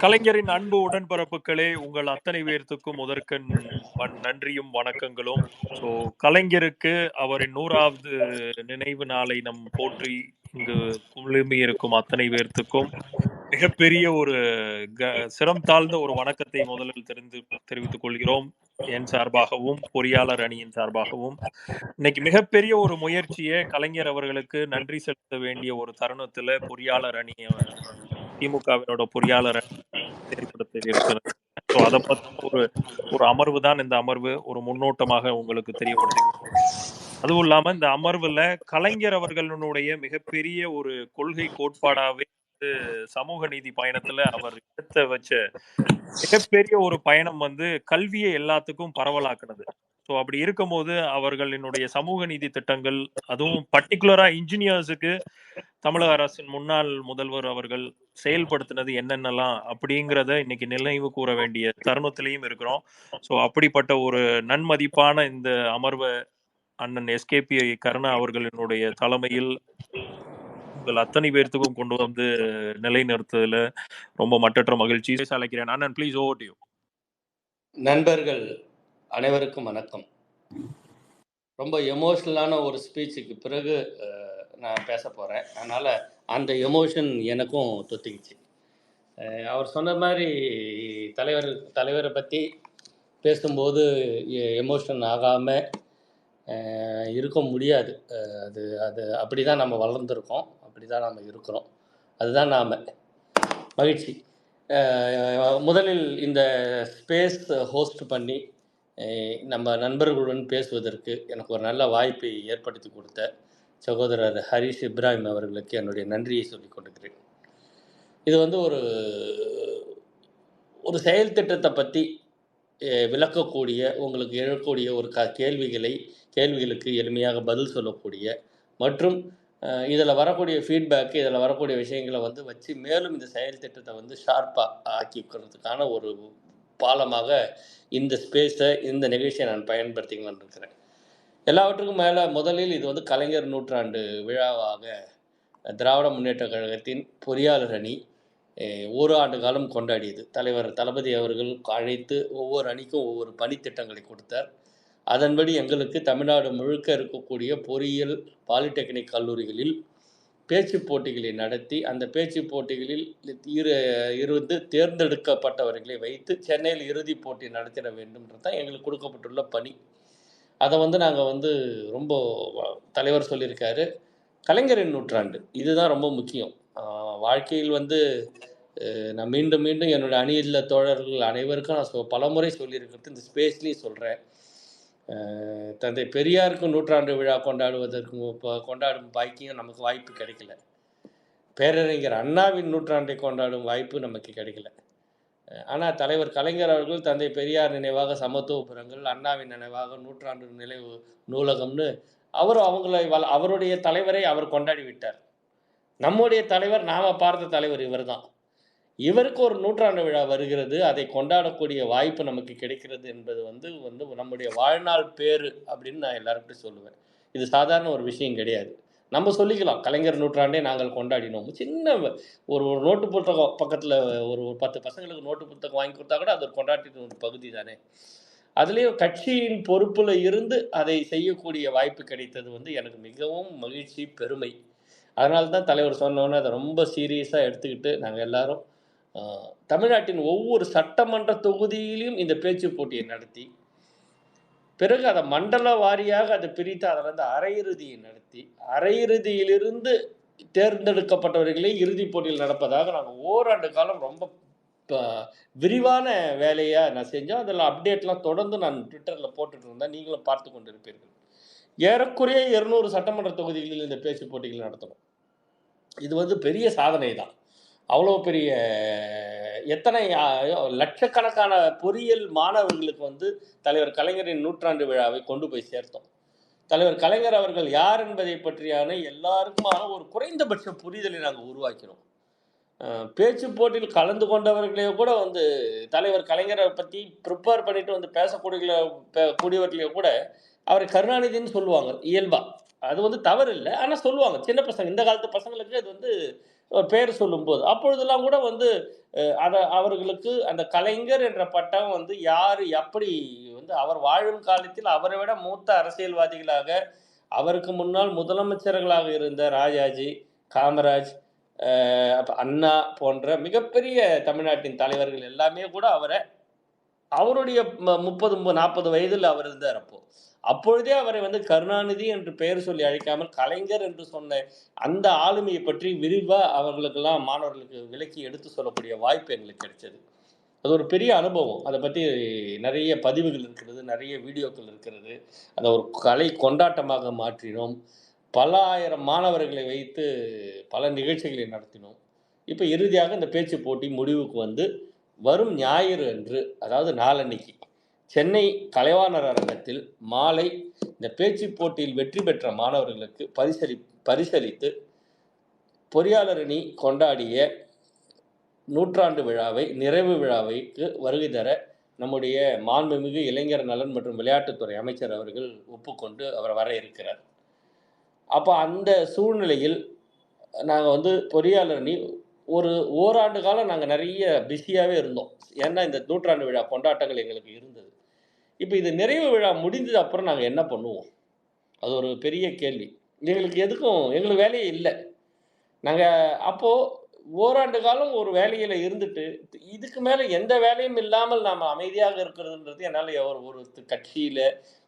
கலைஞரின் அன்பு உடன்பிறப்புகளே, உங்கள் அத்தனை பேர்த்துக்கும் முதற்கண் நன்றியும் வணக்கங்களும். ஸோ கலைஞருக்கு அவரின் 100வது நினைவு நாளை நம் போற்றி இங்கு குழுமி இருக்கும் அத்தனை பேர்த்துக்கும் மிகப்பெரிய ஒரு சிரம் தாழ்ந்த ஒரு வணக்கத்தை முதலில் தெரிவித்துக் கொள்கிறோம். என் சார்பாகவும் பொறியாளர் அணியின் சார்பாகவும் இன்னைக்கு மிகப்பெரிய ஒரு முயற்சியை கலைஞர் அவர்களுக்கு நன்றி செலுத்த வேண்டிய ஒரு தருணத்துல பொறியாளர் அணி திமுகவினோட பொறியாளர் ஏற்படுத்த இருக்கிறது. ஸோ அதை பத்தி ஒரு ஒரு அமர்வு தான் இந்த அமர்வு. ஒரு முன்னோட்டமாக உங்களுக்கு தெரியப்படுத்தி, அதுவும் இல்லாம இந்த அமர்வுல கலைஞர் அவர்களுடைய மிகப்பெரிய ஒரு கொள்கை கோட்பாடாவே சமூக நீதி பயணத்துல அவர் எடுத்த வச்ச மிகப்பெரிய ஒரு பயணம் கல்வியை எல்லாத்துக்கும் பரவலாக்குனது. ஸோ அப்படி இருக்கும்போது அவர்களினுடைய சமூக நீதி திட்டங்கள், அதுவும் பர்டிகுலரா இன்ஜினியர்ஸுக்கு தமிழக அரசின் முன்னாள் முதல்வர் அவர்கள் செயல்படுத்தினது என்னென்னலாம் அப்படிங்கிறத இன்னைக்கு நினைவு கூற வேண்டிய தருணத்திலையும் இருக்கிறோம். ஸோ அப்படிப்பட்ட ஒரு நன்மதிப்பான இந்த அமர்வை அண்ணன் எஸ்கேபி கருணா அவர்களினுடைய தலைமையில் உங்கள் அத்தனை பேர்த்துக்கும் கொண்டு வந்து நிலைநிறுத்ததுல ரொம்ப மட்டற்ற மகிழ்ச்சி அழைக்கிறேன். அண்ணன் ப்ளீஸ் ஓவர் டு யூ. நண்பர்கள் அனைவருக்கும் வணக்கம். ரொம்ப எமோஷனலான ஒரு ஸ்பீச்சுக்கு பிறகு நான் பேச போகிறேன். அதனால் அந்த எமோஷன் எனக்கும் தொத்திக்கிச்சு. அவர் சொன்ன மாதிரி தலைவரை பற்றி பேசும்போது எமோஷன் ஆகாமல் இருக்க முடியாது. அது அது அப்படி தான் நம்ம வளர்ந்துருக்கோம், அப்படி தான் நம்ம இருக்கிறோம். அதுதான் நாம் மகிழ்ச்சி. முதலில் இந்த ஸ்பேஸ் ஹோஸ்ட் பண்ணி நம்ம நண்பர்களுடன் பேசுவதற்கு எனக்கு ஒரு நல்ல வாய்ப்பை ஏற்படுத்தி கொடுத்த சகோதரர் ஹரிஷ் இப்ராஹிம் அவர்களுக்கு என்னுடைய நன்றியை சொல்லிக் கொண்டிருக்கிறேன். இது ஒரு செயல் திட்டத்தை பற்றி விளக்கக்கூடிய, உங்களுக்கு எழக்கூடிய ஒரு கேள்விகளுக்கு எளிமையாக பதில் சொல்லக்கூடிய மற்றும் இதில் வரக்கூடிய ஃபீட்பேக்கு, இதில் வரக்கூடிய விஷயங்களை வச்சு மேலும் இந்த செயல் திட்டத்தை ஷார்ப்பாக ஆக்கிக்கிறதுக்கான ஒரு பாலமாக இந்த ஸ்பேஸை, இந்த நிகழ்ச்சியை நான் பயன்படுத்திக்கலான்னு இருக்கிறேன். எல்லாவற்றுக்கும் மேலே முதலில் இது கலைஞர் நூற்றாண்டு விழாவாக திராவிட முன்னேற்ற கழகத்தின் பொறியாளர் அணி ஒரு ஆண்டு காலம் கொண்டாடியது. தலைவர் தளபதி அவர்கள் அழைத்து ஒவ்வொரு அணிக்கும் ஒவ்வொரு பணித்திட்டங்களை கொடுத்தார். அதன்படி எங்களுக்கு தமிழ்நாடு முழுக்க இருக்கக்கூடிய பொறியியல் பாலிடெக்னிக் கல்லூரிகளில் பேச்சு போட்டிகளை நடத்தி, அந்த பேச்சு போட்டிகளில் இருந்து தேர்ந்தெடுக்கப்பட்டவர்களை வைத்து சென்னையில் இறுதிப் போட்டி நடத்திட வேண்டும்ன்றது தான் எங்களுக்கு கொடுக்கப்பட்டுள்ள பணி. அதை நாங்கள் ரொம்ப தலைவர் சொல்லியிருக்காரு, கலைஞரின் நூற்றாண்டு இதுதான் ரொம்ப முக்கியம். வாழ்க்கையில் நான் மீண்டும் மீண்டும் என்னுடைய அணியில் தோழர்கள் அனைவருக்கும் நான் பலமுறை சொல்லியிருக்கிறது, இந்த ஸ்பேஸ்லேயும் சொல்கிறேன். தந்தை பெரியாருக்கு நூற்றாண்டு விழா கொண்டாடும் பாக்கியம் நமக்கு வாய்ப்பு கிடைக்கல. பேரறிஞர் அண்ணாவின் நூற்றாண்டை கொண்டாடும் வாய்ப்பு நமக்கு கிடைக்கல. ஆனால் தலைவர் கலைஞர் அவர்கள் தந்தை பெரியார் நினைவாக சமத்துவபுரங்கள், அண்ணாவின் நினைவாக நூற்றாண்டு நினைவு நூலகம்னு அவருடைய தலைவரை அவர் கொண்டாடி விட்டார். நம்முடைய தலைவர், நாம் பார்த்த தலைவர் இவர் தான். இவருக்கு ஒரு நூற்றாண்டு விழா வருகிறது, அதை கொண்டாடக்கூடிய வாய்ப்பு நமக்கு கிடைக்கிறது என்பது நம்முடைய வாழ்நாள் பேரு அப்படின்னு நான் எல்லாருக்கிட்டையும் சொல்லுவேன். இது சாதாரண ஒரு விஷயம் கிடையாது. நம்ம சொல்லிக்கலாம், கலைஞர் நூற்றாண்டே நாங்கள் கொண்டாடினோம். சின்ன ஒரு நோட்டு புத்தகம் பக்கத்தில் ஒரு 10 பசங்களுக்கு நோட்டு புத்தகம் வாங்கி கொடுத்தா கூட அது ஒரு கொண்டாட்டத்தின் ஒரு பகுதி தானே. அதுலேயும் கட்சியின் பொறுப்பில் இருந்து அதை செய்யக்கூடிய வாய்ப்பு கிடைத்தது எனக்கு மிகவும் மகிழ்ச்சி, பெருமை. அதனால தான் தலைவர் சொன்னோன்னே அதை ரொம்ப சீரியஸாக எடுத்துக்கிட்டு நாங்கள் எல்லாரும் தமிழ்நாட்டின் ஒவ்வொரு சட்டமன்ற தொகுதியிலும் இந்த பேச்சு போட்டியை நடத்தி, பிறகு அதை மண்டல வாரியாக அதை பிரித்து அதில் அரையிறுதியை நடத்தி, அரையிறுதியிலிருந்து தேர்ந்தெடுக்கப்பட்டவர்களே இறுதிப் போட்டியில் நடப்பதாக நாங்கள் ஓராண்டு காலம் ரொம்ப விரிவான வேலையாக நான் செஞ்சோம். அதில் அப்டேட்லாம் தொடர்ந்து நான் ட்விட்டரில் போட்டுட்டு இருந்தேன், நீங்களும் பார்த்து கொண்டு இருப்பீர்கள். ஏறக்குறைய 200 சட்டமன்ற தொகுதிகளில் இந்த பேச்சு போட்டிகள் நடத்தணும். இது பெரிய சாதனை தான். அவ்வளோ பெரிய எத்தனை லட்சக்கணக்கான பொறியியல் மாணவர்களுக்கு தலைவர் கலைஞரின் நூற்றாண்டு விழாவை கொண்டு போய் சேர்த்தோம். தலைவர் கலைஞர் அவர்கள் யார் என்பதை பற்றியான எல்லாருக்குமான ஒரு குறைந்தபட்ச புரிதலை நாங்கள் உருவாக்கினோம். பேச்சு போட்டியில் கலந்து கொண்டவர்களையோ கூட தலைவர் கலைஞரை பற்றி ப்ரிப்பேர் பண்ணிட்டு பேசக்கூடியவர்களையோ கூட அவரை கருணாநிதினு சொல்லுவாங்க இயல்பா. அது தவறு இல்லை, ஆனால் சொல்லுவாங்க. சின்ன பசங்க, இந்த காலத்து பசங்களுக்கு அது பேர் சொல்லும்போது, அப்பொழுதெல்லாம் கூட வந்து அவர்களுக்கு அந்த கலைஞர் என்ற பட்டம் வந்து யாரு எப்படி வந்து அவர் வாழும் காலத்தில் அவரை விட மூத்த அரசியல்வாதிகளாக, அவருக்கு முன்னால் முதலமைச்சர்களாக இருந்த ராஜாஜி, காமராஜ், அப்ப அண்ணா போன்ற மிகப்பெரிய தமிழ்நாட்டின் தலைவர்கள் எல்லாமே கூட அவருடைய 30, 40 வயதில் அவர் இருந்தார் அப்போ. அப்பொழுதே அவரை வந்து கருணாநிதி என்று பெயர் சொல்லி அழைக்காமல், கலைஞர் என்று சொன்ன அந்த ஆளுமையை பற்றி விரிவா அவர்களுக்கெல்லாம் மாணவர்களுக்கு விளக்கி எடுத்து சொல்லக்கூடிய வாய்ப்பு எங்களுக்கு கிடைச்சது. அது ஒரு பெரிய அனுபவம். அத பத்தி நெறைய பதிவுகள் இருக்கிறது. நெறைய வீடியோக்கள் இருக்கிறது. அத ஒரு கலை கொண்டாட்டமாக மாற்றினோம். பல ஆயிரம் மாணவர்களை வைத்து பல நிகழ்ச்சிகளை நடத்தினோம். இப்ப இறுதியாக இந்த பேச்சுப் போட்டி முடிவுக்கு வந்து, வரும் ஞாயிறு அன்று, அதாவது நாளன்னைக்கு, சென்னை கலைவாணர் அரங்கத்தில் மாலை இந்த பேச்சுப் போட்டியில் வெற்றி பெற்ற மாணவர்களுக்கு பரிசளித்து, பொறியாளர் அணி கொண்டாடிய நூற்றாண்டு விழாவை, நிறைவு விழாவைக்கு வருகை தர நம்முடைய மாண்புமிகு இளைஞர் நலன் மற்றும் விளையாட்டுத்துறை அமைச்சர் அவர்கள் ஒப்புக்கொண்டு அவர் வர இருக்கிறார். அப்ப அந்த சூழ்நிலையில் நாங்க வந்து பொறியாளர் அணி ஒரு ஓராண்டு காலம் நாங்க நெறைய பிஸியாவே இருந்தோம். ஏன்னா, இந்த நூற்றாண்டு விழா கொண்டாட்டங்கள் எங்களுக்கு இருந்தது. இப்ப இது நிறைவு விழா முடிந்தது அப்புறம் நாங்க என்ன பண்ணுவோம்? அது ஒரு பெரிய கேள்வி. எங்களுக்கு வேலையே இல்ல. நாங்க அப்போ ஓராண்டு காலம் ஒரு வேலையில இருந்துட்டு, இதுக்கு மேல எந்த வேலையும் இல்லாமல் நாம அமைதியாக இருக்கிறதுன்றது என்னால ஒரு கட்சியில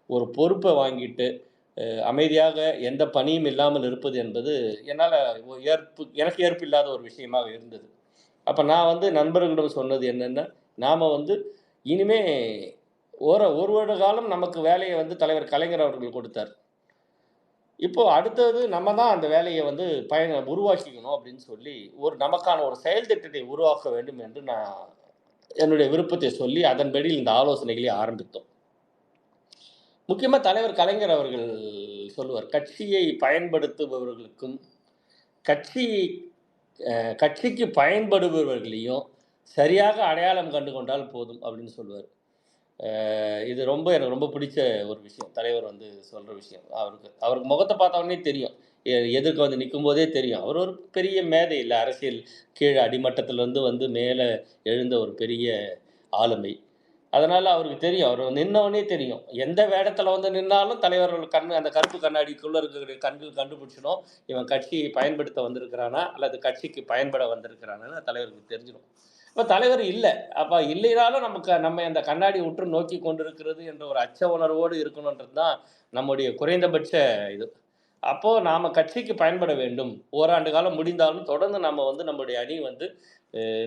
ஒரு பொறுப்ப வாங்கிட்டு, அமைதியாக எந்த பணியும் இல்லாமல் இருப்பது என்பது என்னால எனக்கு ஏற்பில்லாத ஒரு விஷயமாக இருந்தது. அப்ப நான் வந்து நண்பர்களிடம் சொன்னது என்னன்னா, நாம வந்து இனிமே ஒரு வருட காலம் நமக்கு வேலைய வந்து தலைவர் கலைஞர் அவர்கள் கொடுத்தார். இப்போ அடுத்தது நம்ம தான் அந்த வேலைய வந்து உருவாக்கிக்கணும் அப்படின்னு சொல்லி, நமக்கான ஒரு செயல் திட்டத்தை உருவாக்க வேண்டும் என்று நான் என்னுடைய விருப்பத்தை சொல்லி, அதன்படி இந்த ஆலோசனைகளை ஆரம்பித்தோம். முக்கியமா தலைவர் கலைஞர் அவர்கள் சொல்லுவார், "கட்சியை பயன்படுத்துபவர்களுக்கும், கட்சி கட்சிக்கு பயன்படுபவர்களையும் சரியாக அடையாளம் கண்டு கொண்டால் போதும்" அப்படின்னு சொல்லுவாரு. இது எனக்கு ரொம்ப பிடிச்ச ஒரு விஷயம். தலைவர் வந்து சொல்ற விஷயம். அவருக்கு முகத்த பார்த்த உடனே தெரியும். எதிர்க்க வந்து நிக்கும்போதே தெரியும். அவர் ஒரு பெரிய மேதை இல்ல. அரசியல் கீழ அடிமட்டத்திலிருந்து வந்து மேல எழுந்த ஒரு பெரிய ஆளுமை. அதனால அவருக்கு தெரியும். அவர் நின்ன உடனே தெரியும். எந்த வேடத்துல வந்து நின்னாலும் தலைவர்கள் அந்த கருப்பு கண்ணாடிக்குள்ள இருக்கக்கூடிய கண்கள் கண்டுபிடிச்சிடும். இவன் கட்சியை பயன்படுத்த வந்திருக்கிறானா, அல்லது கட்சிக்கு பயன்பட வந்திருக்கிறானான்னு தலைவருக்கு தெரிஞ்சிடும். இப்ப தலைவர் இல்ல. அப்ப இல்லைனாலும் நம்ம அந்த கண்ணாடி உற்று நோக்கிக் கொண்டிருக்கிறது என்ற ஒரு அச்ச உணர்வோடு இருக்கணுன்றது தான் நம்முடைய குறைந்தபட்ச இது. அப்போ நாம கட்சிக்கு பயன்பட வேண்டும். ஓராண்டு காலம் முடிந்தாலும் தொடர்ந்து நம்ம வந்து நம்முடைய அணி வந்து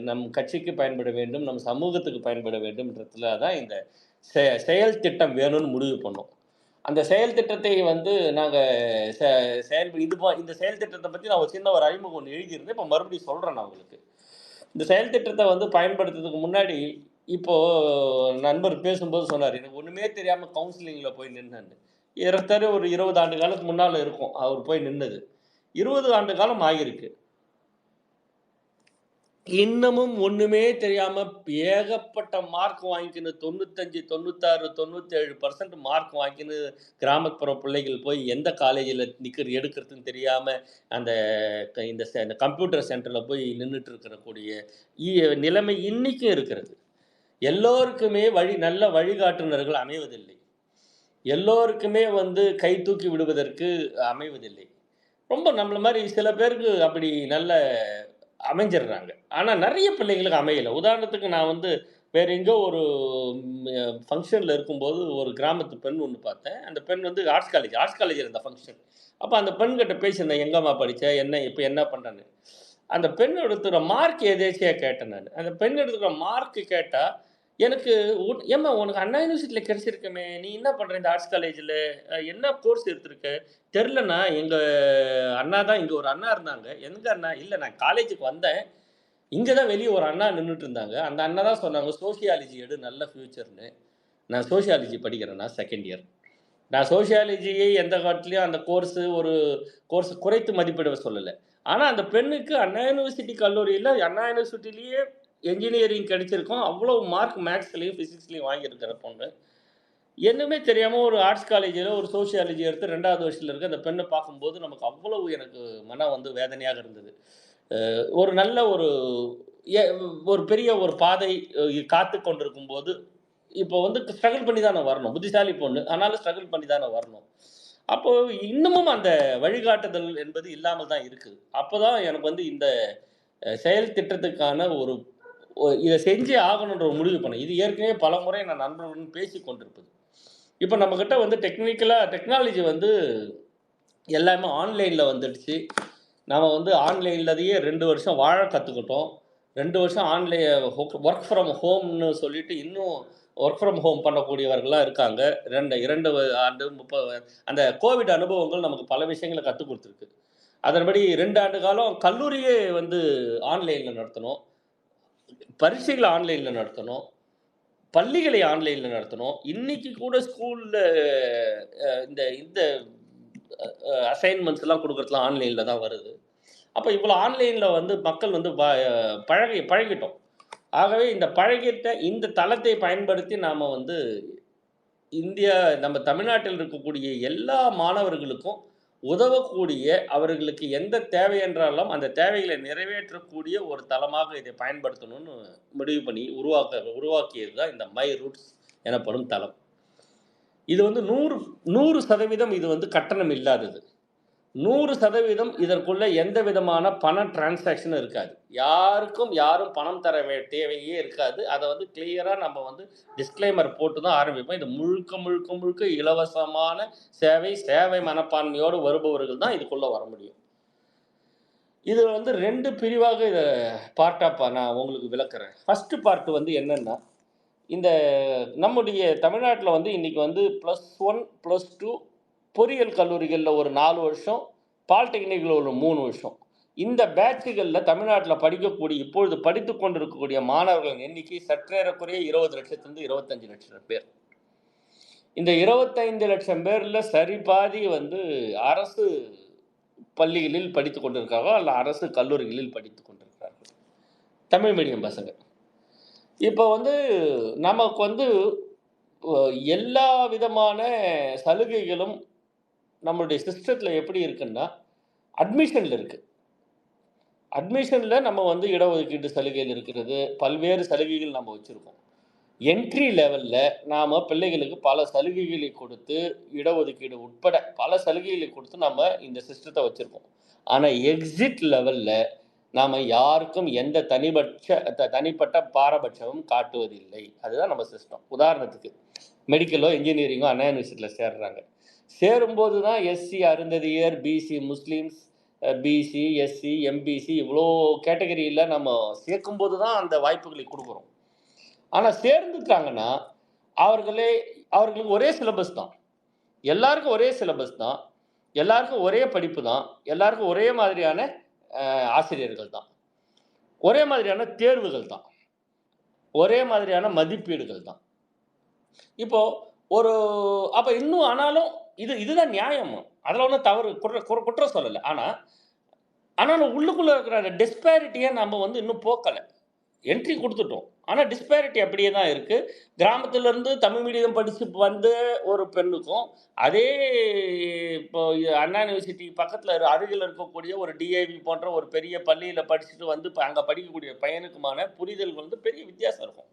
நம் கட்சிக்கு பயன்பட வேண்டும், நம் சமூகத்துக்கு பயன்பட வேண்டும்ன்றதுல தான் இந்த செயல் திட்டம் வேணும்னு முடிவு பண்ணோம். அந்த செயல் திட்டத்தை வந்து நாங்க செ செயல் இந்த செயல் திட்டத்த பத்தி நான் ஒரு சின்ன ஒரு அறிமுகம் ஒண்ணு எழுதியிருந்தேன். இப்ப மறுபடியும் சொல்றேன் நான் உங்களுக்கு. இந்த செயல் திட்டத்த வந்து பயன்படுத்துறதுக்கு முன்னாடி, இப்போ நண்பர் பேசும்போது சொன்னாரு, "எனக்கு ஒண்ணுமே தெரியாம கவுன்சிலிங்ல போய் நின்னேன்னு." ஏறத்தாழ ஒரு 20 ஆண்டு காலத்துக்கு முன்னால இருக்கும். அவர் போய் நின்னது. 20 ஆண்டு காலம் ஆகியிருக்கு. இன்னமும் ஒண்ணுமே தெரியாம ஏகப்பட்ட மார்க் வாங்கிக்கின்னு 95, 96, 97% மார்க் வாங்கிக்கின்னு கிராமப்புற பிள்ளைகள் போய் எந்த காலேஜ்ல எடுக்கிறதுன்னு தெரியாம அந்த இந்த கம்ப்யூட்டர் சென்டர்ல போய் நின்னுட்டு இருக்கக்கூடிய நிலைமை இன்னைக்கும் இருக்கிறது. எல்லோருக்குமே நல்ல வழிகாட்டுனர்கள் அமைவதில்லை. எல்லோருக்குமே வந்து கை தூக்கி விடுவதற்கு அமைவதில்லை. ரொம்ப நம்மள மாரி சில பேருக்கு அப்படி நல்ல அமைஞ்சிடுறாங்க. ஆனா நெறைய பிள்ளைங்களுக்கு அமையல. உதாரணத்துக்கு நான் வந்து வேற எங்கோ ஒரு ஃபங்ஷன்ல இருக்கும்போது ஒரு கிராமத்து பெண் ஒண்ணு பார்த்தேன். அந்த பெண் வந்து ஆர்ட்ஸ் காலேஜ்ல இந்த ஃபங்ஷன். அப்ப அந்த பெண்கிட்ட பேசியிருந்தேன். "எங்கம்மா படிச்ச? இப்ப என்ன பண்றன்னு?" அந்த பெண் எடுத்துக்கிற மார்க் எதேர்ச்சையா கேட்டேன் நானு. அந்த பெண் எடுத்துக்கிற மார்க் கேட்டா, எனக்கு "ஏம்மா உனக்கு அண்ணா யூனிவர்சிட்டில கிடைச்சிருக்குமே! நீ என்ன பண்ற இந்த ஆர்ட்ஸ் காலேஜ்ல? என்ன கோர்ஸ் எடுத்திருக்க?" "தெரிலண்ணா, எங்க அண்ணா தான் இங்க ஒரு அண்ணா இருந்தாங்க." "எங்க அண்ணா?" "இல்ல நான் காலேஜுக்கு வந்தேன். இங்க தான் வெளிய ஒரு அண்ணா நின்னுட்டு இருந்தாங்க. அந்த அண்ணா தான் சொன்னாங்க, சோசியாலஜி எடு நல்ல ஃபியூச்சர்ன்னு." நான் சோசியாலஜி படிக்கிறேன் 2nd இயர். நான் சோசியாலஜியை எந்த காலத்துலயும் அந்த கோர்ஸ் குறைத்து மதிப்பிட சொல்லல. ஆனா அந்த பெண்ணுக்கு அண்ணா யுனிவர்சிட்டி கல்லூரியில அண்ணா யுனிவர்சிட்டியிலேயே என்ஜினியரிங் கிடைச்சிருக்கும். அவ்வளவு மார்க் மேத்ஸ்லயும், பிசிக்ஸ்லயும் வாங்கியிருக்கிற பொண்ணு. என்னமே தெரியாம ஒரு ஆர்ட்ஸ் காலேஜ்ல ஒரு சோசியாலஜி எடுத்து 2வது வருஷத்துல இருக்க அந்த பெண்ண பார்க்கும்போது, எனக்கு மனம் வந்து வேதனையாக இருந்தது. ஒரு நல்ல எ ஒரு பெரிய ஒரு பாதை காத்து கொண்டிருக்கும்போது, இப்போ வந்து ஸ்ட்ரகிள் பண்ணி தானே வரணும். புத்திசாலி பொண்ணு. ஆனாலும் ஸ்ட்ரகிள் பண்ணி தானே வரணும். அப்போ இன்னமும் அந்த வழிகாட்டுதல் என்பது இல்லாமல் தான் இருக்குது. அப்பதான் எனக்கு வந்து இந்த செயல் திட்டத்துக்கான ஒரு இத செஞ்சே ஆகணுன்ற ஒரு முடிவு பண்ணேன். இது ஏற்கனவே பலமுறை நான் நண்பர்களுடன் பேசிக் கொண்டிருப்பது. இப்ப நம்மகிட்ட வந்து டெக்னாலஜி வந்து எல்லாமே ஆன்லைன்ல வந்துடுச்சு. நாம வந்து ஆன்லைன்லயே 2 வருஷம் வாழ கத்துக்கிட்டோம். 2 வருஷம் வொர்க் ஃப்ரம் ஹோம்னு சொல்லிட்டு இன்னும் வொர்க் ஃப்ரம் ஹோம் பண்ணக்கூடியவர்கள்லாம் இருக்காங்க. 2 ஆண்டு 30 அந்த கோவிட் அனுபவங்கள் நமக்கு பல விஷயங்கள கத்துக் குடுத்துருக்கு. அதன்படி 2 ஆண்டு காலம் கல்லூரியே வந்து ஆன்லைன்ல நடத்தணும். பரீட்சைகள ஆன்லைன்ல நடத்தணும். பள்ளிகளை ஆன்லைன்ல நடத்தணும். இன்னைக்கு கூட ஸ்கூல்ல இந்த இந்த அசைன்மென்ட்ஸ்லாம் குடுக்குறதுலாம் ஆன்லைன்ல தான் வருது. அப்ப இவ்வளோ ஆன்லைன்ல வந்து மக்கள் வந்து பழகிட்டோம். ஆகவே இந்த பழகிட்ட இந்த தளத்தை பயன்படுத்தி நாம வந்து இந்தியா நம்ம தமிழ்நாட்டில் இருக்கக்கூடிய எல்லா மாணவர்களுக்கும் உதவக்கூடிய, அவர்களுக்கு எந்த தேவை என்றாலும் அந்த தேவைகளை நிறைவேற்றக்கூடிய ஒரு தளமாக இதை பயன்படுத்தணும்னு முடிவு பண்ணி உருவாக்கியது தான் இந்த மை ரூட்ஸ் எனப்படும் தளம். இது வந்து 100% இது வந்து கட்டணம் இல்லாதது. 100% இதற்குள்ள எந்த விதமான பண டிரான்சாக்ஷனும் இருக்காது. யாரும் பணம் தர தேவையே இருக்காது. அத வந்து கிளியரா நம்ம வந்து டிஸ்க்ளைமர் போட்டு தான் ஆரம்பிப்போம். இது முழுக்க இலவசமான சேவை மனப்பான்மையோடு வருபவர்கள் தான் இதுக்குள்ள வர முடியும். இது வந்து 2 பிரிவாக நான் உங்களுக்கு விளக்குறேன். ஃபர்ஸ்ட் பார்ட் வந்து என்னன்னா, இந்த நம்முடைய தமிழ்நாட்டுல வந்து இன்னைக்கு வந்து +1, +2 பொறியியல் கல்லூரிகள்ல ஒரு 4 வருஷம், பாலிடெக்னிக்ல ஒரு 3 வருஷம். இந்த பேட்ச்கள்ல தமிழ்நாட்டுல இப்பொழுது படித்துக் கொண்டிருக்கக்கூடிய மாணவர்களின் எண்ணிக்கை சற்றேறக்குறைய 20,00,000 25,00,000 பேர். இந்த 25,00,000 பேர்ல சரிபாதி வந்து அரசு பள்ளிகளில் படித்துக் கொண்டிருக்கிறார்கள், அல்ல அரசு கல்லூரிகளில் படித்துக் கொண்டிருக்கிறார்கள். தமிழ் மீடியம் பசங்க. இப்ப வந்து நமக்கு வந்து எல்லா விதமான சலுகைகளும் நம்மளுடைய சிஸ்டத்துல எப்படி இருக்குன்னா, அட்மிஷன்ல இருக்கு. அட்மிஷன்ல நம்ம வந்து இடஒதுக்கீட்டு சலுகைகள் இருக்கிறது. பல்வேறு சலுகைகள் நம்ம வச்சிருக்கோம். என்ட்ரி லெவல்ல நாம பிள்ளைகளுக்கு பல சலுகைகளை கொடுத்து, இடஒதுக்கீடு உட்பட பல சலுகைகளை கொடுத்து நம்ம இந்த சிஸ்டத்த வச்சிருக்கோம். ஆனா எக்ஸிட் லெவல்ல நாம யாருக்கும் எந்த தனிப்பட்ட பாரபட்சமும் காட்டுவதில்லை. அதுதான் நம்ம சிஸ்டம். உதாரணத்துக்கு மெடிக்கலோ, இன்ஜினியரிங்கோ அண்ணா யூனிவர்சிட்டியில சேர்றாங்க. சேரும்போது தான் SC, Arunthathiyar, BC Muslims, BC, SC, MBC இவ்வளோ கேட்டகரியில் நம்ம சேர்க்கும்போது தான் அந்த வாய்ப்புகளை கொடுக்குறோம். ஆனால் சேர்ந்துட்டாங்கன்னா அவர்களுக்கு ஒரே சிலபஸ் தான். எல்லாருக்கும் ஒரே சிலபஸ் தான். எல்லாருக்கும் ஒரே படிப்பு தான். எல்லாருக்கும் ஒரே மாதிரியான ஆசிரியர்கள் தான். ஒரே மாதிரியான தேர்வுகள் தான். ஒரே மாதிரியான மதிப்பீடுகள் தான். இப்போ அப்ப இன்னும் ஆனாலும் இதுதான் நியாயம். அதுல ஒன்றும் தவறு குற்றம் சொல்லலை. ஆனாலும் உள்ளுக்குள்ள இருக்கிற அந்த டிஸ்பேரிட்டியை நம்ம வந்து இன்னும் போக்கலை. என்ட்ரி கொடுத்துட்டோம். ஆனால் டிஸ்பேரிட்டி அப்படியே தான் இருக்கு. கிராமத்திலிருந்து தமிழ் மீடியம் படிச்சு வந்த ஒரு பெண்ணுக்கும், அதே இப்போ அண்ணா யூனிவர்சிட்டி பக்கத்தில் அருகில் இருக்கக்கூடிய ஒரு டிஏவி போன்ற ஒரு பெரிய பள்ளியில் படிச்சுட்டு வந்து அங்கே படிக்கக்கூடிய பையனுக்குமான புரிதல் வந்து பெரிய வித்தியாசம் இருக்கும்.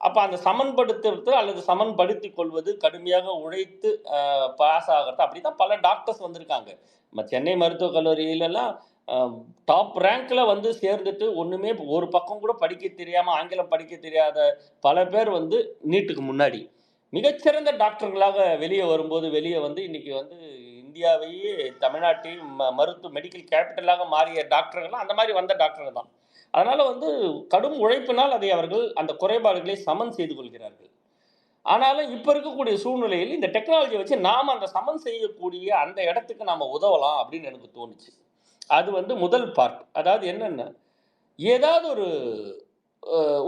அப்போ அந்த சமன்படுத்துறது அல்லது சமன்படுத்திக் கொள்வது, கடுமையாக உழைத்து பாஸ் ஆகிறது, அப்படி தான் பல டாக்டர்ஸ் வந்திருக்காங்க. நம்ம சென்னை மருத்துவக் கல்லூரியிலலாம் டாப் ரேங்க்ல வந்து சேர்ந்துட்டு ஒண்ணுமே ஒரு பக்கம் கூட படிக்க தெரியாம, ஆங்கிலம் படிக்க தெரியாத பல பேர் வந்து நீட்டுக்கு முன்னாடி மிகச்சிறந்த டாக்டர்களாக வெளியே வந்து இன்னைக்கு வந்து இந்தியாவையே தமிழ்நாட்டையும் மெடிக்கல் கேபிட்டலாக மாறிய டாக்டர்கள்லாம் அந்த மாதிரி வந்த டாக்டர்கள் தான். அதனால வந்து கடும் உழைப்பினால் அதை அவர்கள் அந்த குறைபாடுகளை சமன் செய்து கொள்கிறார்கள். ஆனாலும் இப்ப இருக்கக்கூடிய சூழ்நிலையில் இந்த டெக்னாலஜி வச்சு நாம அந்த சமன் செய்யக்கூடிய அந்த இடத்துக்கு நாம உதவலாம் அப்படின்னு எனக்கு தோணுச்சு. அது வந்து முதல் பார்ட். அதாவது என்னன்னா, ஏதாவது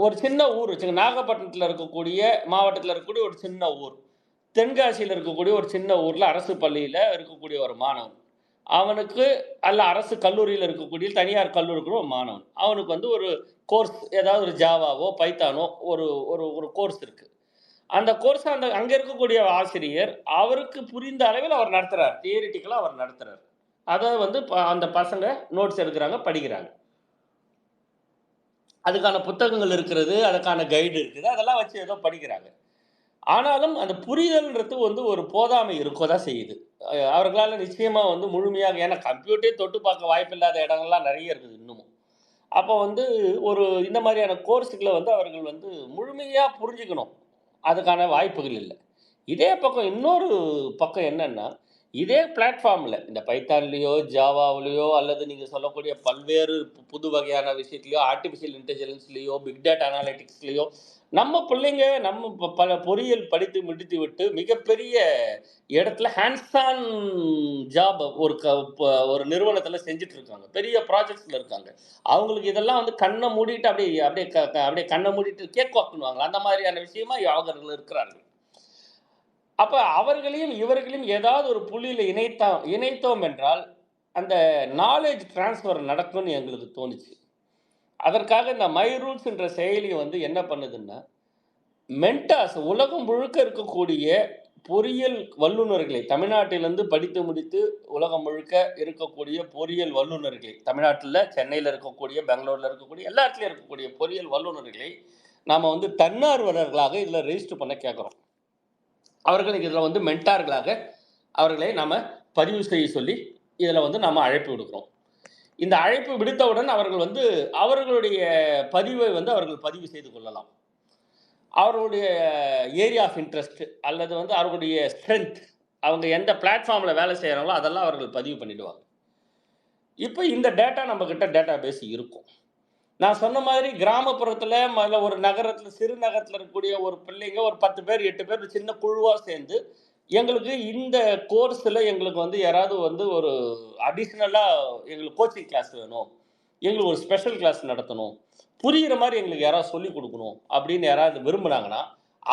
ஒரு சின்ன ஊர் வச்சுங்க. நாகப்பட்டினத்தில் இருக்கக்கூடிய மாவட்டத்தில் இருக்கக்கூடிய ஒரு சின்ன ஊர், தென்காசியில் இருக்கக்கூடிய ஒரு சின்ன ஊர்ல அரசு பள்ளியில இருக்கக்கூடிய ஒரு மாணவன், அவனுக்கு அல்ல அரசு கல்லூரியில் இருக்கக்கூடிய தனியார் கல்லூரிக்கு ஒரு மாணவன், அவனுக்கு வந்து ஒரு கோர்ஸ், ஏதாவது ஒரு ஜாவாவோ பைத்தானோ ஒரு கோர்ஸ் இருக்கு. அந்த கோர்ஸ் அங்க இருக்கக்கூடிய ஆசிரியர் அவருக்கு புரிந்த அளவில் அவர் நடத்துறார். தியரிட்டிக்கலா அவர் நடத்துறார். அதை வந்து அந்த பசங்க நோட்ஸ் எடுக்கிறாங்க, படிக்கிறாங்க. அதுக்கான புத்தகங்கள் இருக்கிறது, அதுக்கான கைடு இருக்குது. அதெல்லாம் வச்சு ஏதோ படிக்கிறாங்க. ஆனாலும் அந்த புரிதல்ன்றது வந்து ஒரு போதாமை இருக்க தான் செய்யுது. அவர்களால நிச்சயமா வந்து முழுமையாக ஏன்னா கம்ப்யூட்டரே தொட்டு பார்க்க வாய்ப்பில்லாத இடங்கள்லாம் நெறைய இருக்குது இன்னமும். அப்போ வந்து ஒரு இந்த மாதிரியான கோர்ஸ்கள வந்து அவர்கள் வந்து முழுமையா புரிஞ்சுக்கணும். அதுக்கான வாய்ப்புகள் இல்ல. இதே பக்கம் இன்னொரு பக்கம் என்னன்னா, இதே பிளாட்ஃபார்ம்ல இந்த பைத்தான்லயோ, ஜாவாவிலயோ அல்லது நீங்க சொல்லக்கூடிய பல்வேறு புது வகையான விஷயத்திலயோ, ஆர்ட்டிபிஷியல் இன்டெலிஜென்ஸ்லயோ, பிக் டேட்டா அனாலிட்டிக்ஸ்லயோ நம்ம பிள்ளைங்க நம்ம பல பொறியியல் படித்து முடித்துவிட்டு மிகப்பெரிய இடத்துல ஹேண்ட்ஸ் ஆன் ஜாப் ஒரு நிறுவனத்துல செஞ்சுட்டு இருக்காங்க. பெரிய ப்ராஜெக்ட்ஸ்ல இருக்காங்க. அவங்களுக்கு இதெல்லாம் வந்து கண்ண மூடிட்டு அப்படியே அப்படியே அப்படியே கண்ண மூடிட்டு கேக் வாக் பண்ணுவாங்க. அந்த மாதிரியான விஷயமா அவர்கள் இருக்கிறார்கள். அப்ப அவர்களையும் இவர்களையும் ஏதாவது ஒரு புள்ளியில இணைத்தோம் என்றால், அந்த நாலேட்ஜ் டிரான்ஸ்ஃபர் நடக்கும்னு எங்களுக்கு தோணுச்சு. அதற்காக இந்த மை ரூல்ஸ் என்ற செயலி வந்து என்ன பண்ணுதுன்னா, மென்டார்ஸ் உலகம் முழுக்க இருக்கக்கூடிய பொறியியல் வல்லுநர்களை தமிழ்நாட்டிலிருந்து படித்து முடித்து உலகம் முழுக்க இருக்கக்கூடிய பொறியியல் வல்லுநர்களை தமிழ்நாட்டில் சென்னையில் இருக்கக்கூடிய பெங்களூரில் இருக்கக்கூடிய எல்லா இடத்துலையும் இருக்கக்கூடிய பொறியியல் வல்லுநர்களை நாம் வந்து தன்னார்வலர்களாக இதில் ரெஜிஸ்டர் பண்ண கேட்குறோம். அவர்களுக்கு இதில் வந்து மென்டார்களாக அவர்களை நாம் பதிவு செய்ய சொல்லி இதில் வந்து நாம் அழைப்பு விடுக்கிறோம். இந்த அழைப்பு விடுத்தவுடன் அவர்கள் வந்து அவர்களுடைய பதிவை வந்து அவர்கள் பதிவு செய்து கொள்ளலாம். அவர்களுடைய ஏரியா ஆஃப் இன்ட்ரெஸ்ட் அல்லது வந்து அவர்களுடைய ஸ்ட்ரென்த் அவங்க எந்த பிளாட்ஃபார்மில் வேலை செய்கிறாங்களோ அதெல்லாம் அவர்கள் பதிவு பண்ணிடுவாங்க. இப்போ இந்த டேட்டா நம்மக்கிட்ட டேட்டா பேஸ் இருக்கும். நான் சொன்ன மாதிரி கிராமப்புறத்தில் ஒரு நகரத்தில் சிறு நகரத்தில் இருக்கக்கூடிய ஒரு பிள்ளைங்க ஒரு 10 பேர் 8 பேர் சின்ன குழுவாக சேர்ந்து எங்களுக்கு இந்த கோர்ஸில் எங்களுக்கு வந்து யாராவது வந்து ஒரு அடிஷ்னலாக எங்களுக்கு கோச்சிங் கிளாஸ் வேணும், எங்களுக்கு ஒரு ஸ்பெஷல் கிளாஸ் நடத்தணும், புரிகிற மாதிரி எங்களுக்கு யாராவது சொல்லிக் கொடுக்கணும் அப்படின்னு யாராவது விரும்புனாங்கன்னா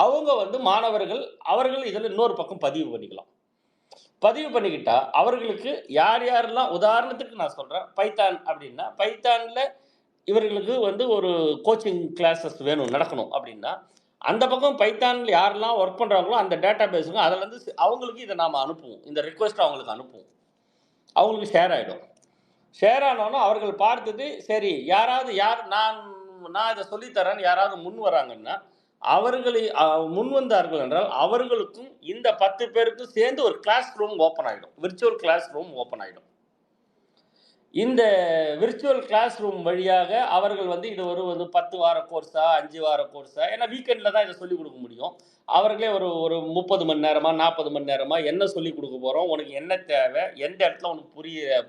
அவங்க வந்து மாணவர்கள் அவர்கள் இதில் இன்னொரு பக்கம் பதிவு பண்ணிக்கலாம். பதிவு பண்ணிக்கிட்டா அவர்களுக்கு யார் யாரெல்லாம் உதாரணத்துக்கு நான் சொல்கிறேன், பைத்தான் அப்படின்னா பைத்தானில் இவர்களுக்கு வந்து ஒரு கோச்சிங் கிளாஸஸ் வேணும் நடக்கணும் அப்படின்னா அந்த பக்கம் பைத்தானில் யாரெல்லாம் ஒர்க் பண்ணுறாங்களோ அந்த டேட்டா பேஸுங்க அதிலேருந்து அவங்களுக்கு இதை நாம் அனுப்புவோம். இந்த ரிக்வெஸ்ட் அவங்களுக்கு அனுப்புவோம். அவங்களுக்கு ஷேர் ஆகிடும். ஷேர் ஆனோன்னா அவர்கள் பார்த்தது சரி யாராவது நான் இதை சொல்லித்தரேன்னு யாராவது முன் வராங்கன்னா அவர்களை முன் வந்தார்கள் என்றால் அவர்களுக்கும் இந்த 10 பேருக்கும் சேர்ந்து ஒரு கிளாஸ் ரூம் ஓப்பன் ஆகிடும். விர்ச்சுவல் கிளாஸ் ரூம் ஓப்பன் ஆகிடும். இந்த விர்ச்சுவல் கிளாஸ் ரூம் வழியாக அவர்கள் வந்து இது ஒரு 10 வார கோர்ஸா 5 வார கோர்ஸா ஏன்னா வீக்கெண்டில் தான் இதை சொல்லிக் கொடுக்க முடியும். அவர்களே ஒரு 30 மணி நேரமா 40 மணி நேரமா என்ன சொல்லிக் கொடுக்க போகிறோம், உனக்கு என்ன தேவை, எந்த இடத்துல உனக்கு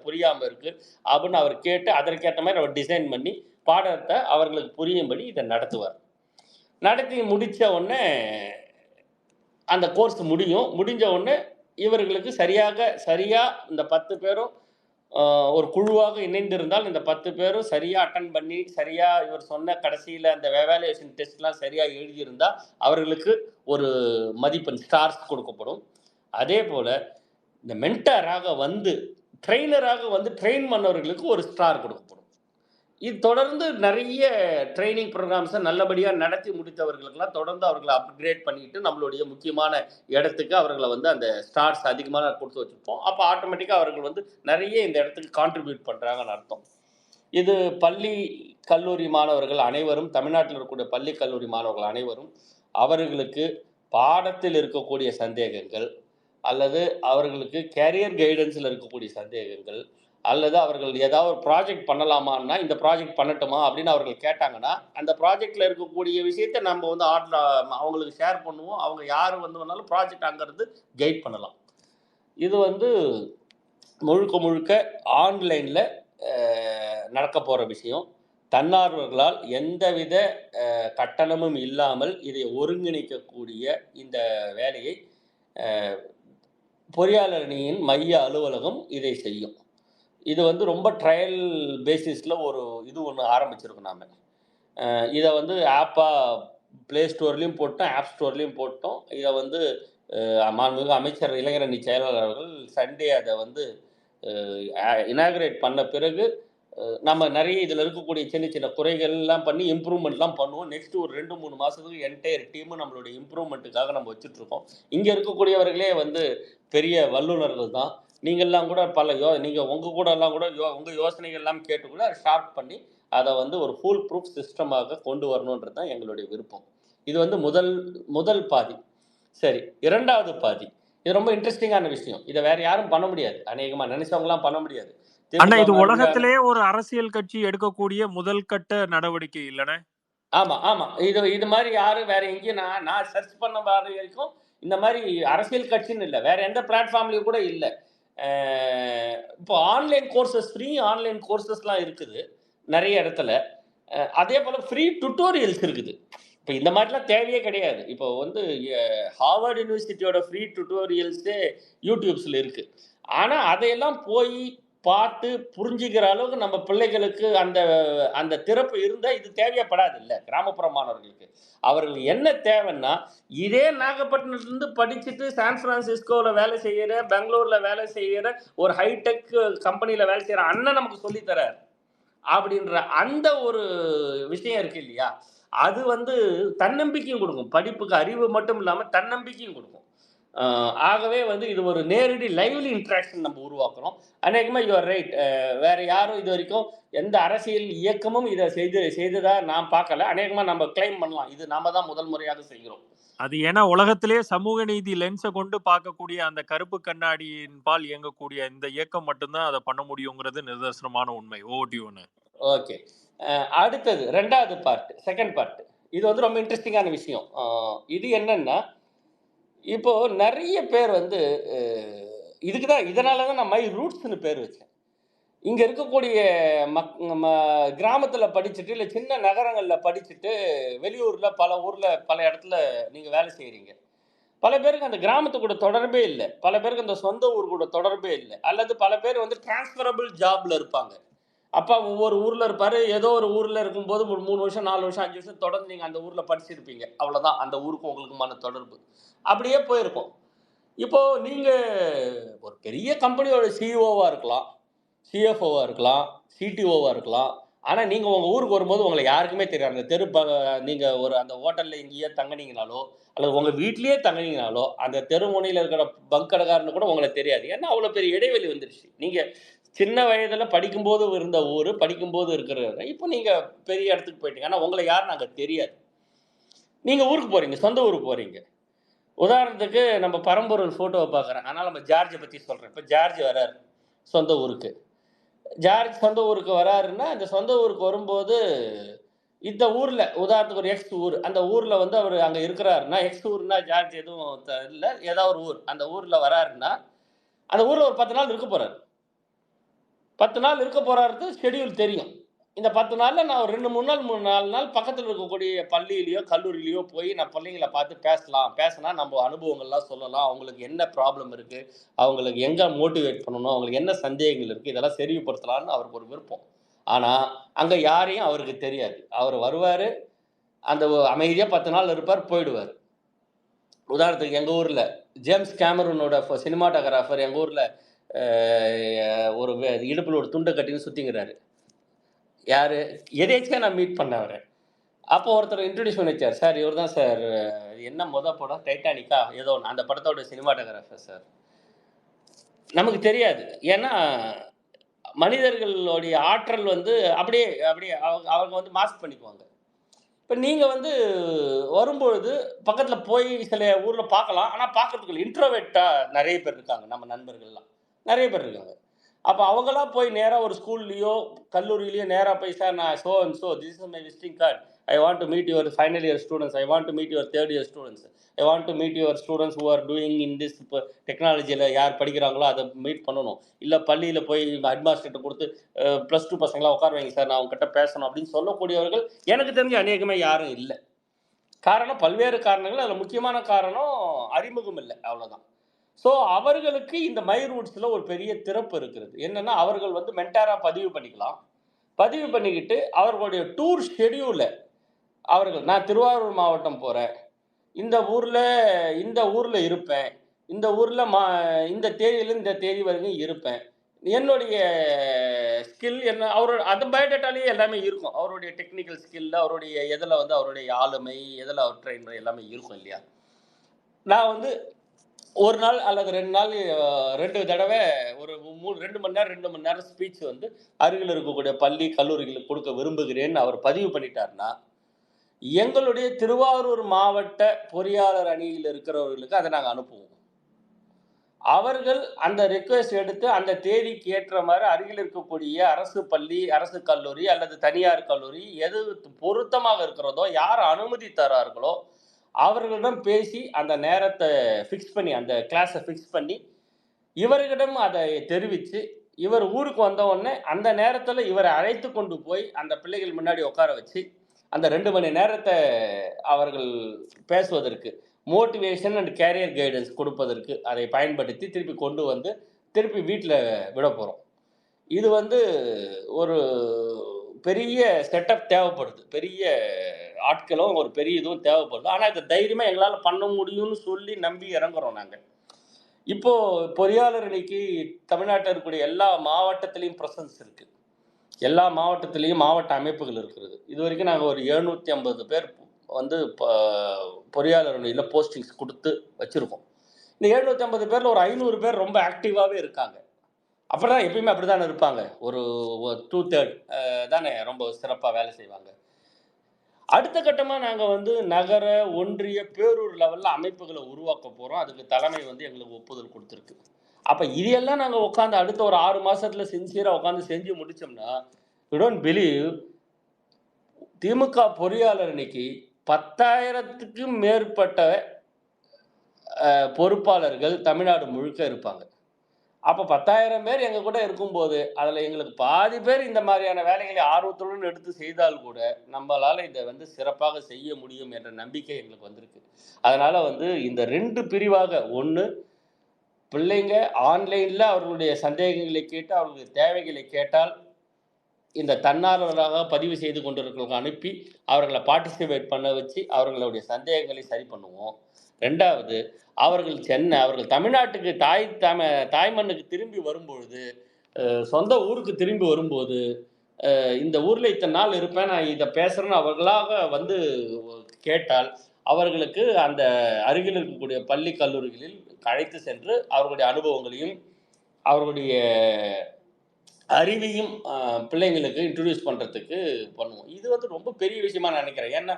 புரியாமல் இருக்குது அப்படின்னு அவர் கேட்டு அதற்கேற்ற மாதிரி அவர் டிசைன் பண்ணி பாடத்தை அவர்களுக்கு புரியும்படி இதை நடத்துவார். நடத்தி முடித்த உடனே அந்த கோர்ஸ் முடிஞ்ச உடனே இவர்களுக்கு சரியாக இந்த 10 பேரும் ஒரு குழுவாக இணைந்திருந்தால் இந்த 10 பேரும் சரியாக அட்டன் பண்ணி சரியாக இவர் சொன்ன கடைசியில் அந்த எவாலுவேஷன் டெஸ்ட்லாம் சரியாக எழுதியிருந்தால் அவர்களுக்கு ஒரு மதிப்பெண் ஸ்டார்ஸ் கொடுக்கப்படும். அதே போல் இந்த மென்டராக வந்து ட்ரெயினராக வந்து ட்ரெயின் பண்ணவர்களுக்கு ஒரு ஸ்டார் கொடுக்கப்படும். இது தொடர்ந்து நிறைய ட்ரைனிங் ப்ரோக்ராம்ஸை நல்லபடியாக நடத்தி முடித்தவர்களுக்கெல்லாம் தொடர்ந்து அவர்களை அப்கிரேட் பண்ணிட்டு நம்மளுடைய முக்கியமான இடத்துக்கு அவர்களை வந்து அந்த ஸ்டார்ஸ் அதிகமாக கொடுத்து வச்சுருப்போம். அப்போ ஆட்டோமேட்டிக்காக அவர்கள் வந்து நிறைய இந்த இடத்துக்கு கான்ட்ரிபியூட் பண்ணுறாங்கன்னு அர்த்தம். இது பள்ளி கல்லூரி மாணவர்கள் அனைவரும் தமிழ்நாட்டில் இருக்கக்கூடிய பள்ளி கல்லூரி மாணவர்கள் அனைவரும் அவர்களுக்கு பாடத்தில் இருக்கக்கூடிய சந்தேகங்கள் அல்லது அவர்களுக்கு கேரியர் கைடன்ஸில் இருக்கக்கூடிய சந்தேகங்கள் அல்லது அவர்கள் ஏதாவது ஒரு ப்ராஜெக்ட் பண்ணலாமான்னா இந்த ப்ராஜெக்ட் பண்ணட்டுமா அப்படின்னு அவர்கள் கேட்டாங்கன்னா அந்த ப்ராஜெக்டில் இருக்கக்கூடிய விஷயத்தை நம்ம வந்து அவங்களுக்கு ஷேர் பண்ணுவோம். அவங்க யார் வந்து வேணாலும் ப்ராஜெக்ட் அங்கேருந்து கைட் பண்ணலாம். இது வந்து முழுக்க ஆன்லைனில் நடக்க போகிற விஷயம். தன்னார்வர்களால் எந்தவித கட்டணமும் இல்லாமல் இதை ஒருங்கிணைக்கக்கூடிய இந்த வேலையை பொறியாளர் அணியின் மைய அலுவலகம் இதை செய்யும். இது வந்து ரொம்ப ட்ரையல் பேசிஸில் ஒன்று ஆரம்பிச்சிருக்கோம் நாம். இதை வந்து ஆப்பாக ப்ளே ஸ்டோர்லேயும் போட்டோம், ஆப் ஸ்டோர்லேயும் போட்டோம். இதை வந்து மாண்புமிகு அமைச்சர் இளைஞரணி செயலாளர் அவர்கள் சண்டே அதை வந்து இனாகுரேட் பண்ண பிறகு நம்ம நிறைய இதில் இருக்கக்கூடிய சின்ன சின்ன குறைகள்லாம் பண்ணி இம்ப்ரூவ்மெண்ட்லாம் பண்ணுவோம். நெக்ஸ்ட்டு ஒரு 2-3 மாதத்துக்கு என்டையர் டீமும் நம்மளுடைய இம்ப்ரூவ்மெண்ட்டுக்காக நம்ம வச்சுட்ருக்கோம். இங்கே இருக்கக்கூடியவர்களே வந்து பெரிய வல்லுநர்கள் தான். நீங்கள்லாம் கூட நீங்கள் உங்கள் கூடலாம் கூட உங்கள் யோசனைகள்லாம் கேட்டு கூட ஷார்ப் பண்ணி அதை வந்து ஒரு ஃபுல் ப்ரூஃப் சிஸ்டமாக கொண்டு வரணுன்றது தான் எங்களுடைய விருப்பம். இது வந்து முதல் முதல் பாதி. சரி, 2வது பாதி. இது ரொம்ப இன்ட்ரெஸ்டிங்கான விஷயம். இத வேற யாரும் பண்ண முடியாது. அநேகமா நெனைச்சவங்கலாம் பண்ண முடியாது. அண்ணா, திமுக இது மாதிரியான உலகத்திலேயே ஒரு அரசியல் கட்சி எடுக்கக்கூடிய முதல் கட்ட நடவடிக்கை இல்லண்ணே? ஆமா, ஆமா. இது மாரி யாரும் வேற எங்கேயும் நான் நான் சர்ச் பண்ண பாத வரைக்கும் இந்த மாரி அரசியல் கட்சின்னு இல்ல. வேற எந்த பிளாட்ஃபார்ம்லயும் கூட இல்ல. அ இப்போ ஆன்லைன் கோர்சஸ் ஃப்ரீ ஆன்லைன் கோர்சஸ்லாம் இருக்குது. நெறைய இடத்துல. அதே போல ஃப்ரீ டுட்டோரியல்ஸ் இருக்குது. இப்ப இந்த மாரிலாம் தேவையே கிடையாது. இப்போ வந்து ஹார்வர்ட் யுனிவர்சிட்டியோட ஃப்ரீ டுட்டோரியல்ஸே யூடியூப்ஸ்ல இருக்கு. ஆனா, அதையெல்லாம் போய் பார்த்து புரிஞ்சுக்கிற அளவுக்கு நம்ம பிள்ளைகளுக்கு அந்த அந்த திறப்பு இருந்தா இது தேவைப்படாதுல்ல, கிராமப்புற மாணவர்களுக்கு. அவர்கள் என்ன தேவைன்னா, இதே நாகப்பட்டினத்திலிருந்து படிச்சுட்டு சான் பிரான்சிஸ்கோல வேலை செய்யற, பெங்களூர்ல வேலை செய்யற, ஒரு ஹைடெக் கம்பெனில வேலை செய்யற அண்ணன் நமக்கு சொல்லி தரார். அப்படின்ற அந்த ஒரு விஷயம் இருக்கு இல்லையா? அது வந்து தன்னம்பிக்கையும் குடுக்கும். படிப்புக்கு அறிவு மட்டும் இல்லாம தன்னம்பிக்கையும் குடுக்கும். ஆகவே வந்து இது ஒரு நேரடி லைவ்லி இன்டராக்ஷன் நம்ம உருவாக்குறோம். அநேகமா யூ ஆர் ரைட். வேற யாரும் இதுவரைக்கும் எந்த அரசியல் இயக்கமும் இத செய்ததா நான் பார்க்கல. அநேகமா நம்ம கிளைம் பண்ணலாம். இது நாம தான் முதல் முறையாக செய்கிறோம். அது ஏன்னா உலகத்திலேயே சமூக நீதி லென்ஸ கொண்டு பார்க்கக்கூடிய அந்த கருப்பு கண்ணாடியின் பால் இயங்கக்கூடிய இந்த இயக்கம் மட்டும்தான் அத பண்ண முடியுங்கிறது நிதர்சனமான உண்மை. ஓவர் டு யூ அண்ணே. ஓகே. அடுத்தது 2வது பார்ட், 2ண்ட் பார்ட். இது வந்து ரொம்ப இன்ட்ரஸ்டிங்கான விஷயம். இது என்னன்னா, இப்போ நெறைய பேர் வந்து அ இதுக்கு தான் இதனால தான் நான் மை ரூட்ஸ்ன்னு பேர் வச்சேன். இங்க இருக்கக்கூடிய ம கிராமத்தில படிச்சுட்டு, இல்ல சின்ன நகரங்கள்ல படிச்சுட்டு, வெளியூர்ல பல ஊர்ல, பல இடத்துல நீங்க வேலை செய்றீங்க. பல பேருக்கு அந்த கிராமத்து கூட தொடர்பே இல்ல. பல பேருக்கு அந்த சொந்த ஊர் கூட தொடர்பே இல்ல. அல்லது பல பேர் வந்து டிரான்ஸ்ஃபரபிள் ஜாப்ல இருப்பாங்க. அப்பா ஒவ்வொரு ஊர்ல இருப்பாரு. ஏதோ ஒரு ஊர்ல இருக்கும்போது ஒரு 3 வருஷம், 4 வருஷம், 5 வருஷம் தொடர்ந்து நீங்க அந்த ஊர்ல படிச்சிருப்பீங்க. அவ்வளோதான் அந்த ஊருக்கும் உங்களுக்குமான தொடர்பு. அப்படியே போயிருக்கும். இப்போ நீங்க ஒரு பெரிய கம்பெனியோட சிஇஓவா இருக்கலாம், சிஎஃப்ஓவா இருக்கலாம், சிடிஓவா இருக்கலாம். ஆனா நீங்க உங்க ஊருக்கு வரும்போது உங்கள யாருக்குமே தெரியாது. அந்த நீங்க ஒரு அந்த ஹோட்டல்ல எங்கேயோ தங்குனீங்கனாலோ, அல்லது உங்க வீட்லயே தங்குனீங்கனாலோ, அந்த தெரு முனையில இருக்கிற பங்க் கடைக்காரனுக்கு கூட உங்கள தெரியாது. ஏன்னா அவ்வளோ பெரிய இடைவெளி வந்துருச்சு. நீங்க சின்ன வயதில படிக்கும்போது இருந்த ஊரு, படிக்கும்போது இருக்கிற இடம். இப்போ நீங்க பெரிய இடத்துக்கு போயிட்டீங்க. ஆனா உங்கள யாருன்னு அங்க தெரியாது. நீங்க ஊருக்கு போறீங்க, சொந்த ஊருக்கு போறீங்க. உதாரணத்துக்கு நம்ம பரம்பொருள் ஃபோட்டோவ பார்க்குறேன். அதனால நம்ம ஜார்ஜ பத்தி சொல்றேன். இப்ப ஜார்ஜ் வராரு சொந்த ஊருக்கு. ஜார்ஜ் சொந்த ஊருக்கு வராருன்னா, அந்த சொந்த ஊருக்கு வரும்போது, இந்த ஊர்ல உதாரணத்துக்கு ஒரு எக்ஸ் ஊர். அந்த ஊர்ல வந்து அவரு அங்க இருக்கிறாருன்னா, எக்ஸ் ஊர்னா ஜார்ஜ் எதுவும் இல்ல. ஏதா ஒரு ஊர். அந்த ஊர்ல வராருன்னா, அந்த ஊர்ல ஒரு 10 நாள் இருக்க போறாரு. 10 நாள் இருக்க போறாருக்கு ஷெட்யூல் தெரியும். இந்த 10 நாள்ல நான் ஒரு 2, 3 நாள், 4 நாள் பக்கத்துல இருக்கக்கூடிய பள்ளியிலயோ, கல்லூரியிலயோ போய் நான் பிள்ளைங்கள பார்த்து பேசலாம். பேசினா நம்ம அனுபவங்கள்லாம் சொல்லலாம். அவங்களுக்கு என்ன ப்ராப்ளம் இருக்கு? அவங்களுக்கு எங்க மோட்டிவேட் பண்ணணும்? அவங்களுக்கு என்ன சந்தேகங்கள் இருக்கு? இதெல்லாம் செறிவுபடுத்தலாம்னு அவருக்கு ஒரு விருப்பம். ஆனா, அங்க யாரையும் அவருக்கு தெரியாது. அவரு வருவாரு, அந்த அமைதியா 10 நாள் இருப்பார், போயிடுவாரு. உதாரணத்துக்கு எங்க ஊர்ல ஜேம்ஸ் கேமரூனோட சினிமாட்டோகிராஃபர் எங்க ஊர்ல அ ஒரு இடுப்புல ஒரு துண்ட கட்டின்னு சுத்திங்கிறாரு. யாரு? எதேர்ச்சியா நான் மீட் பண்ணேன் அவர. அப்போ ஒருத்தர் இன்ட்ரோடியூஸ் பண்ணி வச்சாரு. சார் இவர் தான் சார் என்ன படம்? டைட்டானிக்கா? ஏதோ ஒண்ணு. அந்த படத்தோட சினிமாட்டோகிராஃபர் சார். நமக்கு தெரியாது. ஏன்னா, மனிதர்களுடைய ஆற்றல் வந்து அப்படியே அப்படியே அவங்க வந்து மாஸ்க் பண்ணிக்குவாங்க. இப்ப நீங்க வந்து வரும்பொழுது, பக்கத்துல போய் சில ஊர்ல பார்க்கலாம். ஆனா பார்க்கறதுக்கு இல்ல. இன்ட்ரோவெர்ட்டா நெறைய பேர் இருக்காங்க. நம்ம நண்பர்கள்லாம். நெறைய பேர் இருக்காங்க. அப்ப அவங்களா போய் நேரா ஒரு ஸ்கூல்லயோ, கல்லூரியிலயோ நேரா போய் சார் நான் so and so this is my visiting card. I want to meet your final year students. I want to meet your 3rd year students. I want to meet your students who are doing in this டெக்னாலஜில யார் படிக்கிறாங்களோ அத meet பண்ணணும். இல்ல பள்ளியில போய் head மாஸ்டர்ட்ட குடுத்து +2 பசங்கலாம் உட்கார வைங்க சார். நான் உங்ககிட்ட பேசணும் அப்படின்னு சொல்லக்கூடியவர்கள் எனக்கு தெரிஞ்சு அநேகமா யாரும் இல்ல. காரணம் பல்வேறு காரணங்கள். அதுல முக்கியமான காரணம் அறிமுகம் இல்ல. அவ்வளோதான். ஸோ அவர்களுக்கு இந்த மை ரூட்ஸ்ல ஒரு பெரிய திறப்பு இருக்கிறது. என்னன்னா, அவர்கள் வந்து மென்டாரா பதிவு பண்ணிக்கலாம். பதிவு பண்ணிக்கிட்டு அவர்களுடைய டூர் ஷெட்யூல அவர்கள் நான் திருவாரூர் மாவட்டம் போறேன். இந்த ஊர்ல இந்த ஊர்ல இருப்பேன். இந்த ஊர்ல இந்த தேதியிலிருந்து இந்த தேதி வரைக்கும் இருப்பேன். என்னுடைய ஸ்கில் என்ன அவரோட அது பயோடேட்டாலயே எல்லாமே இருக்கும். அவருடைய டெக்னிக்கல் ஸ்கில், அவருடைய அவருடைய ஆளுமை, எதுல அவர் ட்ரெயின் எல்லாமே இருக்கும் இல்லையா? நான் வந்து 1 நாள் அல்லது 2 நாள் 2 தடவ ஒரு 2 மணி நேரம் 2 மணி நேரம் ஸ்பீச் வந்து அருகில் இருக்கக்கூடிய பள்ளி, கல்லூரிகளுக்கு கொடுக்க விரும்புகிறேன்னு அவர் பதிவு பண்ணிட்டாருன்னா, எங்களுடைய திருவாரூர் மாவட்ட பொறியாளர் அணியில் இருக்கிறவர்களுக்கு அத நாங்க அனுப்புவோம். அவர்கள் அந்த ரிக்வெஸ்ட் எடுத்து அந்த தேதிக்கு ஏற்ற மாரி அருகில் இருக்கக்கூடிய அரசு பள்ளி, அரசு கல்லூரி அல்லது தனியார் கல்லூரி எது பொருத்தமாக இருக்கிறதோ, யார் அனுமதி தரார்களோ, அவர்களிடம் பேசி அந்த நேரத்த ஃபிக்ஸ் பண்ணி, அந்த கிளாஸ ஃபிக்ஸ் பண்ணி, இவர்களிடம் அதை தெரிவிச்சு, இவர் ஊருக்கு வந்த உடனே அந்த நேரத்தில இவரை அழைத்து கொண்டு போய் அந்த பிள்ளைகள் முன்னாடி உட்கார வச்சு, அந்த 2 மணி நேரத்த அவர்கள் பேசுவதற்கு மோட்டிவேஷன் அண்ட் கேரியர் கைடன்ஸ் கொடுப்பதற்கு அதை பயன்படுத்தி திருப்பி கொண்டு வந்து திருப்பி வீட்டில் விட போகிறோம். இது வந்து ஒரு பெரிய செட்டப் தேவைப்படுது, பெரிய ஆட்களும் ஒரு பெரிய இதுவும் தேவைப்படுது. ஆனால் இதை தைரியமாக எங்களால் பண்ண முடியும்னு சொல்லி நம்பி இறங்குறோம் நாங்கள். இப்போ பொறியாளர் அணிக்கு தமிழ்நாட்டில் இருக்கக்கூடிய எல்லா மாவட்டத்திலையும் ப்ரெசன்ஸ் இருக்கு. எல்லா மாவட்டத்திலையும் மாவட்ட அமைப்புகள் இருக்கிறது. இது வரைக்கும் நாங்கள் ஒரு 750 பேர் வந்து பொறியாளர் அணியில் போஸ்டிங்ஸ் கொடுத்து வச்சுருக்கோம். இந்த 750 பேரில் ஒரு 500 பேர் ரொம்ப ஆக்டிவாகவே இருக்காங்க. அப்படிதான் எப்பயுமே அப்படி தானே இருப்பாங்க. ஒரு 2/3 தானே ரொம்ப சிறப்பாக வேலை செய்வாங்க. அடுத்த கட்டமாக நாங்கள் வந்து நகர, ஒன்றிய, பேரூர் லெவலில் அமைப்புகளை உருவாக்க போகிறோம். அதுக்கு தலைமை வந்து எங்களுக்கு ஒப்புதல் கொடுத்துருக்கு. அப்போ இதெல்லாம் நாங்கள் உட்காந்து அடுத்த ஒரு 6 மாதத்தில் சின்சியராக உட்காந்து செஞ்சு முடித்தோம்னா, யூ டோன்ட் பிலீவ், திமுக பொறியாளர் அணிக்கு 10,000க்கும் மேற்பட்ட பொறுப்பாளர்கள் தமிழ்நாடு முழுக்க இருப்பாங்க. அப்போ 10,000 பேர் எங்கள் கூட இருக்கும்போது, அதில் எங்களுக்கு பாதி பேர் இந்த மாதிரியான வேலைகளை ஆர்வத்துடன் எடுத்து செய்தால் கூட, நம்மளால் இதை வந்து சிறப்பாக செய்ய முடியும் என்ற நம்பிக்கை எங்களுக்கு வந்திருக்கு. அதனால் வந்து இந்த 2 பிரிவாக, ஒன்று பிள்ளைங்க ஆன்லைனில் அவர்களுடைய சந்தேகங்களை கேட்டு அவர்களுடைய தேவைகளை கேட்டால் இந்த தன்னார்வலராக பதிவு செய்து கொண்டிருக்கிறவங்க அனுப்பி அவர்களை பார்ட்டிசிபேட் பண்ண வச்சு அவர்களுடைய சந்தேகங்களை சரி பண்ணுவோம். 2வது, அவர்கள் தமிழ்நாட்டுக்கு தாய்மண்ணுக்கு திரும்பி வரும்பொழுது, சொந்த ஊருக்கு திரும்பி வரும்போது, இந்த ஊரில் இத்தனை நாள் இருப்பேன், நான் இதை பேசுகிறேன்னு அவர்களாக வந்து கேட்டால், அவர்களுக்கு அந்த அருகில் இருக்கக்கூடிய பள்ளி கல்லூரிகளில் அழைத்து சென்று அவர்களுடைய அனுபவங்களையும் அவர்களுடைய அறிவையும் பிள்ளைங்களுக்கு இன்ட்ரடியூஸ் பண்ணுறதுக்கு பண்ணுவோம். இது வந்து ரொம்ப பெரிய விஷயமா நான் நினைக்கிறேன். ஏன்னா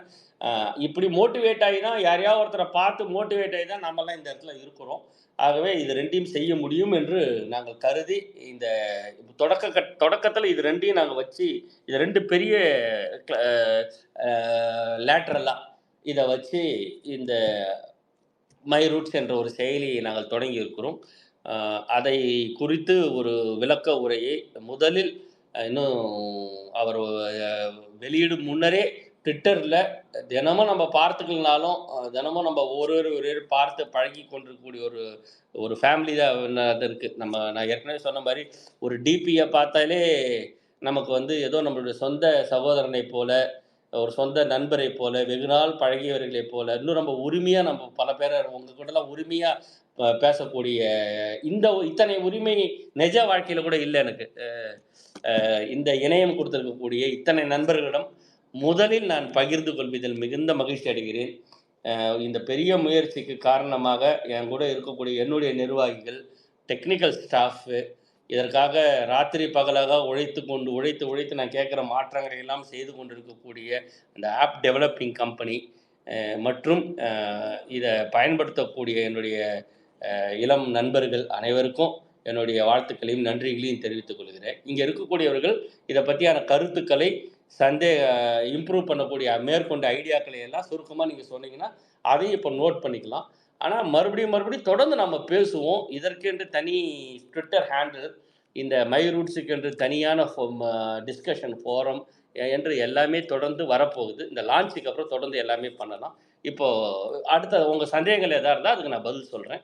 இப்படி மோட்டிவேட் ஆகி தான் யாரையாவது ஒருத்தரை பார்த்து மோட்டிவேட் ஆகி தான் நம்மலாம் இந்த இடத்துல இருக்கிறோம். ஆகவே இது 2யும் செய்ய முடியும் என்று நாங்கள் கருதி இந்த தொடக்கத்தில் இது 2யும் நாங்கள் வச்சு, இது 2 பெரிய லேட்ரலாக இதை வச்சு இந்த மை ரூட்ஸ் என்ற ஒரு செயலியை நாங்கள் தொடங்கி இருக்கிறோம். அதை குறித்து ஒரு விளக்க உரையை முதலில் இன்னும் அவர் வெளியிடும் முன்னரே ட்விட்டரில் தினமும் நம்ம பார்த்துக்கலனாலும் தினமும் நம்ம ஒரு பார்த்து பழகி கொண்டிருக்கக்கூடிய ஒரு ஃபேமிலி தான் அது இருக்குது. நான் ஏற்கனவே சொன்ன மாதிரி ஒரு டிபியை பார்த்தாலே நமக்கு வந்து ஏதோ நம்மளுடைய சொந்த சகோதரனை போல, ஒரு சொந்த நண்பரை போல, வெகு நாள் பழகியவர்களை போல, இன்னும் நம்ம உரிமையாக நம்ம பல பேரை உங்கள் கூடலாம் உரிமையாக பேசக்கூடிய இத்தனை உரிமை நிஜ வாழ்க்கையில கூட இல்லை எனக்கு. இந்த இணையம் கொடுத்திருக்கக்கூடிய இத்தனை நண்பர்களிடம் முதலில் நான் பகிர்ந்து கொள்வதில் மிகுந்த மகிழ்ச்சி அடைகிறேன். இந்த பெரிய முயற்சிக்கு காரணமாக என் கூட இருக்கக்கூடிய என்னுடைய நிர்வாகிகள், டெக்னிக்கல் ஸ்டாஃபு, இதற்காக ராத்திரி பகலாக உழைத்து நான் கேட்குற மாற்றங்களை எல்லாம் செய்து கொண்டிருக்கக்கூடிய அந்த ஆப் டெவலப்பிங் கம்பெனி மற்றும் இதை பயன்படுத்தக்கூடிய என்னுடைய இளம் நண்பர்கள் அனைவருக்கும் என்னுடைய வாழ்த்துக்களையும் நன்றிகளையும் தெரிவித்துக் கொள்கிறேன். இங்கே இருக்கக்கூடியவர்கள் இதை பற்றியான கருத்துக்களை இம்ப்ரூவ் பண்ணக்கூடிய மேற்கொண்ட ஐடியாக்களை எல்லாம் சுருக்கமாக நீங்கள் சொன்னீங்கன்னா அதையும் இப்போ நோட் பண்ணிக்கலாம். ஆனால் மறுபடியும் தொடர்ந்து நம்ம பேசுவோம். இதற்கென்று தனி ட்விட்டர் ஹேண்டில், இந்த மை ரூட்ஸுக்கு என்று தனியான டிஸ்கஷன் ஃபோரம் என்று எல்லாமே தொடர்ந்து வரப்போகுது. இந்த லான்ச்சுக்கு அப்புறம் தொடர்ந்து எல்லாமே பண்ணலாம். இப்போது அடுத்த உங்கள் சந்தேகங்கள் எதாக இருந்தால் அதுக்கு நான் பதில் சொல்கிறேன்.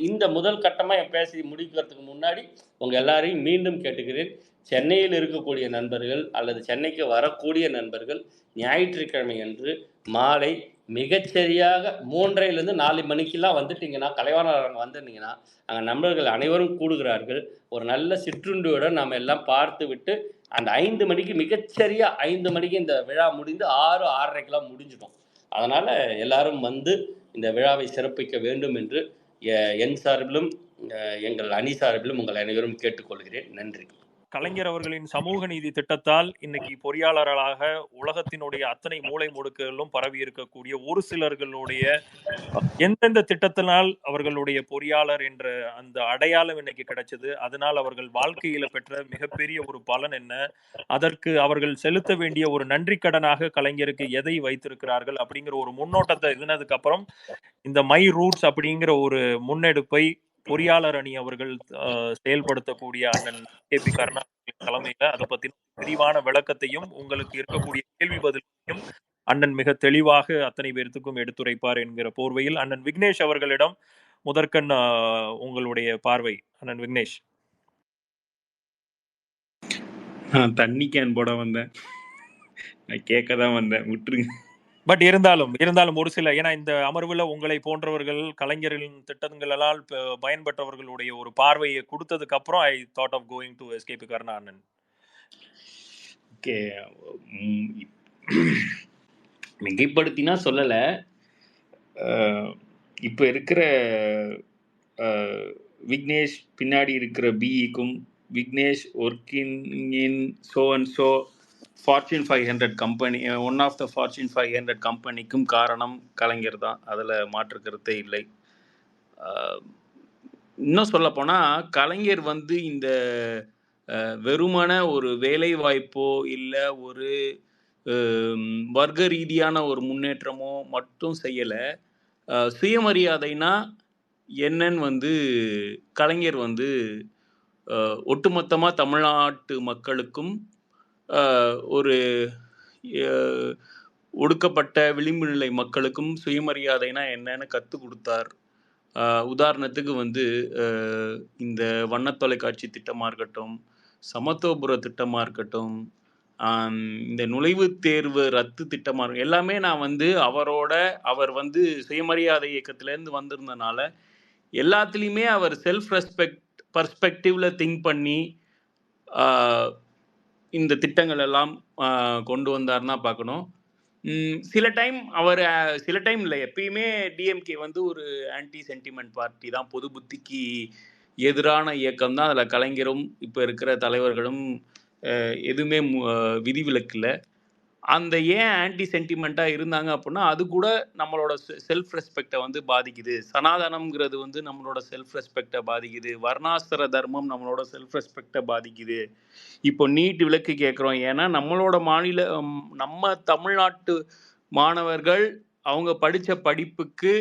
இந்த முதல் கட்டமாக பேசி முடிக்கிறதுக்கு முன்னாடி உங்கள் எல்லாரையும் மீண்டும் கேட்டுக்கிறேன். சென்னையில் இருக்கக்கூடிய நண்பர்கள் அல்லது சென்னைக்கு வரக்கூடிய நண்பர்கள் ஞாயிற்றுக்கிழமை அன்று மாலை மிகச்சரியாக 3:30லேருந்து 4 மணிக்கெல்லாம் வந்துட்டிங்கன்னா, கலைவாணர் வந்துருந்தீங்கன்னா, அங்கே நண்பர்கள் அனைவரும் கூடுகிறார்கள். ஒரு நல்ல சிற்றுண்டியுடன் நாம் எல்லாம் பார்த்து விட்டு அந்த 5 மணிக்கு மிகச்சரியாக 5 மணிக்கு இந்த விழா முடிந்து 6, 6:30க்கெல்லாம் முடிஞ்சிடும். அதனால் எல்லாரும் வந்து இந்த விழாவை சிறப்பிக்க வேண்டும் என்று என் சார்பிலும் எங்கள் அணி சார்பிலும் உங்கள் அனைவரும் கேட்டுக்கொள்கிறேன். நன்றி. கலைஞர் அவர்களின் சமூக நீதி திட்டத்தால் இன்னைக்கு பொறியாளர்களாக உலகத்தினுடைய அத்தனை மூலை முடுக்குகளிலும் பரவி இருக்கக்கூடிய ஒரு சிலர்களுடைய எந்தெந்த திட்டத்தினால் அவர்களுடைய பொறியாளர் என்ற அந்த அடையாளம் இன்னைக்கு கிடைச்சது, அதனால் அவர்கள் வாழ்க்கையில பெற்ற மிகப்பெரிய ஒரு பலன் என்ன, அதற்கு அவர்கள் செலுத்த வேண்டிய ஒரு நன்றி கடனாக கலைஞருக்கு எதை வைத்திருக்கிறார்கள் அப்படிங்கிற ஒரு முன்னோட்டத்தை இருந்ததுக்கு அப்புறம் இந்த மை ரூட்ஸ் அப்படிங்கிற ஒரு முன்னெடுப்பை பொறியாளர் அணி அவர்கள் செயல்படுத்தக்கூடிய அண்ணன் கே.பி. கருணாநிதி தலைமையில அதை பத்தின விரிவான விளக்கத்தையும் உங்களுக்கு இருக்கக்கூடிய கேள்வி பதிலையும் அண்ணன் மிக தெளிவாக அத்தனை பேர்த்துக்கும் எடுத்துரைப்பார் என்கிற போர்வையில் அண்ணன் விக்னேஷ் அவர்களிடம் முதற்கண் உங்களுடைய பார்வை. அண்ணன் விக்னேஷ். தண்ணி கேன் போட வந்தேன், நான் கேட்கதான் வந்தேன், விட்டுருங்க. பட் இருந்தாலும் ஒரு சில, ஏன்னா இந்த அமர்வுல உங்களை போன்றவர்கள் கலைஞரின் திட்டங்களால் பயன்பெற்றவர்களுடைய ஒரு பார்வையை கொடுத்ததுக்கு அப்புறம் I thought of going to SKP Karunanidhi. Okay, மிகைப்படுத்தினா சொல்லல. இப்ப இருக்கிற விக்னேஷ் பின்னாடி இருக்கிற பிஇக்கும் Vignesh working in so and so fortune 500 company, one of the fortune 500 கம்பெனிக்கும் காரணம் கலைஞர் தான், அதில் மாற்று கருத்தே இல்லை. இன்னும் சொல்ல போனால் கலைஞர் வந்து இந்த வெறுமான ஒரு வேலை வாய்ப்போ இல்லை ஒரு வர்க்க ரீதியான ஒரு முன்னேற்றமோ மட்டும் செய்யலை. சுயமரியாதைனா என்னன்னு வந்து கலைஞர் வந்து ஒட்டுமொத்தமாக தமிழ்நாட்டு மக்களுக்கும் ஒரு ஒடுக்கப்பட்ட விளிம்பு நிலை மக்களுக்கும் சுயமரியாதைனா என்னன்னு கற்றுக் கொடுத்தார். உதாரணத்துக்கு வந்து இந்த வண்ண தொலைக்காட்சி திட்டமாக இருக்கட்டும், சமத்துவபுர திட்டமாக இருக்கட்டும், இந்த நுழைவுத் தேர்வு ரத்து திட்டமாக எல்லாமே நான் வந்து அவர் வந்து சுயமரியாதை இயக்கத்திலேருந்து வந்திருந்தனால எல்லாத்துலேயுமே அவர் செல்ஃப் பர்ஸ்பெக்டிவ்ல திங்க் பண்ணி இந்த திட்டங்கள் எல்லாம் கொண்டு வந்தார்னா பார்க்கணும். சில டைம் இல்லை, எப்பயுமே டிஎம்கே வந்து ஒரு ஆன்டி சென்டிமெண்ட் பார்ட்டி தான், பொது புத்திக்கு எதிரான இயக்கம் தான். அதில் கலைஞரும் இப்போ இருக்கிற தலைவர்களும் எதுவுமே விதிவிலக்கில்லை. அந்த ஏன் ஆன்டி சென்டிமெண்ட்டாக இருந்தாங்க அப்படின்னா அது கூட நம்மளோட செல்ஃப் ரெஸ்பெக்டை வந்து பாதிக்குது. சனாதனம்ங்கிறது வந்து நம்மளோட செல்ஃப் ரெஸ்பெக்டை பாதிக்குது. வர்ணாசிர தர்மம் நம்மளோட செல்ஃப் ரெஸ்பெக்டை பாதிக்குது. இப்போ நீட் விலக்கு கேட்குறோம், ஏன்னா நம்மளோட நம்ம தமிழ்நாட்டு மாணவர்கள் அவங்க படித்த படிப்புக்கு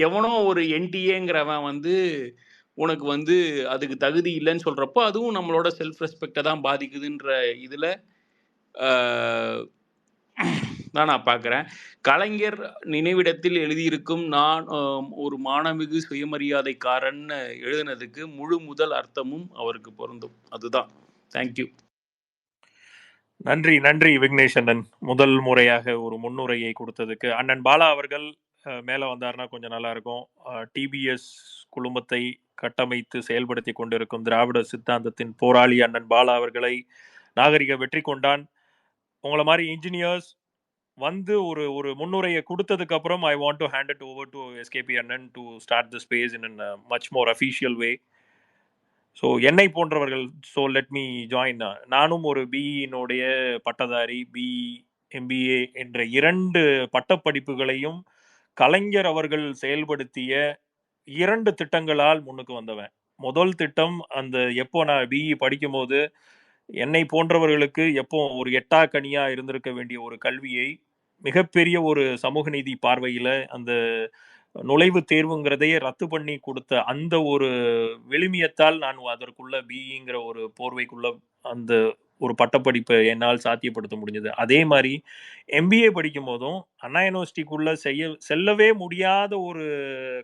எவனோ ஒரு என்டிஏங்கிறவன் வந்து உனக்கு வந்து அதுக்கு தகுதி இல்லைன்னு சொல்கிறப்போ அதுவும் நம்மளோட செல்ஃப் ரெஸ்பெக்டை தான் பாதிக்குதுன்ற இதில் தான் நான் பார்க்குறேன். கலைஞர் நினைவிடத்தில் எழுதியிருக்கும் நான் ஒரு மானமிகு சுயமரியாதைக்காரன் எழுதினதுக்கு முழு முதல் அர்த்தமும் அவருக்கு பொருந்தும். அதுதான். தேங்க்யூ. நன்றி விக்னேஷ் அண்ணன், முதல் முறையாக ஒரு முன்னுரையை கொடுத்ததுக்கு. அண்ணன் பாலா அவர்கள் மேலே வந்தார்னா கொஞ்சம் நல்லா இருக்கும். டிபிஎஸ் குழுமத்தை கட்டமைத்து செயல்படுத்தி கொண்டிருக்கும் திராவிட சித்தாந்தத்தின் போராளி அண்ணன் பாலா அவர்களை நாகரிக வெற்றி கொண்டான். உங்களை மாதிரி இன்ஜினியர்ஸ் வந்து ஒரு முன்னுரையை கொடுத்ததுக்கு அப்புறம் I want to hand it over to SKP அண்ணன் to start the space in much more official way. So என்னை போன்றவர்கள், ஸோ லெட் மீ ஜாயின். நானும் ஒரு பிஇனுடைய பட்டதாரி, பிஇ எம்பிஏ என்ற 2 பட்டப்படிப்புகளையும் கலைஞர் அவர்கள் செயல்படுத்திய 2 திட்டங்களால் முன்னுக்கு வந்தவன். முதல் திட்டம் அந்த எப்போ நான் பிஇ படிக்கும் போது என்னை போன்றவர்களுக்கு எப்போ ஒரு எட்டாக்கனியா இருந்திருக்க வேண்டிய ஒரு கல்வியை மிகப்பெரிய ஒரு சமூக நீதி பார்வையில அந்த நுழைவு தேர்வுங்கிறதையே ரத்து பண்ணி கொடுத்த அந்த ஒரு விழுமியத்தால் நான் அதற்குள்ள பிஇங்கிற ஒரு போர்வைக்குள்ள அந்த ஒரு பட்டப்படிப்பை என்னால் சாத்தியப்படுத்த முடிஞ்சது. அதே மாதிரி எம்பிஏ படிக்கும் போதும் அண்ணா யூனிவர்சிட்டிக்குள்ள செல்லவே முடியாத ஒரு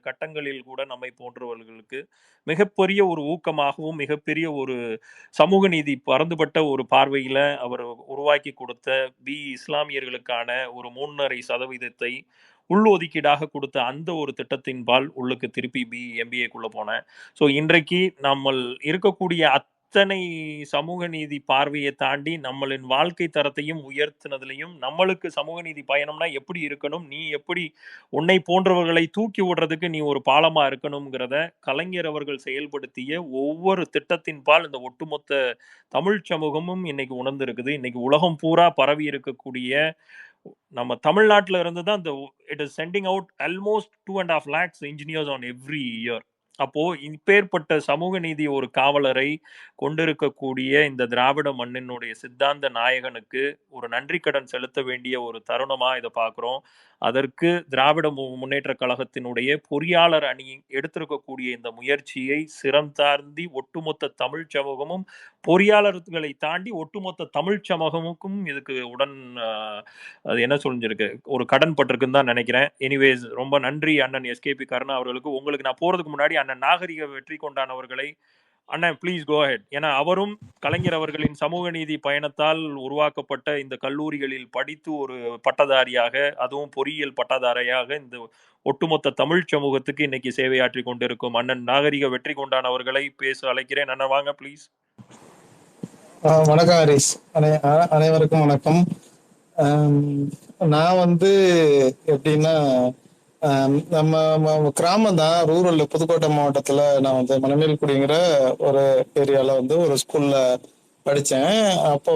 கட்டங்களில் கூட நம்மை போன்றவர்களுக்கு மிகப்பெரிய ஒரு ஊக்கமாகவும் மிகப்பெரிய ஒரு சமூக நீதி பறந்துபட்ட ஒரு பார்வையில அவர் உருவாக்கி கொடுத்த இஸ்லாமியர்களுக்கான ஒரு 3.5% உள்ஒதுக்கீடாக கொடுத்த அந்த ஒரு திட்டத்தின் பால் உள்ளுக்கு திருப்பி எம்பிஏக்குள்ள போனேன். ஸோ இன்றைக்கு நம்ம இருக்கக்கூடிய இத்தனை சமூக நீதி பார்வையை தாண்டி நம்மளின் வாழ்க்கை தரத்தையும் உயர்த்தினதுலையும் நம்மளுக்கு சமூக நீதி பயணம்னா எப்படி இருக்கணும், நீ எப்படி உன்னை போன்றவர்களை தூக்கி விடுறதுக்கு நீ ஒரு பாலமா இருக்கணுங்கிறத கலைஞர் அவர்கள் செயல்படுத்திய ஒவ்வொரு திட்டத்தின் பால் இந்த ஒட்டுமொத்த தமிழ் சமூகமும் இன்னைக்கு உணர்ந்திருக்குது. இன்னைக்கு உலகம் பூரா பரவி இருக்கக்கூடிய நம்ம தமிழ்நாட்டில் இருந்து தான் இந்த it is sending out almost 2.5 lakhs engineers on every year. அப்போ இப்பேற்பட்ட சமூக நீதி ஒரு காவலரை கொண்டிருக்கக்கூடிய இந்த திராவிட மண்ணினுடைய சித்தாந்த நாயகனுக்கு ஒரு நன்றி கடன் செலுத்த வேண்டிய ஒரு தருணமா இதை பார்க்குறோம். அதற்கு திராவிட முன்னேற்ற கழகத்தினுடைய பொறியாளர் அணி எடுத்திருக்கக்கூடிய இந்த முயற்சியை சிரம் தாண்டி ஒட்டுமொத்த தமிழ் சமூகமும், பொறியாளர்களை தாண்டி ஒட்டுமொத்த தமிழ் சமூகமுக்கும் இதுக்கு அது என்ன சொல்லிருக்கு, ஒரு கடன் பட்டிருக்குன்னு தான் நினைக்கிறேன். எனிவேஸ், ரொம்ப நன்றி அண்ணன் எஸ்கேபி கருணா அவர்களுக்கு. உங்களுக்கு நான் போறதுக்கு முன்னாடி அண்ணன் நாகரிக வெற்றி கொண்டானவர்களை, அண்ணன் ப்ளீஸ் கோ ஹெட். ஏன்னா அவரும் கலைஞர் அவர்களின் சமூக நீதி பயணத்தால் உருவாக்கப்பட்ட இந்த கல்லூரிகளில் படித்து ஒரு பட்டதாரியாக, அதுவும் பொறியியல் பட்டதாரியாக இந்த ஒட்டுமொத்த தமிழ் சமூகத்துக்கு இன்னைக்கு சேவையாற்றி கொண்டிருக்கும் அண்ணன் நாகரிக வெற்றி கொண்டானவர்களை பேச அழைக்கிறேன். அண்ணன் வாங்க ப்ளீஸ். வணக்கம் ஹரிஷ். அனைவருக்கும் வணக்கம். நான் எப்படின்னா, நம்ம கிராமம் தான், ரூரல் புதுக்கோட்டை மாவட்டத்துல நான் மணமேல்குடிங்கிற ஒரு ஏரியால ஒரு ஸ்கூல்ல படிச்சேன். அப்போ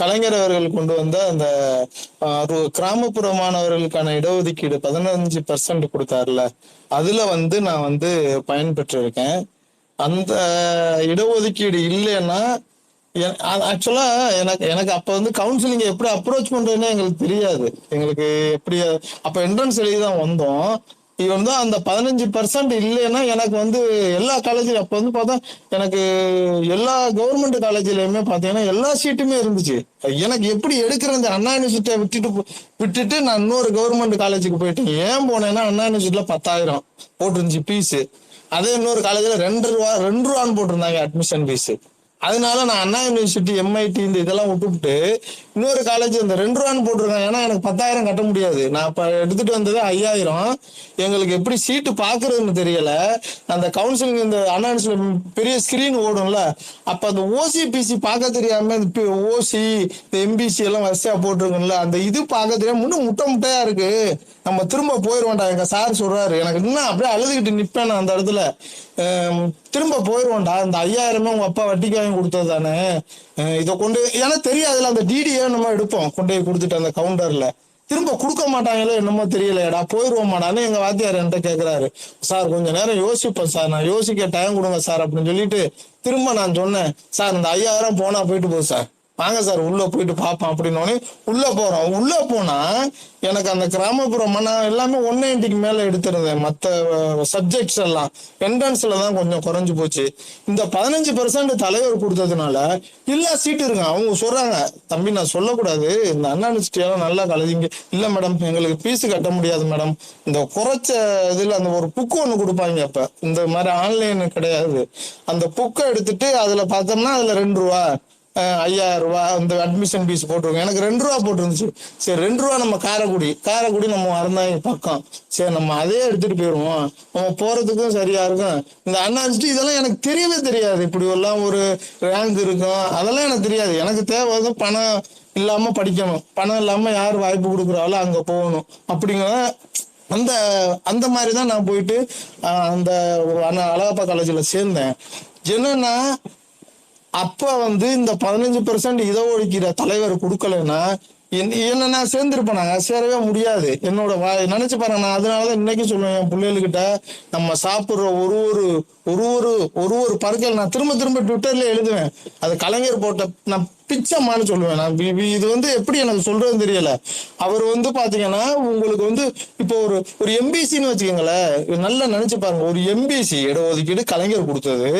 கலைஞர் அவர்கள் கொண்டு வந்த அந்த கிராமப்புற மாணவர்களுக்கான இடஒதுக்கீடு 15% கொடுத்தாருல, அதுல நான் பயன்பெற்று இருக்கேன். அந்த இடஒதுக்கீடு இல்லைன்னா ஆக்சுவலா எனக்கு அப்ப கவுன்சிலிங் எப்படி அப்ரோச் பண்றதுன்னு எங்களுக்கு தெரியாது. எங்களுக்கு எப்படி அப்ப என்ட்ரன்ஸ் எழுதிதான் வந்தோம். இவன் தான் அந்த 15% இல்லைன்னா எனக்கு எல்லா காலேஜ்ல அப்ப பார்த்தா எனக்கு எல்லா கவர்மெண்ட் காலேஜ்லயுமே பாத்தீங்கன்னா எல்லா சீட்டுமே இருந்துச்சு. எனக்கு எப்படி எடுக்கிறது, அண்ணா யூனிவர்சிட்டியை விட்டுட்டு நான் இன்னொரு கவர்மெண்ட் காலேஜுக்கு போயிட்டேன். ஏன் போனேன்னா, அண்ணா யூனிவர்சிட்டியில 10,000 போட்டிருந்துச்சு ஃபீஸ். அதே இன்னொரு காலேஜ்ல 2 ரூபான்னு போட்டிருந்தாங்க அட்மிஷன் ஃபீஸ். அதனால நான் அண்ணா யூனிவர்சிட்டி, MIT இந்த இதெல்லாம் விட்டுவிட்டு இன்னொரு காலேஜ் இந்த 2 ரூபான்னு போட்டிருக்கேன். ஏன்னா எனக்கு 10,000 கட்ட முடியாது. நான் இப்ப எடுத்துட்டு வந்தது 5,000. எங்களுக்கு எப்படி சீட்டு பாக்குறதுன்னு தெரியல. அந்த கவுன்சிலிங் இந்த அண்ணா யூனிவர்சிட்டி பெரிய ஸ்கிரீன் ஓடும்ல, அப்ப அந்த OCPC பார்க்க தெரியாம OC இந்த MBC எல்லாம் வரிசையா போட்டிருக்கோம்ல, அந்த இது பார்க்க தெரியாம முன்னும் முட்டையா இருக்கு. நம்ம திரும்ப போயிடுவோம்டா, எங்க சார் சொல்றாரு. எனக்கு இன்னும் அப்படியே அழுதுகிட்டு நிப்பேன் நான் அந்த இடத்துல. திரும்ப போயிடுவோம்டா, இந்த 5,000 உங்க அப்பா வட்டிக்கு வாங்கி கொடுத்தது தானே, இதை கொண்டு ஏன்னா தெரியாதுல, அந்த DDA நம்ம எடுப்போம், கொண்டு போய் கொடுத்துட்டு அந்த கவுண்டர்ல திரும்ப கொடுக்க மாட்டாங்களோ என்னமோ தெரியலையடா, போயிடுவோமாடான்னு எங்க வாத்தியார் என்கிட்ட கேட்கிறாரு. சார் கொஞ்ச நேரம் யோசிப்பேன் சார், நான் யோசிக்க டைம் கொடுங்க சார் அப்படின்னு சொல்லிட்டு திரும்ப நான் சொன்னேன், சார் இந்த 5,000 போனா போயிட்டு போகுது சார், வாங்க சார் உள்ள போயிட்டு பார்ப்போம் அப்படின்னோடனே உள்ள போறோம். உள்ள போனா எனக்கு அந்த கிராமப்புறம் நான் எல்லாமே 190க்கு மேல எடுத்திருந்தேன். மற்ற சப்ஜெக்ட்ஸ் எல்லாம் என்ட்ரன்ஸ்ல தான் கொஞ்சம் குறைஞ்சு போச்சு. இந்த 15% தலைவர் கொடுத்ததுனால எல்லா சீட்டு இருக்கு. அவங்க சொல்றாங்க, தம்பி நான் சொல்லக்கூடாது, இந்த அண்ணா யூனிவர்சிட்டி எல்லாம் நல்லா காலேஜிங்க இல்ல மேடம், எங்களுக்கு ஃபீஸ் கட்ட முடியாது மேடம், இந்த குறைச்ச இதுல அந்த ஒரு புக்கு ஒண்ணு கொடுப்பாங்க. அப்ப இந்த மாதிரி ஆன்லைன் கிடையாது. அந்த புக்கை எடுத்துட்டு அதுல பார்த்தோம்னா அதுல 2 ரூபா 5,000 ரூபாய் இந்த அட்மிஷன் ஃபீஸ் போட்டுருவோம். எனக்கு 2 ரூபா போட்டுருந்துச்சு. சரி 2 ரூபா நம்ம காரைக்குடி நம்ம அறந்தாங்க பக்கம், சரி நம்ம அதே எடுத்துட்டு போயிடுவோம், நம்ம போறதுக்கும் சரியா இருக்கும். இந்த அண்ணா யூனிவர்சிட்டி இதெல்லாம் எனக்கு தெரியவே தெரியாது. இப்படி எல்லாம் ஒரு ரேங்க் இருக்கும் அதெல்லாம் எனக்கு தெரியாது. எனக்கு தேவை பணம் இல்லாம படிக்கணும், பணம் இல்லாம யார் வாய்ப்பு கொடுக்குறாங்களோ அங்க போகணும் அப்படிங்கிற அந்த மாதிரிதான் நான் போயிட்டு அந்த அழகப்பா காலேஜ்ல சேர்ந்தேன். என்னன்னா அப்ப இந்த 15% இடஒதுக்கீடு தலைவர் கொடுக்கலன்னா என்ன நான் சேர்ந்திருப்பேனாங்க, சேரவே முடியாது. என்னோட நினைச்சு பாருங்க. நான் அதனாலதான் இன்னைக்கு சொல்லுவேன் என் பிள்ளைகளுக்கிட்ட, நம்ம சாப்பிடுற ஒரு பருக்கையில் நான் திரும்ப ட்விட்டர்ல எழுதுவேன், அது கலைஞர் போட்ட நான் பிச்சம்மான்னு சொல்லுவேன். நான் இது எப்படி எனக்கு சொல்றதுன்னு தெரியல. அவர் பாத்தீங்கன்னா உங்களுக்கு இப்போ ஒரு MBCன்னு வச்சுக்கோங்களேன், நல்லா நினைச்சு பாருங்க. ஒரு MBC இடஒதுக்கீடு கலைஞர் கொடுத்தது,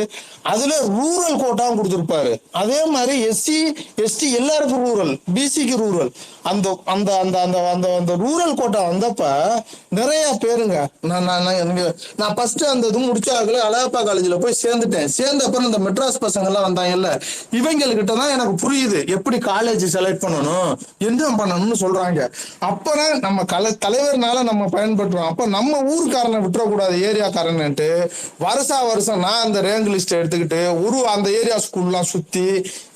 அதுல ரூரல் கோட்டாவும் கொடுத்திருப்பாரு. அதே மாதிரி SC ST எல்லாருக்கும் ரூரல், BCக்கு ரூரல். அந்த அந்த அந்த அந்த அந்த அந்த ரூரல் கோட்டா வந்தப்ப நிறைய பேருங்க, நான் ஃபர்ஸ்ட் அந்த இது முடிச்சாகல அழகப்பா காலேஜ்ல போய் சேர்ந்துட்டேன். சேர்ந்த அப்புறம் இந்த மெட்ராஸ் பசங்க எல்லாம் வந்தாங்கல்ல, இவங்ககிட்ட தான் எனக்கு புரிய புரியுது எப்படி காலேஜ் செலக்ட் பண்ணணும் என்ன பண்ணணும்னு சொல்றாங்க. அப்பதான் நம்ம தலைவர்னால நம்ம பயன்படுத்துறோம். அப்ப நம்ம ஊருக்காரனை விட்டுறக்கூடாது ஏரியாக்காரன்ட்டு வருஷம் நான் அந்த ரேங்க் லிஸ்ட் எடுத்துக்கிட்டு அந்த ஏரியா ஸ்கூல்லாம் சுத்தி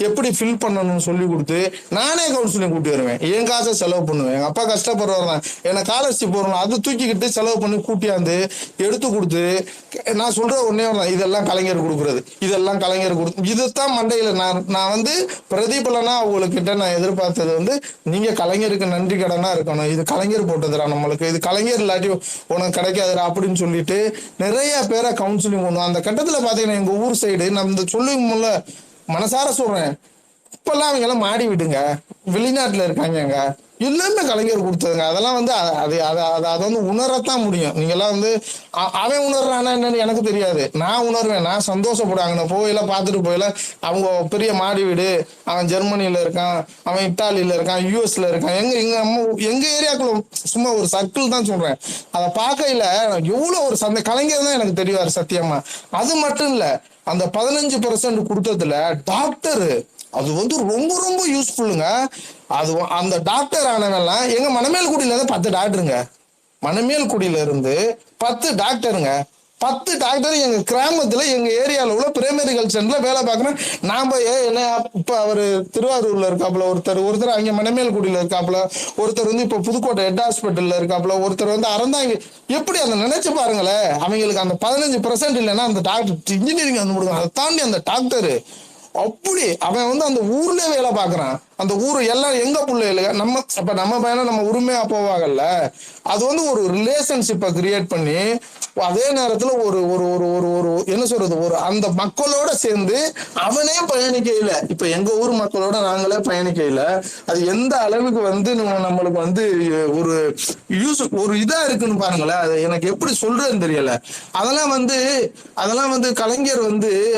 எப்படி ஃபில் பண்ணணும்னு சொல்லி கொடுத்து நானே கவுன்சிலிங் கூட்டி வருவேன். என் காசை செலவு பண்ணுவேன். எங்க அப்பா கஷ்டப்படுறவன் என்ன ஸ்காலர்ஷிப் போறோம் அதை தூக்கிக்கிட்டு செலவு பண்ணி கூட்டியாந்து எடுத்து கொடுத்து நான் சொல்ற ஒன்னே இதெல்லாம் கலைஞர் கொடுக்குறது, இதெல்லாம் கலைஞர் இதைத்தான் மண்டையில நான் வந்து பிரதிபலனா அவங்கக்கிட்ட நான் எதிர்பார்த்தது நீங்க கலைஞருக்கு நன்றி கடனா இருக்கணும். இது கலைஞர் போட்டதுடா நம்மளுக்கு, இது கலைஞர் இல்லாட்டி உனக்கு கிடைக்காதுடா அப்படின்னு சொல்லிட்டு நிறைய பேரை கவுன்சிலிங் பண்ணுவோம். அந்த கட்டத்துல பாத்தீங்கன்னா எங்க ஊர் சைடு நான் இந்த சொல்லுங்க மனசார சொல்றேன், இப்பெல்லாம் அவங்க எல்லாம் மாடி விடுங்க, வெளிநாட்டுல இருக்காங்க, எல்லாமே கலைஞர் கொடுத்ததுங்க. அதெல்லாம் அதை உணரத்தான் முடியும். நீங்க எல்லாம் அவன் உணர்றானா என்னன்னு எனக்கு தெரியாது, நான் உணர்வேன், நான் சந்தோஷப்படுவாங்க. நான் போயில பார்த்துட்டு போயில அவங்க பெரிய மாடி வீடு, அவன் ஜெர்மனியில இருக்கான், அவன் இத்தாலியில இருக்கான், யூஎஸ்ல இருக்கான், எங்க ஏரியாக்குள்ள சும்மா ஒரு சர்க்கிள் தான் சொல்றேன். அதை பார்க்கையில எவ்வளவு ஒரு கலைஞர் தான் எனக்கு தெரிவாரு சத்தியமா. அது மட்டும் இல்ல, அந்த 15% கொடுத்ததுல டாக்டர் அது ரொம்ப ரொம்ப யூஸ்ஃபுல்லுங்க. அது அந்த டாக்டர் ஆனவெல்லாம் எங்க மணமேல்குடியில இருந்து 10 டாக்டருங்க, மணமேல்குடியில இருந்து 10 டாக்டருங்க, 10 டாக்டர் எங்க கிராமத்துல எங்க ஏரியால உள்ள பிரைமரி ஹெல்த் சென்டர்ல வேலை பார்க்கணும். நாம என்ன இப்ப அவரு திருவாரூர்ல இருக்காப்புல, ஒருத்தர் அங்க மணமேல்குடியில இருக்காப்புல, ஒருத்தர் இப்ப புதுக்கோட்டை ஹெட் ஹாஸ்பிட்டல்ல இருக்காப்புல, ஒருத்தர் அறந்தாங்க. எப்படி அந்த நினைச்சு பாருங்களேன், அவங்களுக்கு அந்த 15% இல்லைன்னா அந்த டாக்டர் இன்ஜினியரிங் அதை தாண்டி அந்த டாக்டரு அப்படி அவன் அந்த ஊர்லயே வேலை பார்க்கறான். அந்த ஊரு எல்லாம் எங்க பிள்ளைகளுங்க நம்ம பையனை நம்ம உரிமையா போவாங்கல்ல. அது ஒரு ரிலேஷன்ஷிப்பை கிரியேட் பண்ணி அதே நேரத்துல ஒரு ஒரு ஒரு ஒரு ஒரு என்ன சொல்றது, ஒரு அந்த மக்களோட சேர்ந்து அவனே பயணிக்கையில, இப்ப எங்க ஊர் மக்களோட நாங்களே பயணிக்கையில அது எந்த அளவுக்கு நம்மளுக்கு ஒரு யூஸ் ஒரு இதா இருக்குன்னு பாருங்களேன். அது எனக்கு எப்படி சொல்றதுன்னு தெரியல. அதெல்லாம் கலைஞர்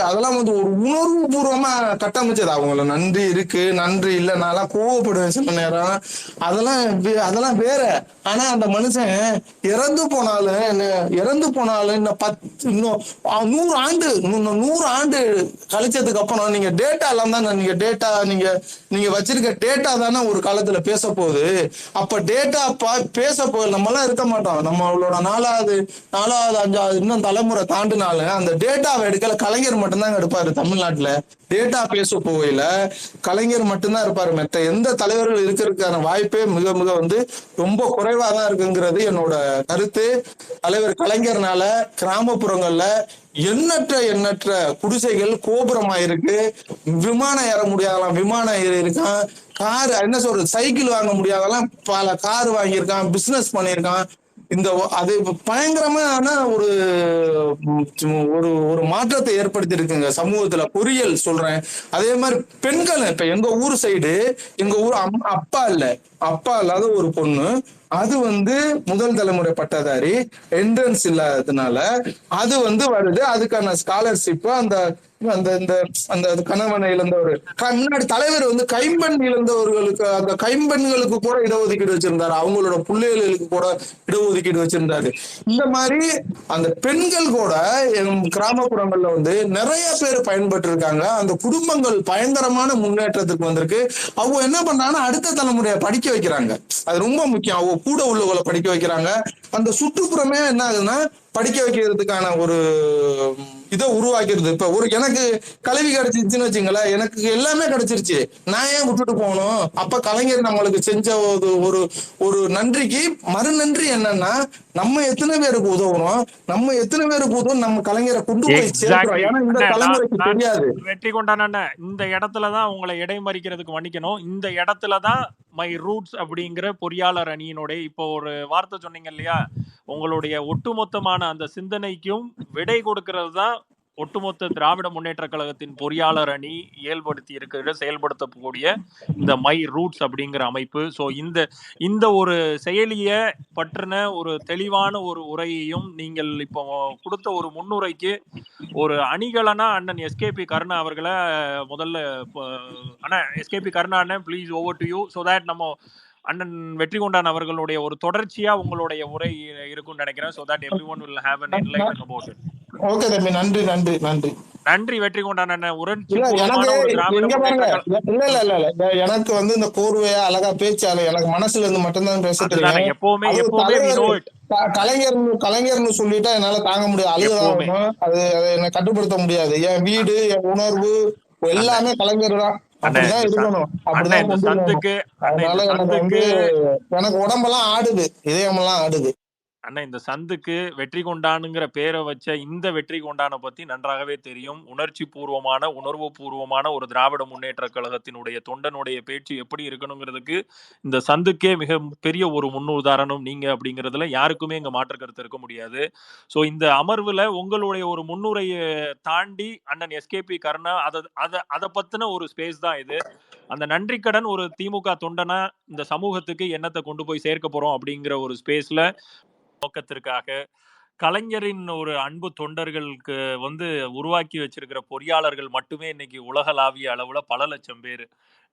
அதெல்லாம் ஒரு உணர்வு பூர்வமா கட்டமைச்சது. அவங்கள நன்றி இருக்கு நன்றி இல்ல, நான் கோவப்படுவேன் சில நேரம், அதெல்லாம் வேற. ஆனா அந்த மனுஷன் இறந்து போனாலும் இன்னும் 100 ஆண்டு கழிச்சதுக்கு அப்புறம் நீங்க டேட்டா எல்லாம் தான் நீங்க வச்சிருக்க டேட்டா தானே ஒரு காலத்துல பேச போகுது. அப்ப டேட்டா பேச போகுது, நம்ம எல்லாம் இருக்க மாட்டோம். நம்மளோட 4வது 5வது இன்னும் தலைமுறை தாண்டினாலும் அந்த டேட்டாவை எடுக்கல கலைஞர் மட்டும்தான் எடுப்பாரு. தமிழ்நாட்டுல டேட்டா பேச போகையில கலைஞர் மட்டும்தான் இருப்பாரு. மற்ற எந்த தலைவர்கள் இருக்கிறதுக்கான வாய்ப்பே மிக மிக ரொம்ப குறைவா தான் இருக்குங்கிறது என்னோட கருத்து. தலைவர் கலைஞர்னால கிராமப்புறங்கள்ல எண்ணற்ற குடிசைகள் கோபுரமாயிருக்கு. விமானம் ஏற முடியாதலாம் விமானம் ஏறி இருக்கான். கார் என்ன சொல்றது, சைக்கிள் வாங்க முடியாதெல்லாம் பல கார் வாங்கியிருக்கான், பிசினஸ் பண்ணியிருக்கான். அது பயங்கரமான ஒரு மாற்றத்தை ஏற்படுத்தி இருக்குங்க சமூகத்துல. பொறியியல் சொல்றேன். அதே மாதிரி பெண்கள் இப்ப எங்க ஊர் சைடு, எங்க ஊர் அப்பா இல்லாத ஒரு பொண்ணு, அது முதல் தலைமுறை பட்டதாரி, என்ட்ரன்ஸ் இல்லாததுனால அது வருது. அதுக்கான ஸ்காலர்ஷிப் அந்த கணவனை இழந்தவர் முன்னாடி தலைவர் கைம்பெண் இழந்தவர்களுக்கு அந்த கைம்பெண்களுக்கு கூட இடஒதுக்கீடு வச்சிருந்தாரு, அவங்களோட பிள்ளைகளுக்கு கூட இடஒதுக்கீடு வச்சிருந்தாரு. இந்த மாதிரி அந்த பெண்கள் கூட கிராமப்புறங்கள்ல நிறைய பேர் பயன்பட்டு இருக்காங்க. அந்த குடும்பங்கள் பயங்கரமான முன்னேற்றத்துக்கு வந்திருக்கு. அவங்க என்ன பண்ணாங்கன்னா அடுத்த தலைமுறையை படிக்க வைக்கிறாங்க. அது ரொம்ப முக்கியம். அவங்க கூட உள்ளவங்களை படிக்க வைக்கிறாங்க. அந்த சுற்றுப்புறமே என்ன ஆகுதுன்னா படிக்க வைக்கிறதுக்கான ஒரு இதை உருவாக்கிறது. இப்ப எனக்கு கல்வி கிடைச்சிருச்சுன்னு வச்சுங்களேன், எனக்கு எல்லாமே கிடைச்சிருச்சு, நான் ஏன் விட்டுட்டு போகணும்? அப்ப கலைஞர் நம்மளுக்கு செஞ்ச ஒரு நன்றிக்கு மறுநன்றி என்னன்னா, நம்ம எத்தனை பேருக்கு உதவுறோம், நம்ம கலைஞரை கொண்டு போய் சேர்க்கிறோம். ஏன்னா இந்த தலைமுறைக்கு தெரியாது. வெற்றி கொண்டான இந்த இடத்துலதான் உங்களை இடைமறிக்கிறதுக்கு மன்னிக்கணும். இந்த இடத்துலதான் மை ரூட்ஸ் அப்படிங்கிற பொறியாளர் அணியினுடைய இப்போ ஒரு வார்த்தை சொன்னீங்க இல்லையா, உங்களுடைய ஒட்டுமொத்தமான அந்த சிந்தனைக்கும் விடை கொடுக்கிறது தான் ஒட்டுமொத்த திராவிட முன்னேற்ற கழகத்தின் பொறியாளர் அணி செயல்படுத்தக்கூடிய இந்த மை ரூட்ஸ் அப்படிங்கிற அமைப்பு. ஸோ இந்த ஒரு செயலிய பற்றின ஒரு தெளிவான ஒரு உரையையும் நீங்கள் இப்போ கொடுத்த ஒரு முன்னுரைக்கு ஒரு அணிகளனா அண்ணன் எஸ்கேபி கருணா அவர்களை முதல்ல அண்ணா எஸ்கேபி கருணா அண்ணன் please over to you. So that நம்ம அண்ணன் வெற்றி கொண்டான் அவர்களுடைய ஒரு தொடர்ச்சியா உங்களுடைய உரை இருக்கும்னு நினைக்கிறேன். So that everyone will have an enlightenment about it. Okay தம்பி, நன்றி நன்றி நன்றி. நன்றி வெற்றி கொண்டான் அண்ணன். உணர்ச்சி இல்ல எனக்கு பூர்வமான ஒரு திராவிட எங்க பாருங்க, முன்னேற்ற இல்ல எனக்கு வந்து இந்த கோர்வையா அழகா பேச்சாளு, எனக்கு மனசுல இருந்து மட்டும்தான் பேச தெரியும். அதுதானே எப்பவுமே அது எப்பவுமே we தலைவர் know it. கலைஞர்னு சொல்லிட்டா என்னால தாங்க முடியாது, அழுகதான் எப்பவுமே வரும். அதை என்னை கட்டுப்படுத்த முடியாது. என் வீடு, என் உணர்வு அண்ணன் எல்லாமே கலைஞர் தான். அண்ணன் அப்படிதான் இந்த இருக்கணும், அண்ணன் அப்படிதான் இந்த கொண்டு போகணும். சந்துக்கு அண்ணன் அதனால இந்த எனக்கு வந்து சந்துக்கு எனக்கு உடம்பெல்லாம் ஆடுது, இதயமெல்லாம் ஆடுது. அண்ணா இந்த சந்துக்கு வெற்றி கொண்டானுங்கிற பேரை வச்ச இந்த வெற்றி கொண்டானை பத்தி நன்றாகவே தெரியும். உணர்ச்சி பூர்வமான உணர்வு பூர்வமான ஒரு திராவிட முன்னேற்ற கழகத்தினுடைய தொண்டனுடைய பேச்சு எப்படி இருக்கணுங்கிறதுக்கு இந்த சந்துக்கே மிக பெரிய ஒரு முன்னுதாரணம் நீங்க அப்படிங்கிறதுல யாருக்குமே இங்க மாற்று கருத்து இருக்க முடியாது. ஸோ இந்த அமர்வுல உங்களுடைய ஒரு முன்னுரையை தாண்டி அண்ணன் எஸ்கேபி கருணா அதை பத்தின ஒரு ஸ்பேஸ் தான் இது. அந்த நன்றி கடன் ஒரு திமுக தொண்டனா இந்த சமூகத்துக்கு என்னத்தை கொண்டு போய் சேர்க்க போறோம் அப்படிங்கிற ஒரு ஸ்பேஸ்ல நோக்கத்திற்காக கலைஞரின் ஒரு அன்பு தொண்டர்களுக்கு வந்து உருவாக்கி வச்சிருக்கிற பொறியாளர்கள் மட்டுமே இன்னைக்கு உலகளாவிய அளவுல பல லட்சம் பேர்.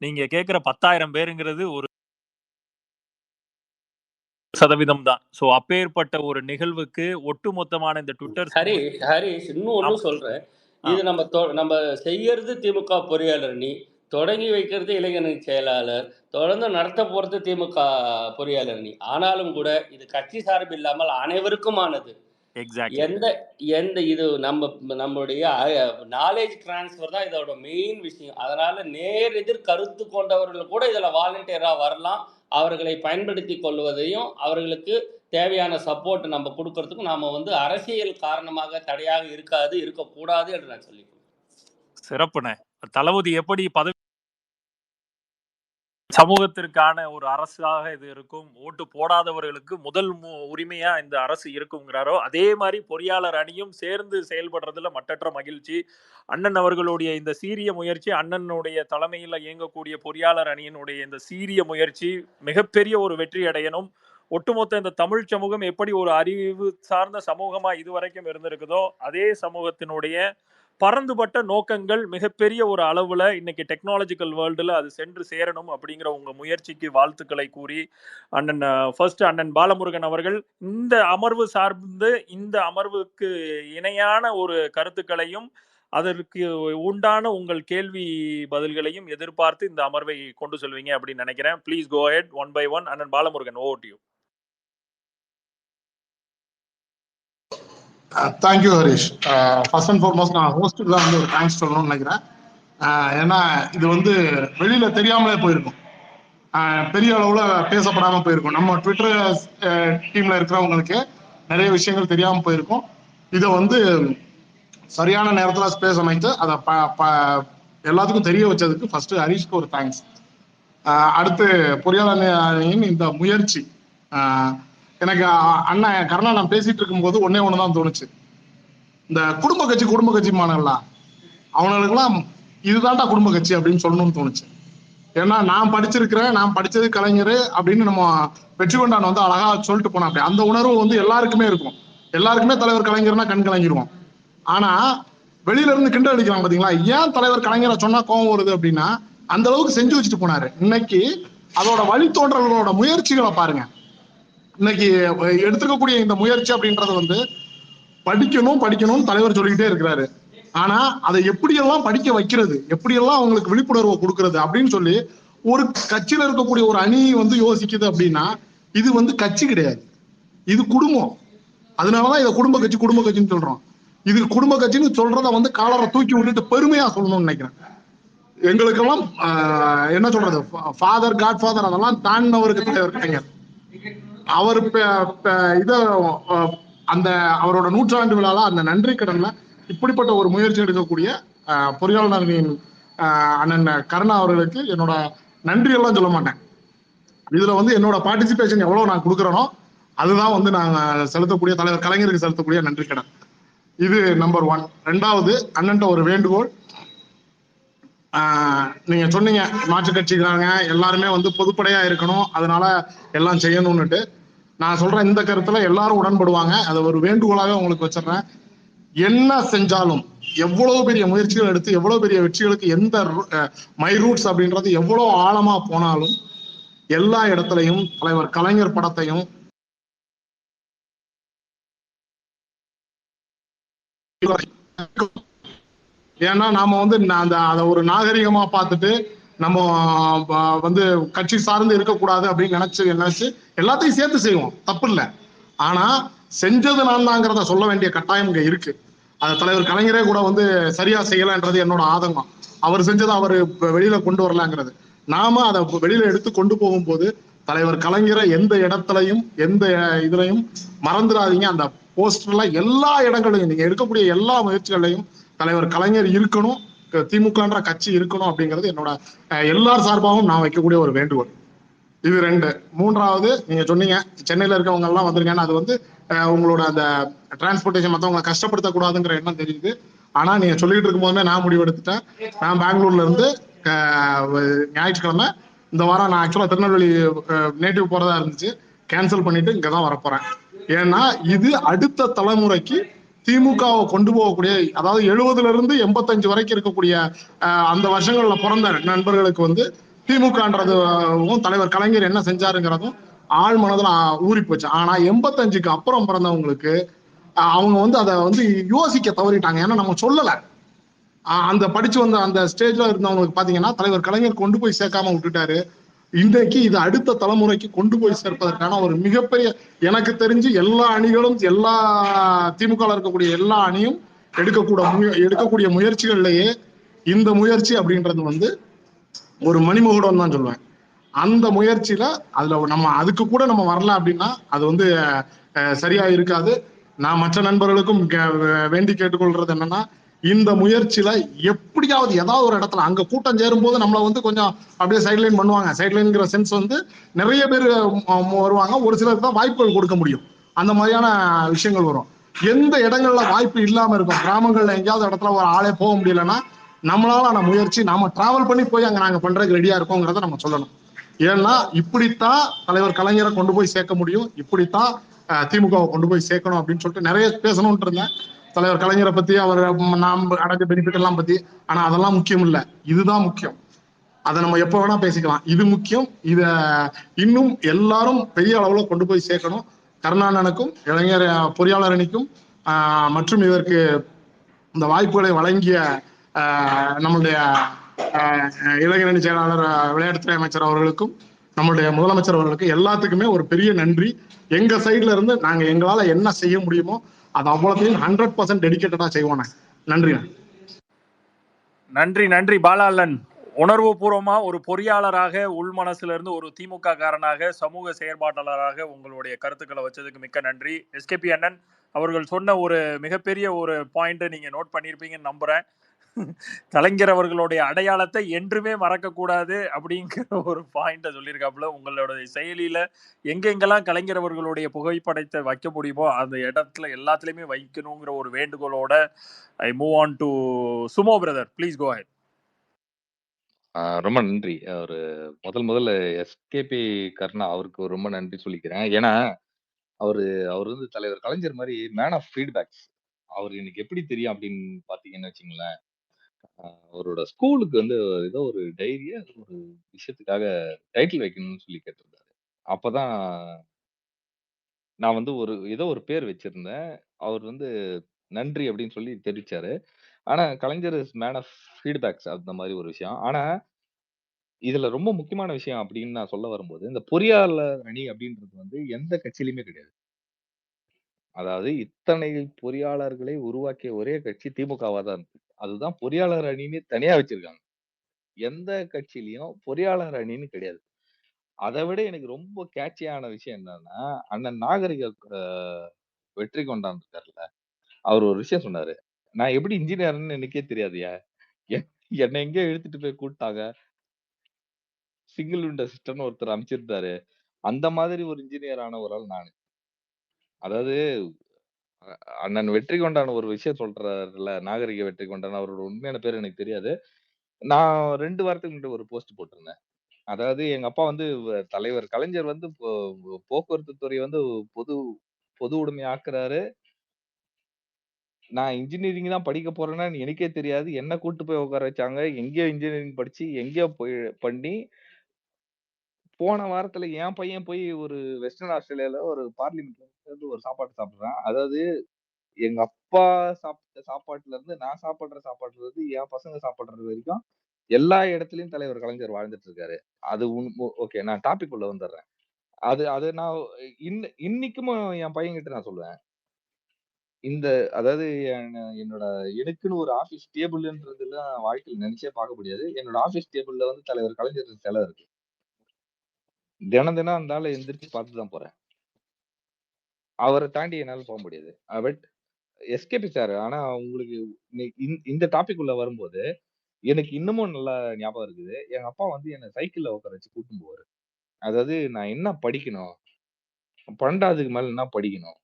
நீங்க கேட்கிற 10,000 பேருங்கிறது ஒரு சதவீதம் தான். சோ அப்பேற்பட்ட ஒரு நிகழ்வுக்கு ஒட்டுமொத்தமான இந்த ட்விட்டர் ஹரிஷ் இன்னும் ஒன்றும் சொல்றேன். இது நம்ம செய்யறது திமுக பொறியாளர் அணி, தொடங்கி வைக்கிறது இளைஞரணி செயலாளர், தொடர்ந்து நடத்த போறது திமுக பொறியாளர் அணி. ஆனாலும் கூட இது கட்சி சார்பு இல்லாமல் அனைவருக்குமானது. எந்த இது நம்மளுடைய நாலேஜ் டிரான்ஸ்ஃபர் தான் இதோட மெயின் விஷயம். அதனால நேர் எதிர் கருத்து கொண்டவர்கள் கூட இதுல வாலண்டியரா வரலாம். அவர்களை பயன்படுத்தி கொள்வதையும் அவர்களுக்கு தேவையான சப்போர்ட் நம்ம கொடுக்கறதுக்கும் நாம வந்து அரசியல் காரணமாக தடையாக இருக்கக்கூடாது என்று நான் சொல்லிக்கிறேன். சிறப்புன தளபதி எப்படி பதவி சமூகத்திற்கான ஒரு அரசாக இது இருக்கும், ஓட்டு போடாதவர்களுக்கு முதல் உரிமையா இந்த அரசு இருக்குங்கிறாரோ அதே மாதிரி பொறியாளர் அணியும் சேர்ந்து செயல்படுறதுல மட்டற்ற மகிழ்ச்சி. அண்ணன் அவர்களுடைய இந்த சீரிய முயற்சி, அண்ணனுடைய தலைமையில் இயங்கக்கூடிய பொறியாளர் அணியினுடைய இந்த சீரிய முயற்சி மிகப்பெரிய ஒரு வெற்றி அடையணும். ஒட்டுமொத்த இந்த தமிழ் சமூகம் எப்படி ஒரு அறிவு சார்ந்த சமூகமா இதுவரைக்கும் இருந்திருக்குதோ அதே சமூகத்தினுடைய பரந்துபட்ட நோக்கங்கள் மிகப்பெரிய ஒரு அளவுல இன்னைக்கு டெக்னாலஜிக்கல் வேர்ல்டுல அது சென்று சேரணும் அப்படிங்கிற உங்க முயற்சிக்கு வாழ்த்துக்களை கூறி அண்ணன் பாலமுருகன் அவர்கள் இந்த அமர்வு சார்ந்து இந்த அமர்வுக்கு இணையான ஒரு கருத்துக்களையும் அதற்கு உண்டான உங்கள் கேள்வி பதில்களையும் எதிர்பார்த்து இந்த அமர்வை கொண்டு செல்வீங்க அப்படின்னு நினைக்கிறேன். Please go ahead one by one. அண்ணன் Balamurugan, over to you. Thank you Harish. First and foremost நான் ஹோஸ்ட்டுக்கு தான் வந்து ஒரு தேங்க்ஸ் சொல்லணும்னு நினைக்கிறேன். ஏன்னா இது வந்து வெளியில தெரியாமலே போயிருக்கும், பெரிய அளவுல பேசப்படாம போயிருக்கும். நம்ம ட்விட்டர் டீம்ல இருக்கிறவங்களுக்கு நிறைய விஷயங்கள் தெரியாம போயிருக்கும். இதை வந்து சரியான நேரத்துல ஸ்பேஸ் அமைத்து அதை எல்லாத்துக்கும் தெரிய வச்சதுக்கு ஃபர்ஸ்ட் ஹரிஷ்க்கு ஒரு தேங்க்ஸ். அடுத்து பொறியாளர் அணியின் இந்த முயற்சி, எனக்கு அண்ணன் கருணா நான் பேசிட்டு இருக்கும்போது ஒண்ணுதான் தோணுச்சு. இந்த குடும்ப கட்சி மானலாம் அவனுக்கெல்லாம் இதுதான்டா குடும்ப கட்சி அப்படின்னு சொல்லணும்னு தோணுச்சு. ஏன்னா நான் படிச்சது கலைஞர் அப்படின்னு நம்ம வெற்றி கொண்டான் வந்து அழகா சொல்லிட்டு போனா அப்படி அந்த உணர்வு வந்து எல்லாருக்குமே இருக்கும். எல்லாருக்குமே தலைவர் கலைஞர்னா கண் கலங்கிடுவோம். ஆனா வெளியில இருந்து கிண்டல் அடிக்கிறாங்க பாத்தீங்களா, ஏன் தலைவர் கலைஞரை சொன்னா கோவம் வருது அப்படின்னா அந்த அளவுக்கு செஞ்சு வச்சுட்டு போனாரு. இன்னைக்கு அதோட வழித்தோன்றல்களோட முயற்சிகளை பாருங்க. இன்னைக்கு எடுத்துக்கக்கூடிய இந்த முயற்சி அப்படின்றது வந்து படிக்கணும்னு தலைவர் சொல்லிக்கிட்டே இருக்கிறாரு. ஆனா அதை எப்படியெல்லாம் படிக்க வைக்கிறது, எப்படியெல்லாம் அவங்களுக்கு விழிப்புணர்வை கொடுக்கறது அப்படின்னு சொல்லி ஒரு கட்சியில இருக்கக்கூடிய ஒரு அணி வந்து யோசிக்குது அப்படின்னா இது வந்து கட்சி கிடையாது, இது குடும்பம். அதனாலதான் இதை குடும்ப கட்சின்னு சொல்றோம். இது குடும்ப கட்சின்னு சொல்றத வந்து காலரை தூக்கி விட்டுட்டு பெருமையா சொல்லணும்னு நினைக்கிறேன். எங்களுக்கெல்லாம் என்ன சொல்றது, ஃபாதர் காட் ஃபாதர் அதெல்லாம் தாண்டினவருக்கு தலைவர் கலைஞர். அவர் அந்த அவரோட 100ஆண்டு விழால அந்த நன்றி கடன்ல இப்படிப்பட்ட ஒரு முயற்சி எடுக்கக்கூடிய பொறியாளரின் அண்ணன் கருணா அவர்களுக்கு என்னோட நன்றி எல்லாம் சொல்ல மாட்டேன். இதுல வந்து என்னோட பார்ட்டிசிபேஷன் எவ்வளவு நான் கொடுக்குறேனோ அதுதான் வந்து நாங்க செலுத்தக்கூடிய தலைவர் கலைஞருக்கு செலுத்தக்கூடிய நன்றி கடன். இது நம்பர் 1. 2வது அண்ணன்ட்ட ஒரு வேண்டுகோள். நீங்க சொன்னீங்க மாற்றுக் கட்சிக்காரங்க எல்லாருமே வந்து பொதுப்படையா இருக்கணும், அதனால எல்லாம் செய்யணும்னுட்டு. நான் சொல்றேன் இந்த கருத்துல எல்லாரும் உடன்படுவாங்க. அதை ஒரு வேண்டுகோளாக உங்களுக்கு வச்சிடறேன். என்ன செஞ்சாலும், எவ்வளவு பெரிய முயற்சிகள் எடுத்து எவ்வளவு பெரிய வெற்றிகளுக்கு எந்த மை ரூட்ஸ் அப்படின்றது எவ்வளவு ஆழமா போனாலும் எல்லா இடத்துலையும் தலைவர் கலைஞர் படத்தையும் ஏன்னா நாம வந்து அந்த அதை ஒரு நாகரிகமா பார்த்துட்டு நம்ம வந்து கட்சி சார்ந்து இருக்கக்கூடாது அப்படின்னு நினைச்சு எல்லாத்தையும் சேர்த்து செய்வோம், தப்பு இல்லை. ஆனா செஞ்சது நான் தாங்கிறத சொல்ல வேண்டிய கட்டாயம் இங்க இருக்கு. அது தலைவர் கலைஞரே கூட வந்து சரியா செய்யலன்றது என்னோட ஆதங்கம். அவர் செஞ்சதை அவர் வெளியில கொண்டு வரலாங்கிறது. நாம அதை வெளியில எடுத்து கொண்டு போகும்போது தலைவர் கலைஞரை எந்த இடத்துலையும் எந்த இதுலையும் மறந்துடாதீங்க. அந்த போஸ்டர்ல எல்லா இடங்களையும் நீங்க எடுக்கக்கூடிய எல்லா முயற்சிகளையும் தலைவர் கலைஞர் இருக்கணும், திமுகன்ற கட்சி இருக்கணும் அப்படிங்கிறது என்னோட எல்லார் சார்பாகவும் நான் வைக்கக்கூடிய ஒரு வேண்டுகோள். இது 2. 3வது, நீங்க சொன்னீங்க சென்னையில இருக்கவங்க எல்லாம் வந்திருக்கேன்னு. அது வந்து உங்களோட அந்த டிரான்ஸ்போர்டேஷன் மற்றவங்களை கஷ்டப்படுத்தக்கூடாதுங்கிற எண்ணம் தெரியுது. ஆனா நீங்க சொல்லிட்டு இருக்கும் போதுமே நான் முடிவெடுத்துட்டேன். நான் பெங்களூர்ல இருந்து ஞாயிற்றுக்கிழமை இந்த வாரம் நான் ஆக்சுவலா திருநெல்வேலி நேட்டிவ் போறதா இருந்துச்சு, கேன்சல் பண்ணிட்டு இங்கதான் வரப்போறேன். ஏன்னா இது அடுத்த தலைமுறைக்கு திமுகவை கொண்டு போகக்கூடிய, அதாவது 70ல இருந்து 85 வரைக்கும் இருக்கக்கூடிய அந்த வருஷங்கள்ல பிறந்த நண்பர்களுக்கு வந்து திமுகன்றதும் தலைவர் கலைஞர் என்ன செஞ்சாருங்கிறதும் ஆழ் மனதுல ஊறி போச்சு. ஆனா 85க்கு அப்புறம் பிறந்தவங்களுக்கு அவங்க வந்து அதை வந்து யோசிக்க தவறிட்டாங்க. ஏன்னா நம்ம சொல்லல. அந்த படிச்சு வந்த அந்த ஸ்டேஜ்ல இருந்தவங்களுக்கு பாத்தீங்கன்னா தலைவர் கலைஞர் கொண்டு போய் சேர்க்காம விட்டுட்டாரு. இன்றைக்கு இது அடுத்த தலைமுறைக்கு கொண்டு போய் சேர்ப்பதற்கான ஒரு மிகப்பெரிய, எனக்கு தெரிஞ்சு எல்லா அணிகளும் எல்லா திமுக இருக்கக்கூடிய எல்லா அணியும் எடுக்கக்கூடிய முயற்சிகள்லயே இந்த முயற்சி அப்படின்றது வந்து ஒரு மணிமகுடம் தான் சொல்லுவேன். அந்த முயற்சியில அதுல நம்ம அதுக்கு கூட நம்ம வரல அப்படின்னா அது வந்து சரியா இருக்காது. நான் மற்ற நண்பர்களுக்கும் வேண்டி கேட்டுக்கொள்றது என்னன்னா, இந்த முயற்சியில எப்படியாவது ஏதாவது ஒரு இடத்துல அங்க கூட்டம் சேரும் போது நம்மள வந்து கொஞ்சம் அப்படியே சைட்லைன் பண்ணுவாங்க. சைட்லைன்ங்கிற சென்ஸ் வந்து நிறைய பேர் வருவாங்க, ஒரு சிலருக்கு தான் வாய்ப்புகள் கொடுக்க முடியும். அந்த மாதிரியான விஷயங்கள் வரும். எந்த இடங்கள்ல வாய்ப்பு இல்லாம இருக்கும், கிராமங்கள்ல எங்கேயாவது இடத்துல ஒரு ஆளே போக முடியலன்னா நம்மளால முயற்சி நாம டிராவல் பண்ணி போய் அங்க நாங்க பண்றதுக்கு ரெடியா இருக்கோங்கிறத நம்ம சொல்லணும். ஏன்னா இப்படித்தான் தலைவர் கலைஞரை கொண்டு போய் சேர்க்க முடியும், இப்படித்தான் திமுகவை கொண்டு போய் சேர்க்கணும் அப்படின்னு சொல்லிட்டு நிறைய பேசணும்னு இருந்தேன். தலைவர் கலைஞரை பத்தி, அவர் நாம் அடைஞ்ச பெனிஃபிட் எல்லாம் பத்தி. ஆனா அதெல்லாம் முக்கியம் இல்ல, இதுதான் முக்கியம். அதை நம்ம எப்ப வேணா பேசிக்கலாம், இது முக்கியம். இத இன்னும் எல்லாரும் பெரிய அளவுல கொண்டு போய் சேர்க்கணும். கருணாநிதிக்கும் இளைஞர் பொறியாளர் அணிக்கும் மற்றும் இதற்கு இந்த வாய்ப்புகளை வழங்கிய நம்மளுடைய இளைஞரணி செயலாளர் விளையாட்டுத்துறை அமைச்சர் அவர்களுக்கும் நம்மளுடைய முதலமைச்சர் அவர்களுக்கு எல்லாத்துக்குமே ஒரு பெரிய நன்றி. எங்க சைட்ல இருந்து நாங்க எங்களால என்ன செய்ய முடியுமோ அது அவ்வளோத்தையும் 100% டெடிகேட்டடா செய்வோம். நன்றி. நன்றி நன்றி பாலாளன். உணர்வு பூர்வமா ஒரு பொறியாளராக, உள் மனசுல இருந்து ஒரு திமுக காரனாக, சமூக செயற்பாட்டாளராக உங்களுடைய கருத்துக்களை வச்சதுக்கு மிக்க நன்றி. எஸ்கேபி அண்ணன் அவர்கள் சொன்ன ஒரு மிகப்பெரிய ஒரு பாயிண்ட் நீங்க நோட் பண்ணியிருப்பீங்கன்னு நம்புறேன். கலைஞர் அவர்களுடைய அடையாளத்தை என்றுமே மறக்க கூடாது அப்படிங்கிற ஒரு பாயிண்ட சொல்லியிருக்காப்புல. உங்களோட செயலியில எங்கெங்கெல்லாம் கலைஞர் அவர்களுடைய புகைப்படத்தை வைக்க முடியுமோ அந்த இடத்துல எல்லாத்துலயுமே வைக்கணுங்கிற ஒரு வேண்டுகோளோட I move on to Sumo brother. Please go ahead. ரொம்ப நன்றி. ஒரு முதல்ல எஸ்கேபி கருணா அவருக்கு ரொம்ப நன்றி சொல்லிக்கிறேன். ஏன்னா அவரு அவர் வந்து தலைவர் கலைஞர் மாதிரி மேன் ஆஃப் ஃபீட்பேக்ஸ். அவர் எனக்கு எப்படி தெரியும் அப்படின்னு பாத்தீங்கன்னு வச்சுங்களேன், அவரோட ஸ்கூலுக்கு வந்து ஏதோ ஒரு டைரியா ஒரு விஷயத்துக்காக டைட்டில் வைக்கணும்னு சொல்லி கேட்டிருந்தாரு. அப்பதான் நான் வந்து ஏதோ ஒரு பேர் வச்சிருந்தேன். அவர் வந்து நன்றி அப்படின்னு சொல்லி தெரிவிச்சாரு. ஆனா கலைஞர் இஸ் மேன் ஆஃப் ஃபீட்பேக்ஸ் அந்த மாதிரி ஒரு விஷயம். ஆனா இதுல ரொம்ப முக்கியமான விஷயம் அப்படின்னு நான் சொல்ல வரும்போது, இந்த பொறியாளர் அணி அப்படின்றது வந்து எந்த கட்சியிலுமே கிடையாது. அதாவது இத்தனை பொறியாளர்களை உருவாக்கிய ஒரே கட்சி திமுகவா தான் இருக்கு. அதுதான் பொறியாளர் அணின்னு தனியா வச்சிருக்காங்க. எந்த கட்சியிலயும் பொறியாளர் அணின்னு கிடையாது. அதை விட எனக்கு ரொம்ப கேட்சியான விஷயம் என்னன்னா, அண்ணன் நாகரிக அ வெற்றி கொண்டான் இருக்காருல்ல, அவர் ஒரு விஷயம் சொன்னாரு. நான் எப்படி இன்ஜினியர்ன்னு எனக்கே தெரியாதுய்யா. எ- என்னை எங்கேயோ இழுத்துட்டு போய் கூப்பிட்டாங்க. சிங்கிள் விண்டோ சிஸ்டம்னு ஒருத்தர் அமைச்சிருந்தாரு. அந்த மாதிரி ஒரு இன்ஜினியர் ஆன ஒரு ஆள் நானு. அதாவது அண்ணன் வெற்றி கொண்டான் ஒரு விஷயம் சொல்றாருல்ல, நாகரிக வெற்றி கொண்டான். அவரோட உண்மையான பேர் எனக்கு தெரியாது. நான் 2 வாரத்துக்கு முன்னாடி ஒரு போஸ்ட் போட்டிருந்தேன். அதாவது எங்க அப்பா வந்து தலைவர் கலைஞர் வந்து போக்குவரத்து துறை வந்து பொது பொது உடைமை ஆக்குறாரு. நான் இன்ஜினியரிங் தான் படிக்க போறேன்னு எனக்கே தெரியாது. என்ன கூட்டு போய் உட்கார வச்சாங்க. எங்கேயோ இன்ஜினியரிங் படிச்சு, எங்கேயோ போய் பண்ணி, போன வாரத்துல என் பையன் போய் ஒரு வெஸ்டர்ன் ஆஸ்திரேலியால ஒரு பார்லிமென்ட்ல வந்து ஒரு சாப்பாடு சாப்பிடுறான். அதாவது எங்க அப்பா சாப்பிட்ட சாப்பாட்டுல இருந்து, நான் சாப்பிடுற சாப்பாட்டுல இருந்து, என் பசங்க சாப்பிடுறது வரைக்கும் எல்லா இடத்துலயும் தலைவர் கலைஞர் வாழ்ந்துட்டு இருக்காரு. அது ஓகே, நான் டாபிக் உள்ள வந்துடுறேன். அது அது நான் இன்னைக்கும் என் பையன்கிட்ட நான் சொல்லுவேன். இந்த அதாவது என்னோட எனக்குன்னு ஒரு ஆபீஸ் டேபிள்ன்றதுலாம் வாழ்க்கையில நினைச்சே பார்க்க முடியாது. என்னோட ஆபீஸ் டேபிள்ல வந்து தலைவர் கலைஞர் சிலை இருக்கு. தினம் தினம் அந்த ஆள எந்திரிச்சு பார்த்து தான் போறேன். அவர தாண்டி என்னால போ முடியாது. But SKB sir. ஆனா உங்களுக்கு இந்த டாபிக் உள்ள வரும்போது, எனக்கு இன்னமும் நல்லா ஞாபகம் இருக்குது. எங்க அப்பா வந்து என்ன சைக்கிள்ல உட்கார வச்சு கூட்டின்னு போவாரு. அதாவது நான் என்ன படிக்கணும்? 12வதுக்கு மேல என்ன படிக்கணும்?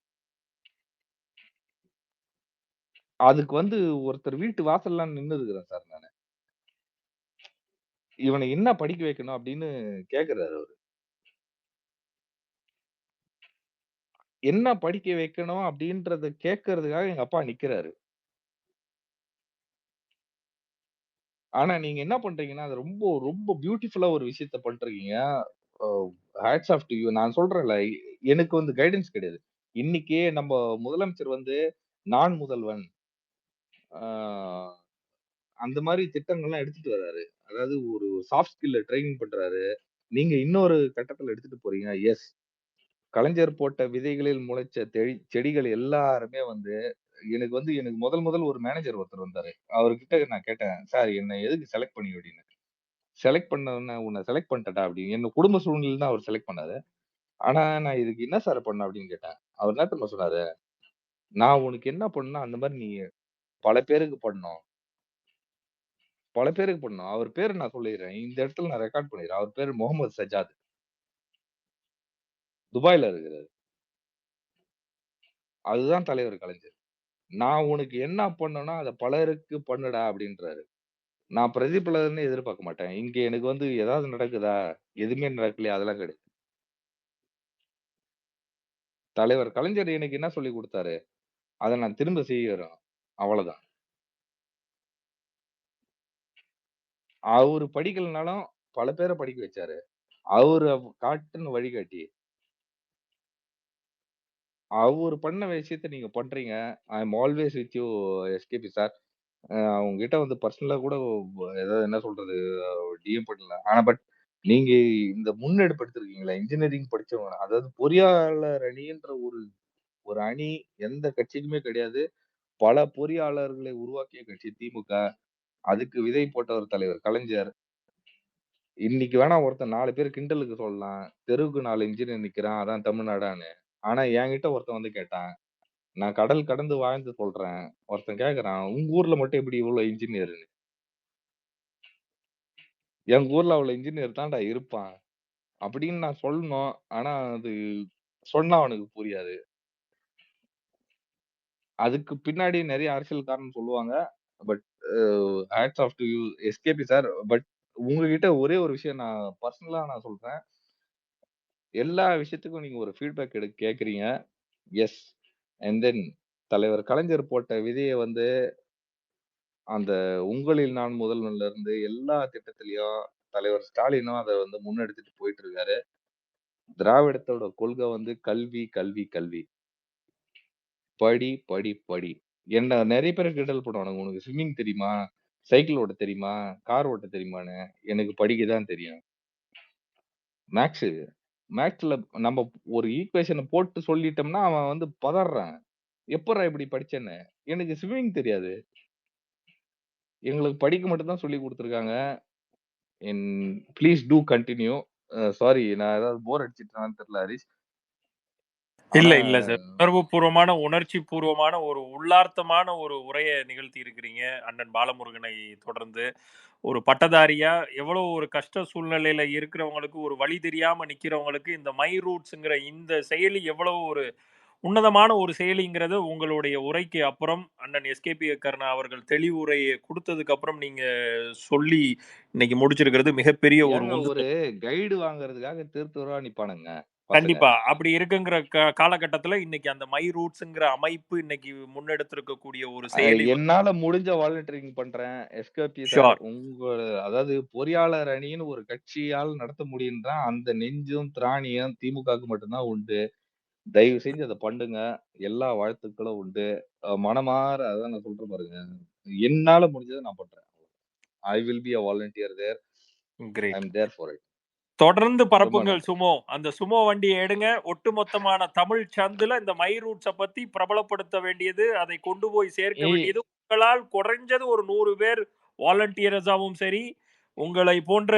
அதுக்கு வந்து ஒருத்தர் வீட்டு வாசல்ல நின்னு இருக்கிறேன் சார் நானு. இவன என்ன படிக்க வைக்கணும் அப்படின்னு கேட்கிறாரு அவரு. என்ன படிக்க வைக்கணும் அப்படின்றத கேட்கறதுக்காக எங்க அப்பா நிக்கிறாரு. ஆனா நீங்க என்ன பண்றீங்கன்னா, அது ரொம்ப ரொம்ப பியூட்டிஃபுல்லா ஒரு விஷயத்த பண்றீங்க. அ ஹேட்ஸ் ஆஃப் டூ யூ. நான் சொல்றேன்ல, எனக்கு வந்து கைடன்ஸ் கிடையாது. இன்னைக்கே நம்ம முதலமைச்சர் வந்து நான் முதல்வன் ஆ அந்த மாரி திட்டங்கள்லாம் எடுத்துட்டு வராரு. அதாவது ஒரு சாஃப்ட் ஸ்கில்ல ட்ரெய்னிங் பண்றாரு. நீங்க இன்னொரு கட்டத்துல எடுத்துட்டு போறீங்க. எஸ். கலைஞர் போட்ட விதைகளில் முளைச்ச செடிகள் எல்லாருமே வந்து எனக்கு முதல் முதல் ஒரு மேனேஜர் ஒருத்தர் வந்தாரு. அவர்கிட்ட நான் கேட்டேன், "சார் என்ன எதுக்கு செலக்ட் பண்ணீங்க?" அப்படின்னு. "செலக்ட் பண்ண உன்ன செலக்ட் பண்ணிட்டேன்டா" அப்படின்னு. என்ன குடும்ப சூழ்நிலையில தான் அவர் செலக்ட் பண்ணாரு. ஆனா நான் இதுக்கு என்ன சார் பண்ணணும் அப்படின்னு கேட்டேன். அவர் என்ன தெரியுமா சொன்னாரு? "நான் உனக்கு என்ன பண்ணணும் அந்த மாரி நீ பல பேருக்கு பண்ணணும். பல பேருக்கு பண்ணணும்." அவர் பேரு நான் சொல்லிர்றேன். இந்த இடத்துல நான் ரெக்கார்ட் பண்ணிர்றேன். அவர் பேரு முகமது சஜாத். துபாய்ல இருக்கிறாரு. அதுதான் தலைவர் கலைஞர். "நான் உனக்கு என்ன பண்ணேனோ அத பலருக்கு பண்ணுடா" அப்படின்றாரு. நான் பிரதிபலன்னு எதிர்பார்க்க மாட்டேன். இங்க எனக்கு வந்து ஏதாவது நடக்குதா? எதுவுமே நடக்கலையா? அதெல்லாம் கிடையாது. தலைவர் கலைஞர் எனக்கு என்ன சொல்லிக் குடுத்தாரு? அத நான் திரும்ப செய்யறேன். அவ்வளதான். அவரு படிக்கலனாலும் பல பேர படிக்க வச்சாரு. அவரு காட்டுன வழிகாட்டி. அவரு பண்ண விஷயத்த நீங்க பண்றீங்க. I am always with you SKP sir. உங்ககிட்ட வந்து பர்சனலா கூட ஏதாவது என்ன சொல்றது? டிஎம் பண்ணலாம். ஆனா நீங்க இந்த முன்னெடுப்பு எடுத்திருக்கீங்களா? இன்ஜினியரிங் படிச்சவங்க அதாவது பொறியாளர் அணின்ற ஒரு ஒரு அணி எந்த கட்சிக்குமே கிடையாது. பல பொறியாளர்களை உருவாக்கிய கட்சி திமுக. அதுக்கு விதை போட்டவர் தலைவர் கலைஞர். இன்னைக்கு வேணா ஒருத்தன் 4 பேர் கிண்டலுக்கு சொல்லலாம். தெருவுக்கு 4 இன்ஜினியர் நிக்கிறான். அதான் தமிழ்நாடான்னு. ஆனா என்கிட்ட ஒருத்தன் வந்து கேட்டான். நான் கடல் கடந்து வாழ்ந்து சொல்றேன். ஒருத்தன் கேட்கறான். உங்க ஊர்ல மட்டும் எப்படி இவ்வளவு இன்ஜினியர்ன்னு? எங்க ஊர்ல அவ்வளவு இன்ஜினியர் தான்டா இருப்பான். அப்படின்னு நான் சொல்லணும். ஆனா அது சொன்னா அவனுக்கு புரியாது. அதுக்கு பின்னாடி நெறைய அரசியல் காரணம் சொல்லுவாங்க. But hats off to you SKP sir. But உங்ககிட்ட ஒரே ஒரு விஷயம் நான் பர்சனலா நான் சொல்றேன். எல்லா விஷயத்துக்கும் நீங்க ஒரு ஃபீட்பேக் கேட்கிறீங்க. எஸ். அண்ட் தென் தலைவர் கலைஞர் போட்ட விதைய வந்து அந்த உங்களில் நான் முதல்வன்ல இருந்து எல்லா திட்டத்திலயும் தலைவர் ஸ்டாலினும் அத வந்து முன்னெடுத்துட்டு போயிட்டு இருக்காரு. திராவிடத்தோட கொள்கை வந்து கல்வி, கல்வி, கல்வி. படி, படி, படி. என்ன நெறைய பேர் கிண்டல் பண்ணுவானுங்க. "உனக்கு ஸ்விம்மிங் தெரியுமா? சைக்கிள் ஓட்ட தெரியுமா? கார் ஓட்ட தெரியுமான்னு?" எனக்கு படிக்க தான் தெரியும். மேக்ஸு. மேக்ஸ்ல நம்ம ஒரு ஈக்குவேஷன போட்டு சொல்லிட்டோம்னா, அவன் வந்து பதர்றான். "எப்புட்றா இப்படி படிச்சேன்னு?" எனக்கு ஸ்விம்மிங் தெரியாது. எங்களுக்கு படிக்க மட்டும் தான் சொல்லிக் குடுத்துருக்காங்க. என் ப்ளீஸ் டூ கன்டின்யூ. சாரி நான் ஏதாவது போர் அடிச்சுட்டனான்னு தெரியல ஹரிஷ். ஆனா இல்ல, இல்ல சார். உணர்வுபூர்வமான, உணர்ச்சி பூர்வமான ஒரு உள்ளார்த்தமான ஒரு உரைய நிகழ்த்தி இருக்கிறீங்க. அண்ணன் பாலமுருகனை தொடர்ந்து. ஒரு பட்டதாரியா எவ்வளோ ஒரு கஷ்ட சூழ்நிலையில இருக்கிறவங்களுக்கு, ஒரு வழி தெரியாம நிக்கிறவங்களுக்கு இந்த மை ரூட்ஸ்ங்கிற இந்த செயலி எவ்வளவு ஒரு உன்னதமான ஒரு செயலிங்கிறத உங்களுடைய உரைக்கு அப்புறம் அண்ணன் எஸ்கேபி கருணா அவர்கள் தெளிவுரையை கொடுத்ததுக்கு அப்புறம் நீங்க சொல்லி இன்னைக்கு முடிச்சிருக்கிறது மிகப்பெரிய ஒரு ஏங்க ஒரு உந்துதல். கைடு வாங்குறதுக்காக தெருவா நிப்பானுங்க பசங்க. கண்டிப்பா. அப்படி இருக்குங்கிற காலகட்டத்துல இன்னைக்கு அந்த மை ரூட்ஸ்ங்கிற அமைப்பு இன்னைக்கு முன்னெடுத்திருக்கக்கூடிய ஒரு செயலி என்னால முடிஞ்ச வாலண்டரிங் பண்றேன். SKB sir sure. அதாவது பொறியாளர் அணின்னு ஒரு கட்சியால் நடத்த முடியும்னா, அந்த நெஞ்சும், திராணியும் திமுகவுக்கு மட்டும் தான் உண்டு. தயவு செஞ்சு அதை பண்ணுங்க. எல்லா வாழ்த்துக்களும் உண்டு. மனமாற அதான் நான் சொல்றேன் பாருங்க. என்னால முடிஞ்சதை நான் பண்றேன். I will be a volunteer there. I great. Am there for it. தொடர்ந்து ரொம்ப பரப்புங்கள் நன்றி. சுமோ. அந்த சுமோ வண்டியை எடுங்க. ஒட்டுமொத்தமான தமிழ் சந்துல இந்த மை ரூட்ஸை பத்தி பிரபலப்படுத்த வேண்டியது, அதை கொண்டு போய் சேர்க்க ஏய், வேண்டியது உங்களால் குறைஞ்சது ஒரு 100 பேர் வாலண்டியர்ஸாவும் சரி, உங்களை போன்ற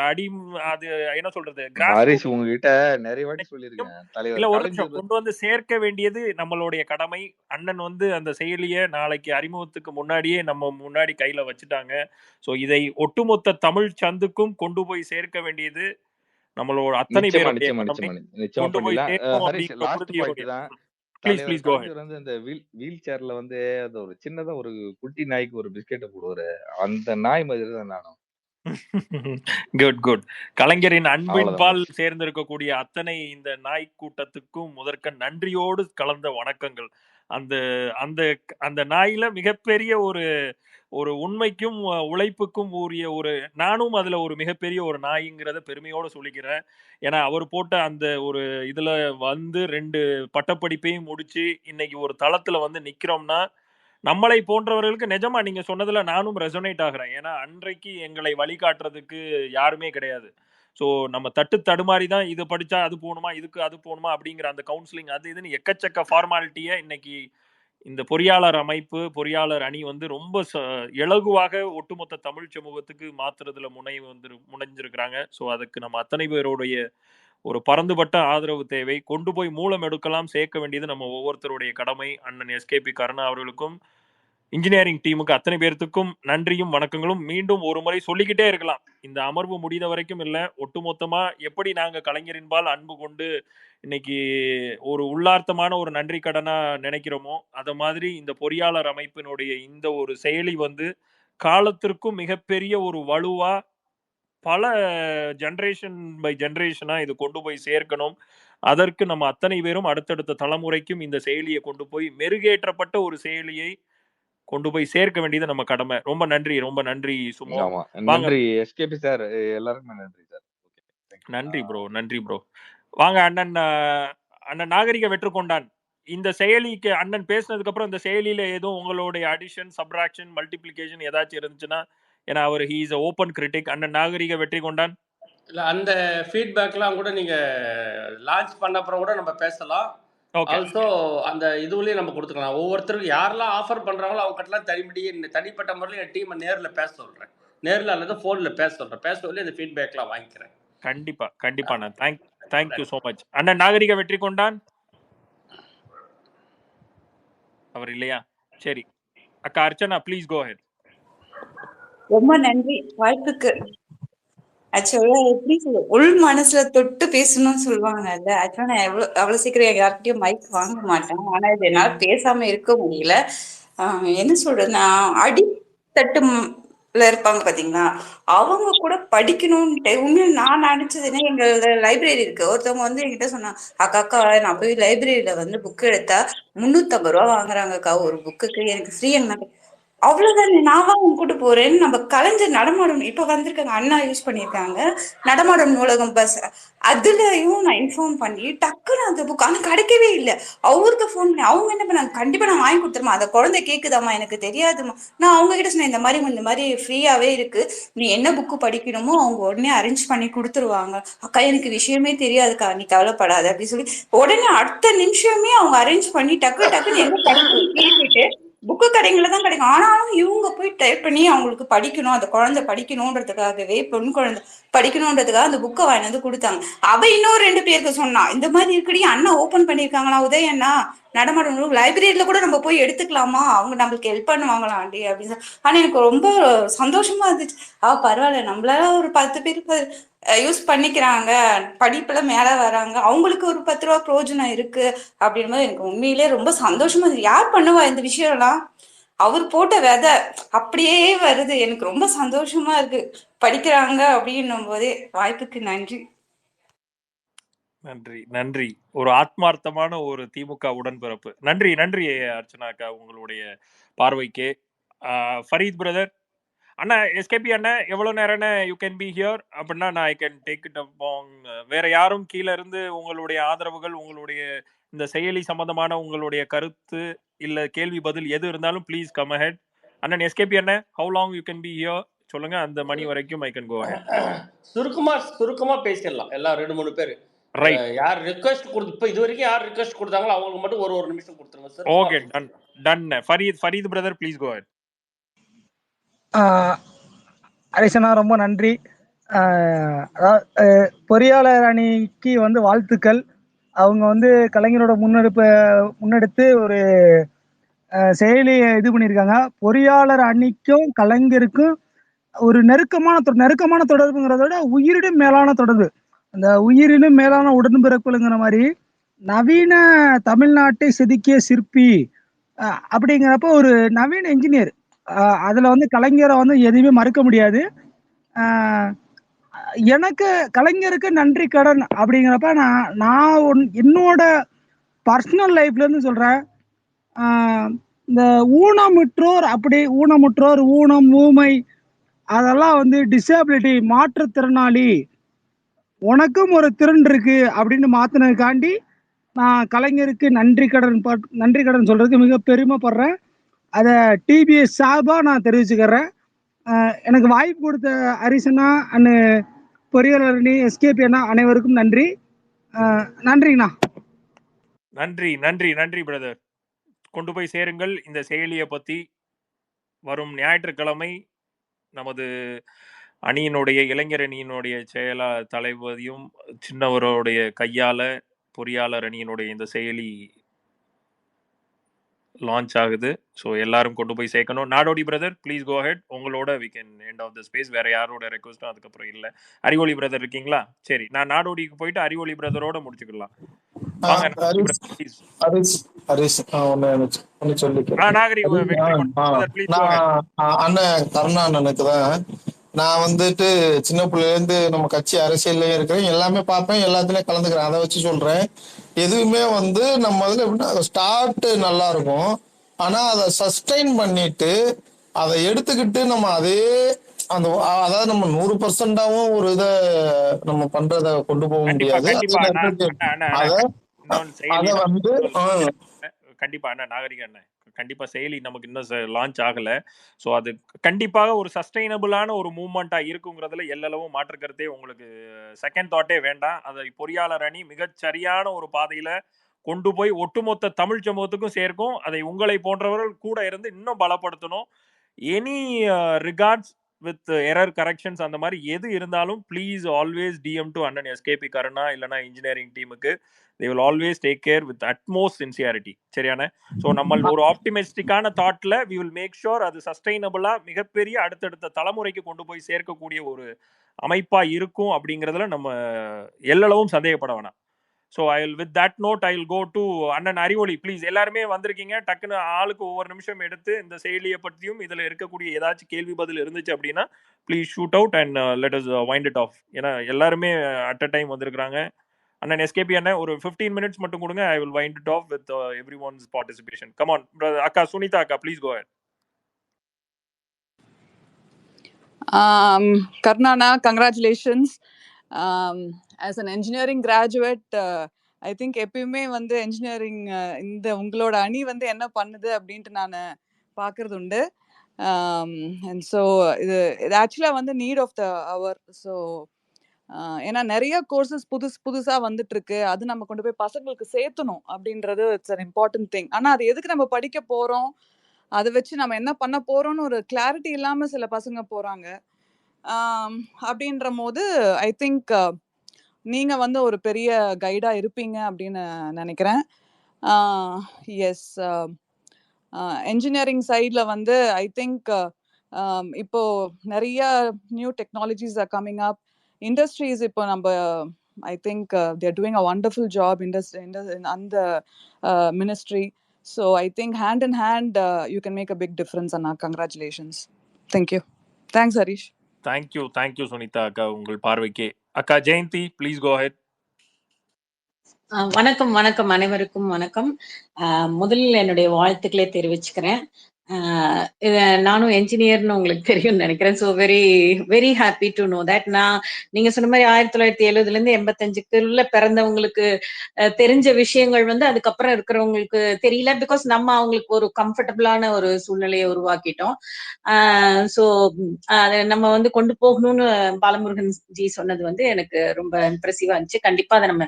அடி அது என்ன சொல்றது கிராஸ் ஹரிஷ் ரூட் உங்ககிட்ட நிறைய வாட்டி சொல்லியிருக்கேன். இல்ல தலைவர் ஒரு நிமிஷம் கலைஞர் கொண்டு வந்து சேர்க்க வேண்டியது நம்மளுடைய கடமை. அண்ணன் வந்து அந்த செயலியை நாளைக்கு அறிமுகத்துக்கு முன்னாடியே நம்ம முன்னாடி கையில வச்சுட்டாங்க. ஸோ இதை ஒட்டுமொத்த தமிழ் சந்துக்கும் கொண்டு போய் சேர்க்க வேண்டியது நம்மளோட அத்தனை நிச்சயமா பேருடைய நிச்சயமா கடமை. நிச்சயமா நிச்சயமா கொண்டு போய் பண்ணிடலாம். சேர்க்கணும் ஹரிஷ் அப்படிங்கிற லாஸ்ட் பாயிண்ட் உறுதியோடைய தான். ப்ளீஸ் தலைவர் ப்ளீஸ் கோ ஹெட். கலைஞர் வந்து அந்த வீல் சேர்ல வந்து அந்த ஒரு சின்னதா ஒரு குட்டி நாய்க்கு ஒரு பிஸ்கெட்டை போடுவாரு. அந்த நாய் மாதிரி தான் நானும். Good good. கலைஞரின் அன்பின் அவ்வளவுதான் பால் ஹரிஷ். சேர்ந்திருக்கக்கூடிய அத்தனை இந்த நாய் கூட்டத்துக்கும் முதற்க நன்றியோடு கலந்த வணக்கங்கள். அந்த அந்த அந்த நாயில மிகப்பெரிய ஒரு ஒரு உண்மைக்கும் உழைப்புக்கும் உரிய ஒரு நானும் அதுல ஒரு மிகப்பெரிய ஒரு நாய்ங்கிறத பெருமையோட சொல்லிக்கிறேன். ஏன்னா அவர் போட்ட அந்த ஒரு இதுல வந்து 2 பட்டப்படிப்பையும் முடிச்சு இன்னைக்கு ஒரு தளத்துல வந்து நிக்கிறோம்னா, நம்மளை போன்றவர்களுக்கு நிஜமா நீங்க சொன்னதுல நானும் ரெசொனேட் ஆகுறேன். ஏன்னா அன்றைக்கு எங்களை வழிகாட்டுறதுக்கு யாருமே கிடையாது. ஸோ நம்ம தட்டு தடுமாறி தான் இது படிச்சா அது போகணுமா, இதுக்கு அது போகணுமா அப்படிங்கிற அந்த கவுன்சிலிங் அது இதுன்னு எக்கச்சக்க ஃபார்மாலிட்டியை இன்னைக்கு இந்த பொறியாளர் அமைப்பு, பொறியாளர் அணி வந்து ரொம்ப இலகுவாக ஒட்டுமொத்த தமிழ் சமூகத்துக்கு மாத்துறதுல முனைஞ்சிருக்கிறாங்க. ஸோ அதுக்கு நம்ம அத்தனை பேருடைய ஒரு பரந்துபட்ட ஆதரவு தேவை. கொண்டு போய் மூலம் எடுக்கலாம், சேர்க்க வேண்டியது நம்ம ஒவ்வொருத்தருடைய கடமை. அண்ணன் எஸ்கேபி கருணா அவர்களுக்கும் இன்ஜினியரிங் டீமுக்கு அத்தனை பேர்த்துக்கும் நன்றியும் வணக்கங்களும். மீண்டும் ஒரு முறை சொல்லிக்கிட்டே இருக்கலாம். இந்த அமர்வு முடிந்த வரைக்கும் இல்லை, ஒட்டுமொத்தமா எப்படி நாங்க கலைஞரின்பால் அன்பு கொண்டு இன்னைக்கு ஒரு உள்ளார்த்தமான ஒரு நன்றி கடனா நினைக்கிறோமோ, அத மாதிரி இந்த பொறியாளர் அமைப்பினுடைய இந்த ஒரு செயலி வந்து காலத்திற்கும் மிகப்பெரிய ஒரு வலுவா பல ஜெனரேஷன் பை ஜெனரேஷனா இது கொண்டு போய் சேர்க்கணும். அதற்கு நம்ம அத்தனை பேரும் அடுத்தடுத்த தலைமுறைக்கும் இந்த செயலியை கொண்டு போய் மெருகேற்றப்பட்ட ஒரு செயலியை கொண்டு போய் சேர்க்க வேண்டியது நம்ம கடமை. ரொம்ப நன்றி, ரொம்ப நன்றி சுமோ. ஆமா வாங்க. நன்றி எஸ்கேபி சார். எல்லாருக்குமே நன்றி சார். நன்றி ப்ரோ, நன்றி ப்ரோ. வாங்க அண்ணன் அண்ணன் நாகரிக வெற்றுக்கொண்டான். இந்த செயலிக்கு அண்ணன் பேசினதுக்கு அப்புறம் இந்த செயலியில எதுவும் உங்களுடைய அடிஷன், சப்ராக்ஷன், மல்டிப்ளிகேஷன் ஏதாச்சும் இருந்துச்சுன்னா, ஏன்னா அவர் ஹி இஸ் ஓப்பன் கிரிட்டிக். அண்ணன் நாகரிக வெற்றி கொண்டான். இல்லை, அந்த ஃபீட்பேக்லாம் கூட நீங்கள் லான்ச் பண்ண அப்புறம் கூட நம்ம பேசலாம். ஆல்சோ அந்த இதுலேயும் நம்ம கொடுத்துக்கலாம். ஒவ்வொருத்தருக்கும் யாரெல்லாம் ஆஃபர் பண்ணுறாங்களோ அவங்ககிட்டலாம் தனிப்பட்ட முறையில் என் டீமை நேரில் பேச சொல்கிறேன். நேரில் அல்லது ஃபோனில் பேச சொல்கிறேன். பேச சொல்லி இந்த ஃபீட்பேக்லாம் வாங்கிக்கிறேன். கண்டிப்பா கண்டிப்பா. நான் தேங்க்யூ ஸோ மச். அண்ணன் நாகரிக வெற்றி கொண்டான் அவர் இல்லையா? சரி அக்கா அர்ச்சனா ப்ளீஸ் கோ ஹெட். ரொம்ப நன்றி வாய்ப்புக்கு. ஆக்சுவலா எப்படி உள் மனசுல தொட்டு பேசணும்னு சொல்லுவாங்கல்ல. ஆக்சுவலா நான் அவ்வளவு சீக்கிரம் யார்கிட்டயும் மைக் வாங்க மாட்டேன். ஆனா இது என்னால பேசாம இருக்க முடியல. என்ன சொல்றதுன்னா, அடித்தட்டுல இருப்பாங்க பாத்தீங்களா, அவங்க கூட படிக்கணும்ட்டு உண்மையில நான் நினைச்சதுன்னா, எங்க லைப்ரரி இருக்கு. ஒருத்தவங்க வந்து என்கிட்ட சொன்னாங்க, அக்கா நான் போய் லைப்ரரியில வந்து புக் எடுத்தா 350 ரூபா வாங்குறாங்கக்கா ஒரு புக்குக்கு, எனக்கு ஃப்ரீ. அவ்வளவுதானே, நான் உங்க கூட்டு போறேன்னு நம்ம கலைஞர் நடமாடும் இப்ப வந்திருக்காங்க, அண்ணா யூஸ் பண்ணிருக்காங்க நடமாடும் நூலகம் பஸ், அதுலயும் நான் இன்ஃபார்ம் பண்ணி டக்குன்னு அந்த புக் ஆனா கிடைக்கவே இல்லை. அவருக்கு போன் பண்ணி அவங்க என்ன பண்ணாங்க, கண்டிப்பா நான் வாங்கி கொடுத்துருமா, அந்த குழந்தை கேக்குதாமா, எனக்கு தெரியாதுமா. நான் அவங்க கிட்ட சொன்னேன், இந்த மாதிரி ஃப்ரீயாவே இருக்கு, நீ என்ன புக்கு படிக்கணுமோ அவங்க உடனே அரேஞ்ச் பண்ணி கொடுத்துருவாங்க. அக்கா எனக்கு விஷயமே தெரியாதுக்கா, நீ கவலைப்படாத அப்படின்னு சொல்லி உடனே அடுத்த நிமிஷமே அவங்க அரேஞ்ச் பண்ணி டக்குன்னு என்ன படிக்கணும்னு கேட்டுட்டு புக்கு கடைங்கள தான் கிடைக்கும். ஆனாலும் இவங்க போய் டைப் பண்ணி அவங்களுக்கு படிக்கணும், அந்த குழந்தை படிக்கணும்ன்றதுக்காகவே, பெண் குழந்தை படிக்கணும்ன்றதுக்காக அந்த புக்கை வாங்கி வந்து கொடுத்தாங்க. அவ இன்னொரு 2 பேருக்கு சொன்னா, இந்த மாதிரி இருக்குடி அண்ணா ஓபன் பண்ணிருக்காங்களா உதய அண்ணா நடமாடும் லைப்ரரியில கூட நம்ம போய் எடுத்துக்கலாமா, அவங்க நம்மளுக்கு ஹெல்ப் பண்ணுவாங்களாண்டி அப்படின்னு. ஆனா எனக்கு ரொம்ப சந்தோஷமா இருந்துச்சு. பரவாயில்ல, நம்மளால ஒரு 10 பேர் யூஸ் பண்ணிக்கிறாங்க, படிப்புல மேல வராங்க, அவங்களுக்கு ஒரு 10 ரூபா பிரயோஜனம் இருக்கு அப்படின்னும் எனக்கு உண்மையிலே ரொம்ப சந்தோஷமா இருக்கு. யார் பண்ணுவா இந்த விஷயம் எல்லாம், அவர் போட்ட விதை அப்படியே வருது. எனக்கு ரொம்ப சந்தோஷமா இருக்கு படிக்கிறாங்க அப்படின்னும் போதே. வாய்ப்புக்கு நன்றி. நன்றி நன்றி. ஒரு ஆத்மார்த்தமான ஒரு திமுக உடன்பிறப்பு. நன்றி நன்றி அர்ச்சனாக்கா உங்களுடைய பார்வைக்கு. ஃபரீத் பிரதர் அண்ணா எஸ்கேபி அண்ணா எவ்வளவு நேரம் யூ கேன் பி ஹியர் அப்படின்னா நான் ஐ கேன் டேக் இட் அப்பாங். வேற யாரும் கீழே இருந்து உங்களுடைய ஆதரவுகள், உங்களுடைய இந்த செயலி சம்பந்தமான உங்களுடைய கருத்து இல்ல கேள்வி பதில் எது இருந்தாலும் ப்ளீஸ் கம் அஹெட். அண்ணன் SKB Anna how long you can be here சொல்லுங்க, அந்த மணி வரைக்கும் ஐ கேன் கோ அஹெட். சுருக்கமா பேசிடலாம் எல்லாம் 2-3 பேர். ரைட், யார் ரிக்வெஸ்ட் கொடுத்து இப்போ இது வரைக்கும் யார் ரிக்வெஸ்ட் கொடுத்தாங்களோ அவங்களுக்கு மட்டும் ஒரு நிமிஷம் கொடுத்துருங்க sir. Okay, done done. Fareed brother please go ahead. ஹரிசனா ரொம்ப நன்றி. பொறியாளர் அணிக்கு வந்து வாழ்த்துக்கள். அவங்க வந்து கலைஞரோட முன்னெடுத்து ஒரு செயலியை இது பண்ணியிருக்காங்க. பொறியாளர் அணிக்கும் கலைஞருக்கும் ஒரு நெருக்கமான தொடர்புங்கிறத விட உயிரினும் மேலான தொடர்பு. அந்த உயிரினும் மேலான உடன்பிறப்புங்கிற மாதிரி நவீன தமிழ்நாட்டை செதுக்கிய சிற்பி அப்படிங்கிறப்ப ஒரு நவீன இன்ஜினியர். அதுல வந்து கலைஞரை வந்து எதுவுமே மறுக்க முடியாது. எனக்கு கலைஞருக்கு நன்றி கடன் அப்படிங்கிறப்ப நான் என்னோட பர்சனல் லைஃப்ல இருந்து சொல்றேன். இந்த ஊனமுற்றோர், ஊனம், ஊமை, அதெல்லாம் வந்து டிசேபிலிட்டி, மாற்றுத்திறனாளி, உனக்கும் ஒரு திறன் இருக்கு அப்படின்னு மாத்தினதுக்காண்டி நான் கலைஞருக்கு நன்றி கடன் சொல்றதுக்கு மிக பெருமைப்படுறேன். அதை டிபிஎஸ் சார்பா நான் தெரிவிச்சுக்கிறேன். எனக்கு வாய்ப்பு கொடுத்த ஹரிசனா அண்ணு, பொறியாளர் அணி, எஸ்கேபி அண்ணா அனைவருக்கும் நன்றி. நன்றிங்கண்ணா. நன்றி பிரதர். கொண்டு போய் சேருங்கள் இந்த செயலியை பத்தி. வரும் ஞாயிற்றுக்கிழமை நமது அணியினுடைய இளைஞர் அணியினுடைய தலைவதியும் சின்னவருடைய கையால பொறியாளர் அணியினுடைய இந்த செயலி லான்ச் ஆகுது. ஸோ எல்லாரும் கொண்டு போய் சேர்க்கணும். Nadodi brother please go ahead. உங்களோட we can end of the space. வேற யாரோட ரெக்வஸ்ட்டும் அதுக்கப்புறம் இல்லை. அறிவொளி பிரதர் இருக்கீங்களா? சரி, நான் நாடோடிக்கு போயிட்டு அறிவொளி பிரதரோட முடிச்சுக்கலாம். அண்ணன் கருணா அண்ணனுக்கு தான் நான் வந்துட்டு சின்ன பிள்ளைல இருந்து நம்ம கட்சி அரசியல்லயும் இருக்கிறேன், எல்லாமே பார்ப்பேன், எல்லாத்துலயும் கலந்துக்கிறேன். அதை வச்சு சொல்றேன், எதுவுமே வந்து நம்ம இதுல எப்படின்னா ஸ்டார்ட் நல்லா இருக்கும், ஆனா அதை சஸ்டைன் பண்ணிட்டு அதை எடுத்துக்கிட்டு நம்ம அதே அந்த அதாவது நம்ம 100%ஆவும் ஒரு இதை நம்ம பண்றத கொண்டு போக முடியாது. அத வந்து கண்டிப்பா அண்ணா நாகரிக அண்ணன் கண்டிப்பா செயலி நமக்கு இன்னும் லான்ச் ஆகல. ஸோ அது கண்டிப்பாக ஒரு சஸ்டைனபிளான ஒரு மூவ்மெண்டா இருக்குங்கிறதுல எல்லளவும் மாற்றுக்கிறதே உங்களுக்கு செகண்ட் தாட்டே வேண்டாம். அதை பொறியாளர் அணி மிகச் சரியான ஒரு பாதையில கொண்டு போய் ஒட்டுமொத்த தமிழ் சமூகத்துக்கும் சேர்க்கும். அதை உங்களை போன்றவர்கள் கூட இருந்து இன்னும் பலப்படுத்தணும். Any regards with error corrections அந்த மாதிரி எது இருந்தாலும் ப்ளீஸ் ஆல்வேஸ் டிஎம் டு அண்ணன் எஸ்கேபி கருணா இல்லைனா இன்ஜினியரிங் டீமுக்கு. they will always take care with utmost sincerity. சரியான? ஸோ நம்ம ஒரு ஆப்டிமிஸ்டிக்கான தாட்ல we will make sure அது சஸ்டைனபிளா மிகப்பெரிய அடுத்தடுத்த தலைமுறைக்கு கொண்டு போய் சேர்க்கக்கூடிய ஒரு அமைப்பா இருக்கும் அப்படிங்கிறதுல நம்ம எல்லளவும் சந்தேகப்பட வேணாம். So I will with that note I will go to அண்ணன் அறிவொளி. ப்ளீஸ் எல்லாருமே வந்திருக்கீங்க, டக்குன்னு ஆளுக்கு ஒவ்வொரு நிமிஷம் எடுத்து இந்த செயலியை பற்றியும் இதில் இருக்கக்கூடிய ஏதாச்சும் கேள்வி பதில் இருந்துச்சு அப்படின்னா please shoot out and let us wind it of. ஏன்னா எல்லாருமே அட் அ டைம் வந்திருக்கிறாங்க. அண்ணன் எஸ்கேபி அண்ணன் ஒரு 15 minutes மட்டும் கொடுங்க. I will wind it off with everyone's participation. Come on அக்கா சுனிதா அக்கா, please go ahead. Karnana, congratulations. As an engineering graduate, I think எப்பயுமே வந்து engineering இந்த உங்களோட அணி வந்து என்ன பண்ணுது அப்படின்ட்டு நான் பார்க்கறது உண்டு. And so இது ஆக்சுவலாக வந்து need of the hour. So ஏன்னா நிறைய கோர்சஸ் புதுசா வந்துட்டு இருக்கு, அது நம்ம கொண்டு போய் பசங்களுக்கு சேர்த்தணும் அப்படின்றது இட்ஸ் அன் இம்பார்ட்டன்ட் திங். ஆனால் அது எதுக்கு நம்ம படிக்க போறோம், அதை வச்சு நம்ம என்ன பண்ண போறோம்னு ஒரு கிளாரிட்டி இல்லாம சில பசங்க போறாங்க. அப்படின்ற போது ஐ திங்க் நீங்க வந்து ஒரு பெரிய கைடா இருப்பீங்க அப்படின்னு நினைக்கிறேன். எஸ், என்ஜினியரிங் சைட்ல வந்து ஐ திங்க் இப்போ நிறைய new technologies are coming up. Industries இப்போ நம்ம I think they're doing a wonderful job அந்த ministry. So I think hand in hand you can make a big difference. அண்ணா congratulations. Thank you. Thanks Harish. Thank you Sunitha அக்கா, உங்கள் பார்வைக்கே. அக்கா Jayanthi please go ahead. வணக்கம் அனைவருக்கும் வணக்கம். முதலில் என்னுடைய வாழ்த்துக்களை தெரிவிச்சுக்கிறேன். நானும் என்ஜினியர்னு உங்களுக்கு தெரியும்னு நினைக்கிறேன். So very happy to know that. நீங்க சொன்ன மாதிரி 1970 85க்குள்ள பிறந்தவங்களுக்கு தெரிஞ்ச விஷயங்கள் வந்து அதுக்கப்புறம் இருக்கிறவங்களுக்கு தெரியல. பிகாஸ் நம்ம அவங்களுக்கு ஒரு கம்ஃபர்டபுளான ஒரு சூழ்நிலையை உருவாக்கிட்டோம். ஸோ அதை நம்ம வந்து கொண்டு போகணும்னு பாலமுருகன் ஜி சொன்னது வந்து எனக்கு ரொம்ப இம்ப்ரெசிவா இருந்துச்சு. கண்டிப்பா அதை நம்ம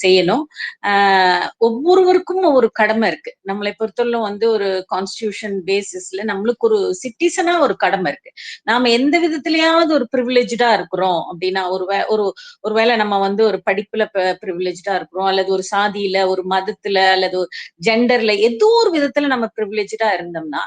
செய்யணும். ஒவ்வொருவருக்கும் ஒரு கடமை இருக்கு. நம்மளை பொறுத்தவரை வந்து ஒரு கான்ஸ்டிடியூஷன் பேசிஸ்ல நம்மளுக்கு ஒரு சிட்டிசனா ஒரு கடமை இருக்கு. நாம எந்த விதத்திலயாவது ஒரு ப்ரிவிலேஜா இருக்கிறோம் அப்படின்னா, ஒருவேளை நம்ம வந்து ஒரு படிப்புல ப்ரிவிலேஜா இருக்கிறோம், அல்லது ஒரு சாதியில, ஒரு மதத்துல, அல்லது ஒரு ஜெண்டர்ல ஏதோ ஒரு விதத்துல நம்ம ப்ரிவிலேஜா இருந்தோம்னா,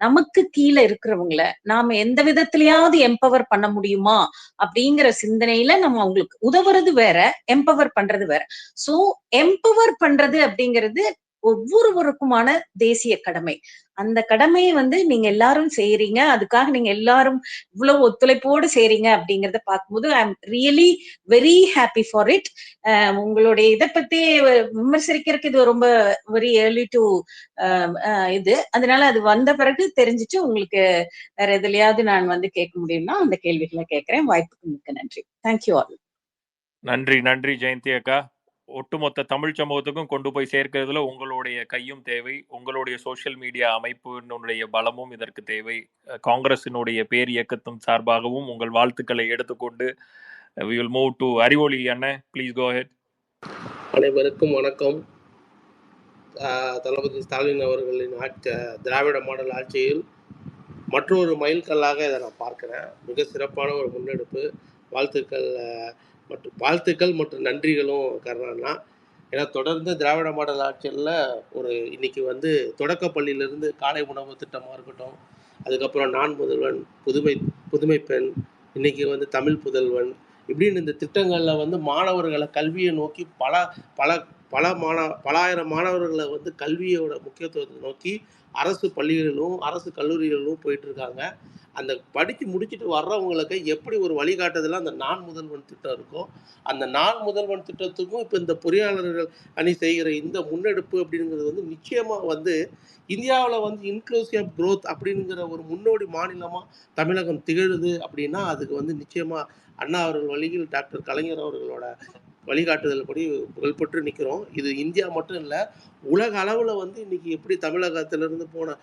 நமக்கு கீழே இருக்கிறவங்கள நாம எந்த விதத்திலயாவது எம்பவர் பண்ண முடியுமா அப்படிங்கிற சிந்தனையில நம்ம அவங்களுக்கு உதவுறது வேற, எம்பவர் பண்றது வேற. சோ எம்பவர் பண்றது அப்படிங்கிறது ஒவ்வொருவருக்குமான தேசிய கடமை. அந்த கடமையை வந்து நீங்க எல்லாரும் செய்யறீங்க. அதுக்காக நீங்க எல்லாரும் இவ்வளவு ஒத்துழைப்போடு செய்றீங்க அப்படிங்கறத பார்க்கும்போது I am really very happy for it. உங்களுடைய இதை பத்தி விமர்சிக்கிறதுக்கு இது ரொம்ப வெரி ஏர்லி டு இது. அதனால அது வந்த பிறகு தெரிஞ்சுட்டு உங்களுக்கு வேற எதுலயாவது நான் வந்து கேட்க முடியும்னா அந்த கேள்விகளை கேட்கிறேன். வாய்ப்புக்கு மிக்க நன்றி. Thank you all. நன்றி ஜெயந்தி அக்கா. ஒட்டுமொத்த தமிழ் சமூகத்துக்கும் கொண்டு போய் சேர்க்கிறதுல உங்களுடைய கையும் தேவை, உங்களுடைய சோஷியல் மீடியா அமைப்பினுடைய பலமும் இதற்கு தேவை. காங்கிரசினுடைய பேர் இயக்கத்தின் சார்பாகவும் உங்கள் வாழ்த்துக்களை எடுத்துக்கொண்டு we will move to Arivoli அண்ணன். Please go ahead. அனைவருக்கும் வணக்கம். தளபதி ஸ்டாலின் அவர்களின் திராவிட மாடல் ஆட்சியில் மற்றொரு மைல்கல்லாக இதை நான் பார்க்குறேன். மிக சிறப்பான ஒரு முன்னெடுப்பு. வாழ்த்துக்கள் மற்றும் நன்றிகளும் கருணாண்ணா. ஏன்னா தொடர்ந்து திராவிட மாடல் ஆட்சியில் இன்னைக்கு வந்து தொடக்கப்பள்ளியிலிருந்து காலை உணவு திட்டமாக இருக்கட்டும், அதுக்கப்புறம் நான் முதல்வன், புதுமை பெண், இன்னைக்கு வந்து தமிழ் புதல்வன், இப்படின்னு இந்த திட்டங்களில் வந்து மாணவர்களை கல்வியை நோக்கி பல ஆயிரம் மாணவர்களை வந்து கல்வியோட முக்கியத்துவத்தை நோக்கி அரசு பள்ளிகளிலும் அரசு கல்லூரிகளிலும் போயிட்டு இருக்காங்க. அந்த படித்து முடிச்சுட்டு வர்றவங்களுக்கு எப்படி ஒரு வழிகாட்டுதலாக அந்த நான் முதல்வன் திட்டம் இருக்கும். அந்த நான் முதல்வன் திட்டத்துக்கும் இப்போ இந்த பொறியாளர்கள் அணி செய்கிற இந்த முன்னெடுப்பு அப்படிங்கிறது வந்து நிச்சயமாக வந்து இந்தியாவில் வந்து இன்க்ளூசிவ் க்ரோத் அப்படிங்கிற ஒரு முன்னோடி மாநிலமாக தமிழகம் திகழுது. அப்படின்னா அதுக்கு வந்து நிச்சயமாக அண்ணா அவர்கள் வழியில் டாக்டர் கலைஞர் அவர்களோட வழிகாட்டுதல் படி புகழ்பெற்று நிற்கிறோம். இது இந்தியா மட்டும் இல்லை, உலக அளவில் வந்து இன்னைக்கு எப்படி தமிழகத்திலிருந்து போன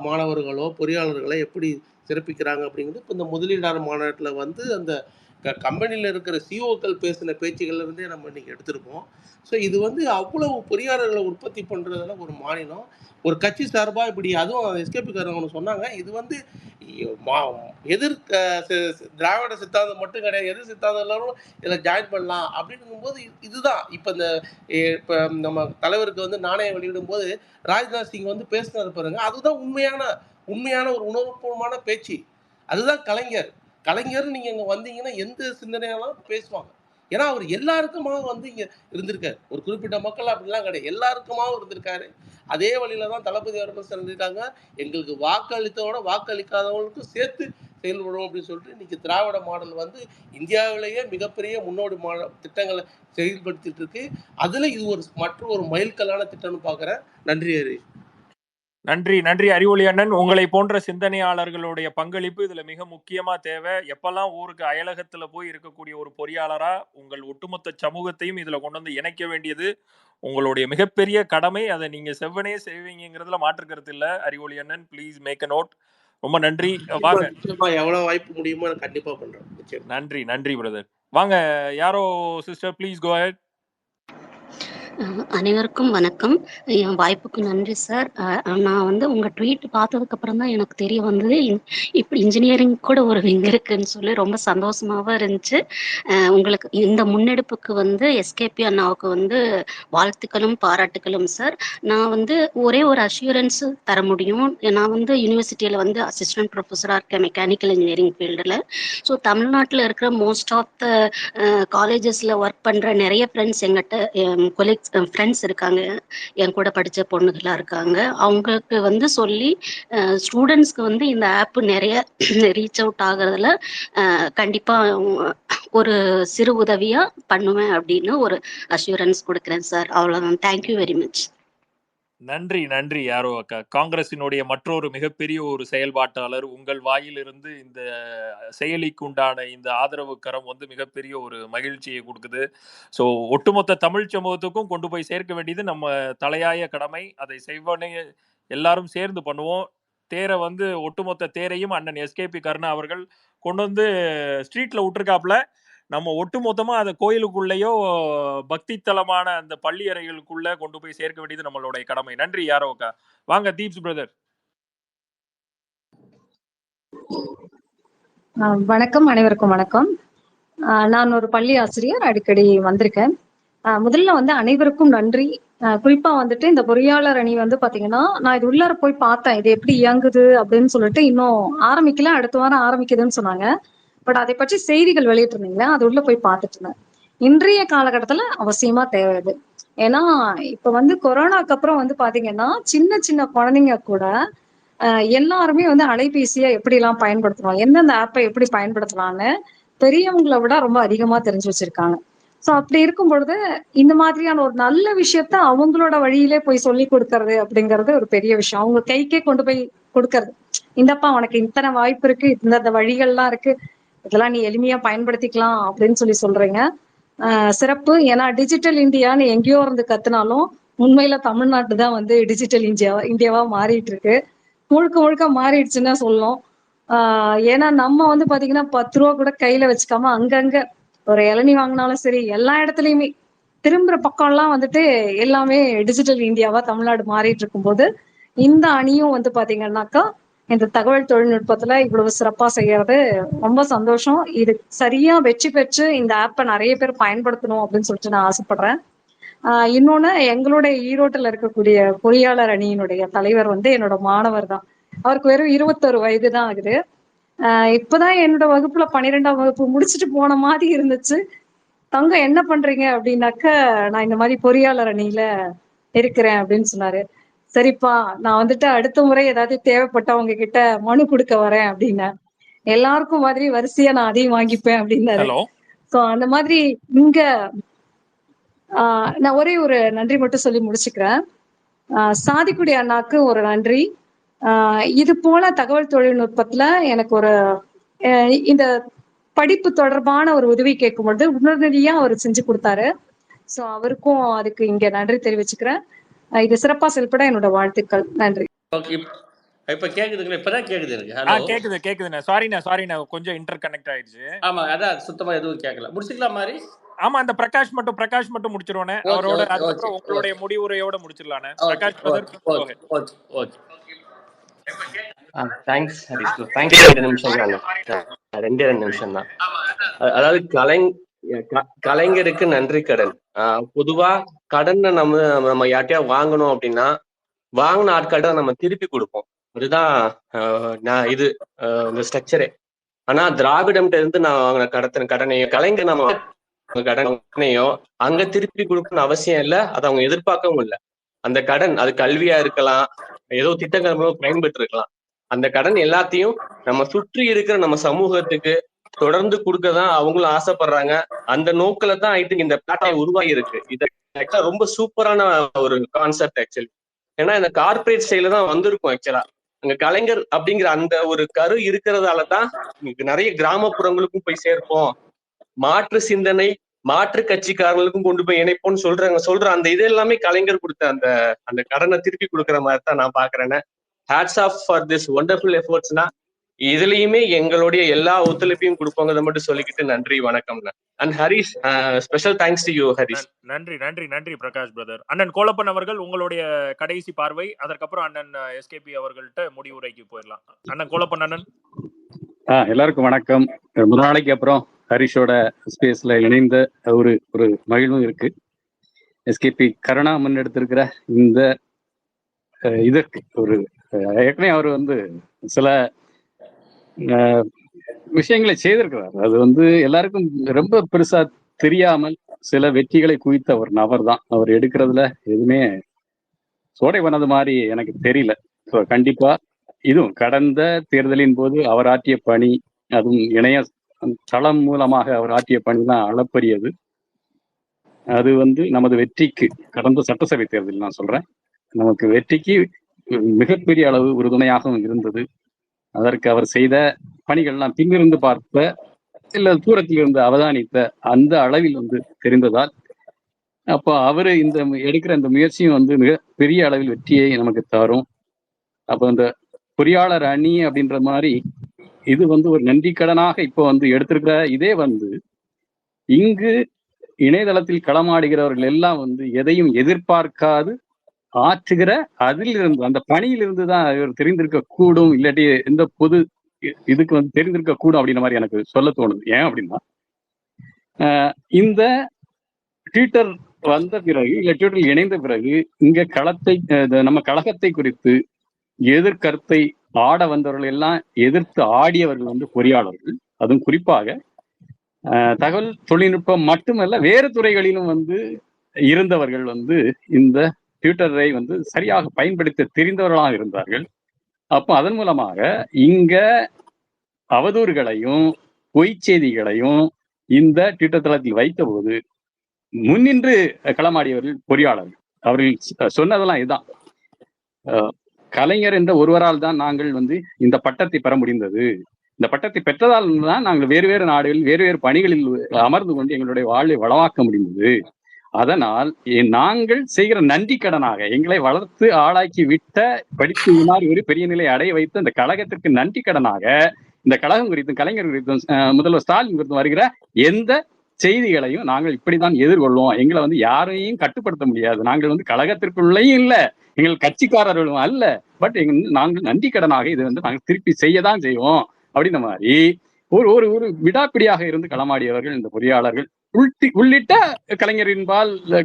மாணவர்களோ பொறியாளர்களோ எப்படி சிறப்பிக்கிறாங்க அப்படிங்கிறது இப்போ இந்த முதலீடாளர் மாநாட்டில் வந்து அந்த கம்பெனியில் இருக்கிற சிஓக்கள் பேசின பேச்சுகள்லேருந்தே நம்ம இன்னைக்கு எடுத்திருக்கோம். ஸோ இது வந்து அவ்வளவு பொறியாளர்களை உற்பத்தி பண்ணுறதுல ஒரு மாநிலம், ஒரு கட்சி சார்பாக இப்படி, அதுவும் எஸ்கேபிக்காரங்க சொன்னாங்க, இது வந்து திராவிட சித்தாந்தம் மட்டும் கிடையாது, எதிர் சித்தாந்தம் எல்லாரும் இதில் ஜாயின் பண்ணலாம் அப்படிங்கும்போது இதுதான் இப்போ நம்ம தலைவருக்கு வந்து நாணயம் வெளியிடும் போது ராஜ்நாத் சிங் வந்து பேசினார் பாருங்க, அதுதான் உண்மையான ஒரு உணர்வுபூர்வமான பேச்சு. அதுதான் கலைஞர் நீங்க இங்க வந்தீங்கன்னா எந்த சிந்தனையாலும் பேசுவாங்க. ஏன்னா அவர் எல்லாருக்குமாக வந்து இங்க இருந்திருக்காரு. ஒரு குறிப்பிட்ட மக்கள் அப்படிலாம் கிடையாது, எல்லாருக்குமாக இருந்திருக்காரு. அதே வழியில தான் தளபதி அவர்கள் சொல்லியிருக்காங்க, எங்களுக்கு வாக்களித்தோட வாக்களிக்காதவங்களுக்கும் சேர்த்து செயல்படும் அப்படின்னு சொல்லிட்டு இன்னைக்கு திராவிட மாடல் வந்து இந்தியாவிலேயே மிகப்பெரிய முன்னோடி திட்டங்களை செயல்படுத்திட்டு இருக்கு. அதுல இது மற்றொரு மைல்கல்லான திட்டம்னு பாக்குறேன். நன்றி ஹரிஷ். நன்றி அறிவொளி அண்ணன். உங்களை போன்ற சிந்தனையாளர்களுடைய பங்களிப்பு இதுல மிக முக்கியமா தேவை. எப்பெல்லாம் ஊருக்கு அயலகத்துல போய் இருக்கக்கூடிய ஒரு பொறியாளரா உங்கள் ஒட்டுமொத்த சமூகத்தையும் இதுல கொண்டு வந்து இணைக்க வேண்டியது உங்களுடைய மிகப்பெரிய கடமை. அதை நீங்க செவ்வனே செய்வீங்கிறதுல மாற்று கருத்து இல்ல. அறிவொளி அண்ணன், ப்ளீஸ் மேக் அ நோட். ரொம்ப நன்றி. வாங்க, எவ்வளவு வாய்ப்பு முடியுமோ கண்டிப்பா பண்றேன். நன்றி பிரதர். வாங்க, யாரோ சிஸ்டர், ப்ளீஸ் கோ அஹெட். அனைவருக்கும் வணக்கம். என் வாய்ப்புக்கு நன்றி சார். நான் வந்து உங்கள் ட்வீட் பார்த்ததுக்கு அப்புறம் தான் எனக்கு தெரிய வந்தது இப்படி இன்ஜினியரிங் கூட ஒரு விங் இருக்குன்னு சொல்லி ரொம்ப சந்தோஷமாகவும் இருந்துச்சு. உங்களுக்கு இந்த முன்னெடுப்புக்கு வந்து எஸ்கேபி அண்ணாவுக்கு வந்து வாழ்த்துக்களும் பாராட்டுகளும் சார். நான் வந்து ஒரே ஒரு அஷ்யூரன்ஸ் தர முடியும். நான் வந்து யூனிவர்சிட்டியில் வந்து அசிஸ்டன்ட் ப்ரொஃபஸராக இருக்கேன் மெக்கானிக்கல் இன்ஜினியரிங் ஃபீல்டில். ஸோ தமிழ்நாட்டில் இருக்கிற மோஸ்ட் ஆஃப் த காலேஜஸில் ஒர்க் பண்ணுற நிறைய ஃப்ரெண்ட்ஸ் எங்கிட்ட ஃப்ரெண்ட்ஸ் இருக்காங்க, என் கூட படித்த பொண்ணுகளாக இருக்காங்க. அவங்களுக்கு வந்து சொல்லி ஸ்டூடெண்ட்ஸ்க்கு வந்து இந்த ஆப் நிறைய ரீச் அவுட் ஆகிறதுல கண்டிப்பாக ஒரு சிறு உதவியாக பண்ணுவேன் அப்படின்னு ஒரு அஷ்யூரன்ஸ் கொடுக்குறேன் சார். அவ்வளோதான். Thank you very much. நன்றி நன்றி யாரோ அக்கா. காங்கிரசினுடைய மற்றொரு மிகப்பெரிய ஒரு செயல்பாட்டாளர். உங்கள் வாயிலிருந்து இந்த செயலிக்கு உண்டான இந்த ஆதரவு கரம் வந்து மிகப்பெரிய ஒரு மகிழ்ச்சியை கொடுக்குது. ஸோ ஒட்டுமொத்த தமிழ் சமூகத்துக்கும் கொண்டு போய் சேர்க்க வேண்டியது நம்ம தலையாய கடமை. அதை செய்வனே எல்லாரும் சேர்ந்து பண்ணுவோம். தேரை வந்து ஒட்டுமொத்த தேரையும் அண்ணன் எஸ்கேபி கருணா அவர்கள் கொண்டு வந்து ஸ்ட்ரீட்ல விட்டுருக்காப்புல. நம்ம ஒட்டுமொத்தமா அதை கோயிலுக்குள்ளேயோ பக்தி தலமான அந்த பள்ளி அறைகளுக்குள்ள கொண்டு போய் சேர்க்க வேண்டியது நம்மளுடைய கடமை. நன்றி யாரோக்கா. வாங்க தீப்ஸ் பிரதர். வணக்கம், அனைவருக்கும் வணக்கம். நான் ஒரு பள்ளி ஆசிரியர், அடிக்கடி வந்திருக்கேன். முதல்ல வந்து அனைவருக்கும் நன்றி. குறிப்பா வந்துட்டு இந்த பொறியாளர் அணி வந்து பாத்தீங்கன்னா, நான் இது உள்ளார போய் பார்த்தேன், இது எப்படி இயங்குது அப்படின்னு சொல்லிட்டு. இன்னும் ஆரம்பிக்கல, அடுத்த வாரம் ஆரம்பிக்குதுன்னு சொன்னாங்க. பட் அதை பற்றி செய்திகள் வெளியிட்டு இருந்தீங்களா, அது உள்ள போய் பார்த்துட்டு இருந்தேன். இன்றைய காலகட்டத்துல அவசியமா தேவை இது. ஏன்னா இப்ப வந்து கொரோனாக்கு அப்புறம் வந்து பாத்தீங்கன்னா, சின்ன சின்ன குழந்தைங்க கூட எல்லாருமே வந்து அலைபேசியை எப்படி எல்லாம் பயன்படுத்தணும், எந்தெந்த ஆப்பை எப்படி பயன்படுத்தலாம்னு பெரியவங்களை விட ரொம்ப அதிகமா தெரிஞ்சு வச்சிருக்காங்க. சோ அப்படி இருக்கும் பொழுது இந்த மாதிரியான ஒரு நல்ல விஷயத்த அவங்களோட வழியிலே போய் சொல்லி கொடுக்கறது அப்படிங்கறது ஒரு பெரிய விஷயம். அவங்க கைக்கே கொண்டு போய் கொடுக்கறது, இந்தப்பா உனக்கு இத்தனை வாய்ப்பு இருக்கு, இந்த வழிகள்லாம் இருக்கு, இதெல்லாம் நீ எளிமையா பயன்படுத்திக்கலாம் அப்படின்னு சொல்றீங்க. சிறப்பு. ஏன்னா டிஜிட்டல் இந்தியான்னு எங்கேயோ இருந்து கத்துனாலும் உண்மையில தமிழ்நாட்டு தான் வந்து டிஜிட்டல் இந்தியாவா மாறிட்டு இருக்கு. முழுக்க முழுக்க மாறிடுச்சுன்னா சொல்லணும். ஏன்னா நம்ம வந்து பாத்தீங்கன்னா 10 ரூபா கூட கையில வச்சுக்காம அங்கங்க ஒரு இளநீ வாங்கினாலும் சரி, எல்லா இடத்துலயுமே திரும்புற பக்கம் எல்லாம் வந்துட்டு எல்லாமே டிஜிட்டல் இந்தியாவா தமிழ்நாடு மாறிட்டு இருக்கும் போது, இந்த அணியும் வந்து பாத்தீங்கன்னாக்கா இந்த தகவல் தொழில்நுட்பத்துல இவ்வளவு சிறப்பா செய்யறது ரொம்ப சந்தோஷம். இது சரியா வெற்றி பெற்று இந்த ஆப்பை நிறைய பேர் பயன்படுத்தணும் அப்படின்னு சொல்லிட்டு நான் ஆசைப்படுறேன். இன்னொன்னு, எங்களுடைய ஈரோட்டில் இருக்கக்கூடிய பொறியாளர் அணியினுடைய தலைவர் வந்து என்னோட மாணவர் தான். அவருக்கு வெறும் 21 வயது தான் ஆகுது. இப்பதான் என்னோட வகுப்புல 12ஆம் வகுப்பு முடிச்சுட்டு போன மாதிரி இருந்துச்சு. தங்கம் என்ன பண்றீங்க அப்படின்னாக்க, நான் இந்த மாதிரி பொறியாளர் அணியில இருக்கிறேன் அப்படின்னு சொன்னாரு. சரிப்பா, நான் வந்துட்டு அடுத்த முறை ஏதாவது தேவைப்பட்டவங்க கிட்ட மனு கொடுக்க வரேன் அப்படின்னா, எல்லாருக்கும் மாதிரி வரிசையா நான் அதையும் வாங்கிப்பேன் அப்படின்னாரு. சோ அந்த மாதிரி இங்க நான் ஒரே ஒரு நன்றி மட்டும் சொல்லி முடிச்சுக்கிறேன். சாதிக்குடி அண்ணாக்கு ஒரு நன்றி. இது போல தகவல் தொழில்நுட்பத்துல எனக்கு ஒரு இந்த படிப்பு தொடர்பான ஒரு உதவி கேட்கும் பொழுது உடனடியா அவர் செஞ்சு கொடுத்தாரு. சோ அவருக்கும் அதுக்கு இங்க நன்றி தெரிவிச்சுக்கிறேன். இது சிறப்பா செயல்பட என்னோட வாழ்த்துக்கள். நன்றி. இப்ப கேக்குதுங்களா? இப்பதான் கேக்குது எனக்கு. ஹலோ, கேக்குதுண்ணே. சாரிண்ணே, கொஞ்சம் இன்டர் கனெக்ட் ஆயிடுச்சு. ஆமா, அதான் சுத்தமா எதுவும் கேட்கல. முடிச்சுக்கலாம் மாதிரி. ஆமா, அந்த பிரகாஷ் மட்டும் முடிச்சிருவானே அவரோட. அதுக்கப்புறம் உங்களுடைய முடிவுரையோட முடிச்சிடலானே. Prakash brother. Okay. Thanks Harish. Thanks. 2 நிமிஷம் தான். அதாவது கலைஞருக்கு நன்றி கடன். பொதுவா கடனை நம்ம யார்ட்டையா வாங்கணும் அப்படின்னா வாங்கின ஆட்கள்ட்ட நம்ம திருப்பி கொடுப்போம். அதுதான் இந்த ஸ்ட்ரக்சரே. ஆனா திராவிடம்கிட்ட இருந்து நான் வாங்கின கடனையோ கலைஞர் நம்ம கடனையோ அங்க திருப்பி கொடுக்கணும்னு அவசியம் இல்லை. அதை அவங்க எதிர்பார்க்கவும் இல்லை. அந்த கடன் அது கல்வியா இருக்கலாம், ஏதோ திட்டங்கள் பயன்பெற்று இருக்கலாம். அந்த கடன் எல்லாத்தையும் நம்ம சுற்றி இருக்கிற நம்ம சமூகத்துக்கு தொடர்ந்து கொடுக்கதான் அவங்களும் ஆசைப்படுறாங்க. அந்த நோக்கில தான் ஐ திங்க் இந்த பிளாட்ஃபார்ம் உருவாகி இருக்கு. இது ரொம்ப சூப்பரான ஒரு கான்செப்ட் ஆக்சுவலி. ஏன்னா இந்த கார்பரேட் ஸ்டைல தான் வந்திருக்கும் ஆக்சுவலா. அங்க கலைஞர் அப்படிங்கிற அந்த ஒரு கரு இருக்கிறதாலதான் நிறைய கிராமப்புறங்களுக்கும் போய் சேர்ப்போம், மாற்று சிந்தனை மாற்று கட்சிக்காரர்களுக்கும் கொண்டு போய் இணைப்போம்னு சொல்ற அந்த இது எல்லாமே கலைஞர் கொடுத்த அந்த கடனை திருப்பி கொடுக்குற மாதிரி தான் நான் பாக்குறேன்னு. Hats off for this wonderful எஃபோர்ட்ஸ்னா இதுலயுமே எங்களுடைய எல்லா ஒத்துழைப்பையும் கொடுப்போங்கிறத மட்டும் சொல்லிக்கிட்டு நன்றி, வணக்கம்ண்ணா. And Harish, special thanks to you Harish. நன்றி பிரகாஷ் பிரதர். அண்ணன் கோலப்பன் அவர்கள் உங்களுடைய கடைசி பார்வை, அதற்கப்புறம் அண்ணன் எஸ்கேபி அவர்கள்ட்ட முடிவுரைக்கு போயிடலாம். அண்ணன் கோலப்பன் அண்ணன். எல்லாருக்கும் வணக்கம். ரொம்ப நாளைக்கு அப்புறம் ஹரிஷோட ஸ்பேஸ்ல இணைந்த ஒரு மகிழ்வும் இருக்கு. எஸ்கேபி கருணா முன்னெடுத்திருக்கிற இந்த இதற்கு ஒரு ஏற்கனவே அவர் வந்து சில விஷயங்களை செய்திருக்கிறார். அது எல்லாருக்கும் ரொம்ப பெருசா தெரியாமல் சில வெற்றிகளை குவித்த ஒரு நபர் தான். அவர் எடுக்கிறதுல எதுவுமே சோடை பண்ணது மாதிரி எனக்கு தெரியல. ஸோ கண்டிப்பா இதுவும் கடந்த தேர்தலின் போது அவர் ஆற்றிய பணி, அதுவும் இணைய தளம் மூலமாக அவர் ஆற்றிய பணி தான் அளப்பரியது. அது நமது வெற்றிக்கு கடந்த சட்டசபை தேர்தல் நான் சொல்றேன், நமக்கு வெற்றிக்கு மிகப்பெரிய அளவு உறுதுணையாகவும் இருந்தது. அதற்கு அவர் செய்த பணிகள்லாம் பின்னிருந்து பார்த்த இல்ல தூரத்தில் இருந்து அவதானித்த அந்த அளவில் தெரிந்ததால் அப்போ அவரு இந்த எடுக்கிற இந்த முயற்சியும் மிக பெரிய அளவில் வெற்றியை நமக்கு தரும். அப்போ இந்த பொறியாளர் அணி அப்படின்ற மாதிரி இது ஒரு நன்றி கடனாக இப்போ எடுத்திருக்கிற இதே இங்கு இணையதளத்தில் களமாடுகிறவர்கள் எல்லாம் எதையும் எதிர்பார்க்காது ஆற்றுகிற அதில் இருந்து அந்த பணியிலிருந்து தான் இவர் தெரிந்திருக்க கூடும், இல்லாட்டி எந்த பொது இதுக்கு தெரிந்திருக்க கூடும் அப்படின்ற மாதிரி எனக்கு சொல்ல தோணுது. ஏன் அப்படின்னா இந்த ட்விட்டர் வந்த பிறகு இல்ல ட்விட்டரில் இணைந்த பிறகு இங்க களத்தை நம்ம கழகத்தை குறித்து எதிர்கருத்தை ஆட வந்தவர்கள் எல்லாம் எதிர்த்து ஆடியவர்கள் பொறியாளர்கள். அதுவும் குறிப்பாக தகவல் தொழில்நுட்பம் மட்டுமல்ல வேறு துறைகளிலும் இருந்தவர்கள் இந்த ட்விட்டரை சரியாக பயன்படுத்த தெரிந்தவர்களாக இருந்தார்கள். அப்போ அதன் மூலமாக இங்க அவதூறுகளையும் பொய் செய்திகளையும் இந்த ட்விட்டர் தளத்தில் வைத்த போது முன்னின்று களமாடியவர்கள் பொறியாளர்கள். அவர்கள் சொன்னதெல்லாம் இதுதான், கலைஞர் என்ற ஒருவரால் தான் நாங்கள் இந்த பட்டத்தை பெற முடிந்தது. இந்த பட்டத்தை பெற்றதால் தான் நாங்கள் வேறு வேறு நாடுகளில் வேறு வேறு பணிகளில் அமர்ந்து கொண்டு எங்களுடைய வாழ்வை வளமாக்க முடிந்தது. அதனால் நாங்கள் செய்கிற நன்றி கடனாக எங்களை வளர்த்து ஆளாக்கி விட்ட படித்து மாதிரி ஒரு பெரிய நிலை அடைய வைத்த இந்த கழகத்திற்கு நன்றி கடனாக இந்த கழகம் குறித்தும் கலைஞர் குறித்தும் முதல்வர் ஸ்டாலின் குறித்தும் வருகிற எந்த செய்திகளையும் நாங்கள் இப்படித்தான் எதிர்கொள்வோம். எங்களை யாரையும் கட்டுப்படுத்த முடியாது. நாங்கள் கழகத்திற்குள்ளேயும் இல்லை, எங்கள் கட்சிக்காரர்களும் அல்ல. பட் நாங்கள் நன்றி கடனாக இது நாங்கள் திருப்பி செய்யதான் செய்வோம் அப்படின்ற மாதிரி ஒரு ஒரு ஒரு விடாப்பிடியாக இருந்து களமாடியவர்கள் இந்த பொறியாளர்கள் உள்ளிட்ட